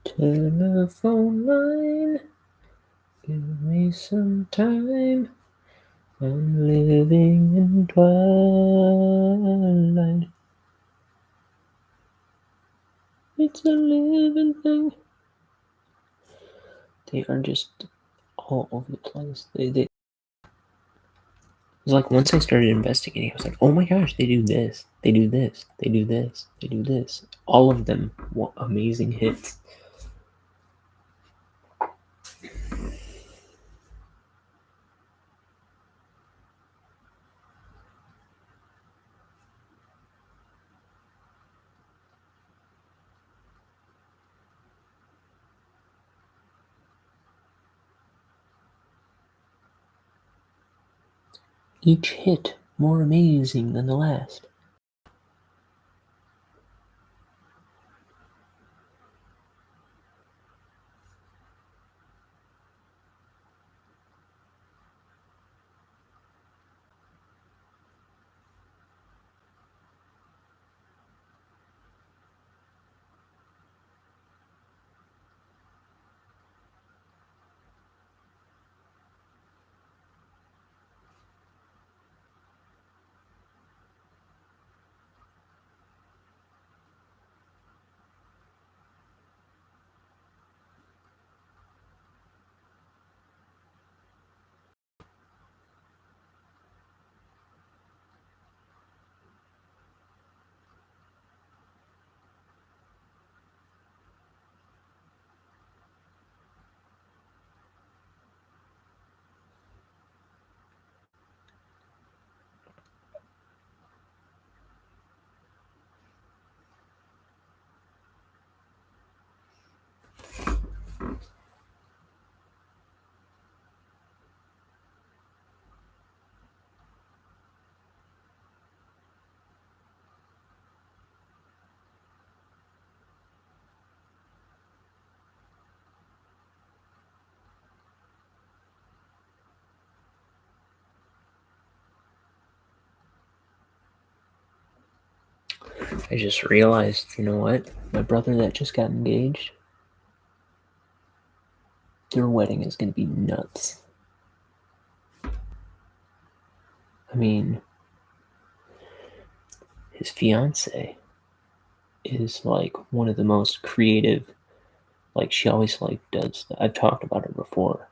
Telephone line, give me some time. I'm living in twilight. It's a living thing. They are just all over the place. It was like once I started investigating, I was like, oh my gosh, they do this, they do this, they do this, they do this. All of them amazing hits. Each hit more amazing than the last. I just realized, you know what? My brother that just got engaged, their wedding is going to be nuts. I mean, his fiance is like one of the most creative. Like she always like does. I've talked about her before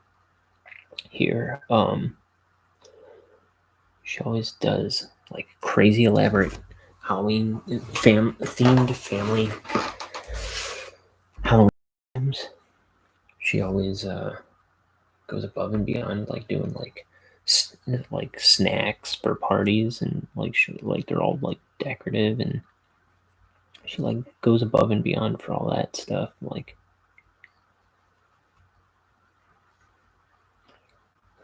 here. She always does like crazy elaborate Halloween themed family Halloween games. She always goes above and beyond, like doing like snacks for parties, and like they're all like decorative, and she like goes above and beyond for all that stuff. Like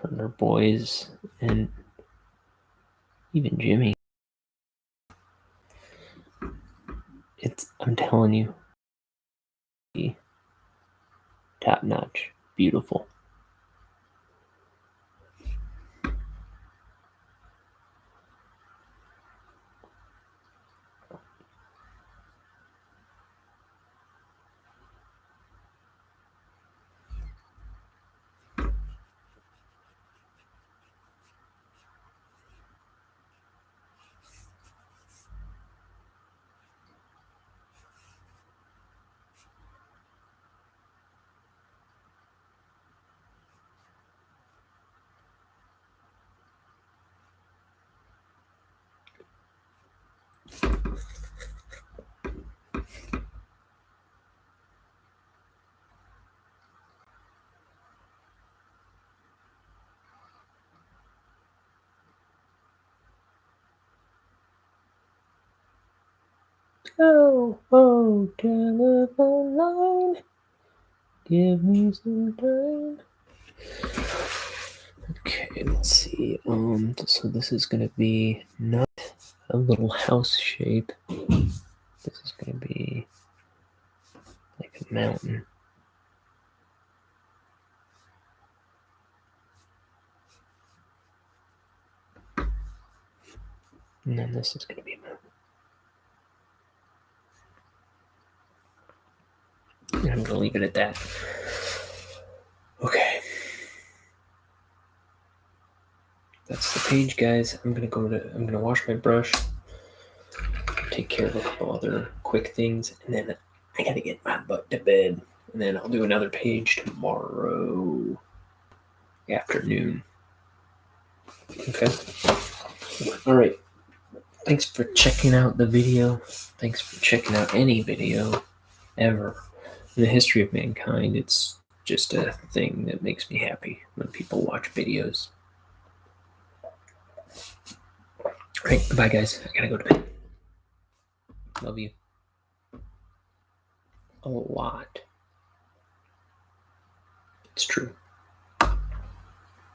her boys and even Jimmy. I'm telling you, top notch, beautiful. Oh, telephone line, give me some time. Okay, let's see. So this is gonna be not a little house shape. This is gonna be like a mountain. And then this is gonna be a mountain. And I'm going to leave it at that. Okay. That's the page, guys. I'm gonna wash my brush, take care of a couple other quick things, and then I gotta get my butt to bed. And then I'll do another page tomorrow afternoon. Okay. All right. Thanks for checking out the video. Thanks for checking out any video ever. In the history of mankind, it's just a thing that makes me happy when people watch videos. All right. Bye, guys. I gotta go to bed. Love you a lot. It's true.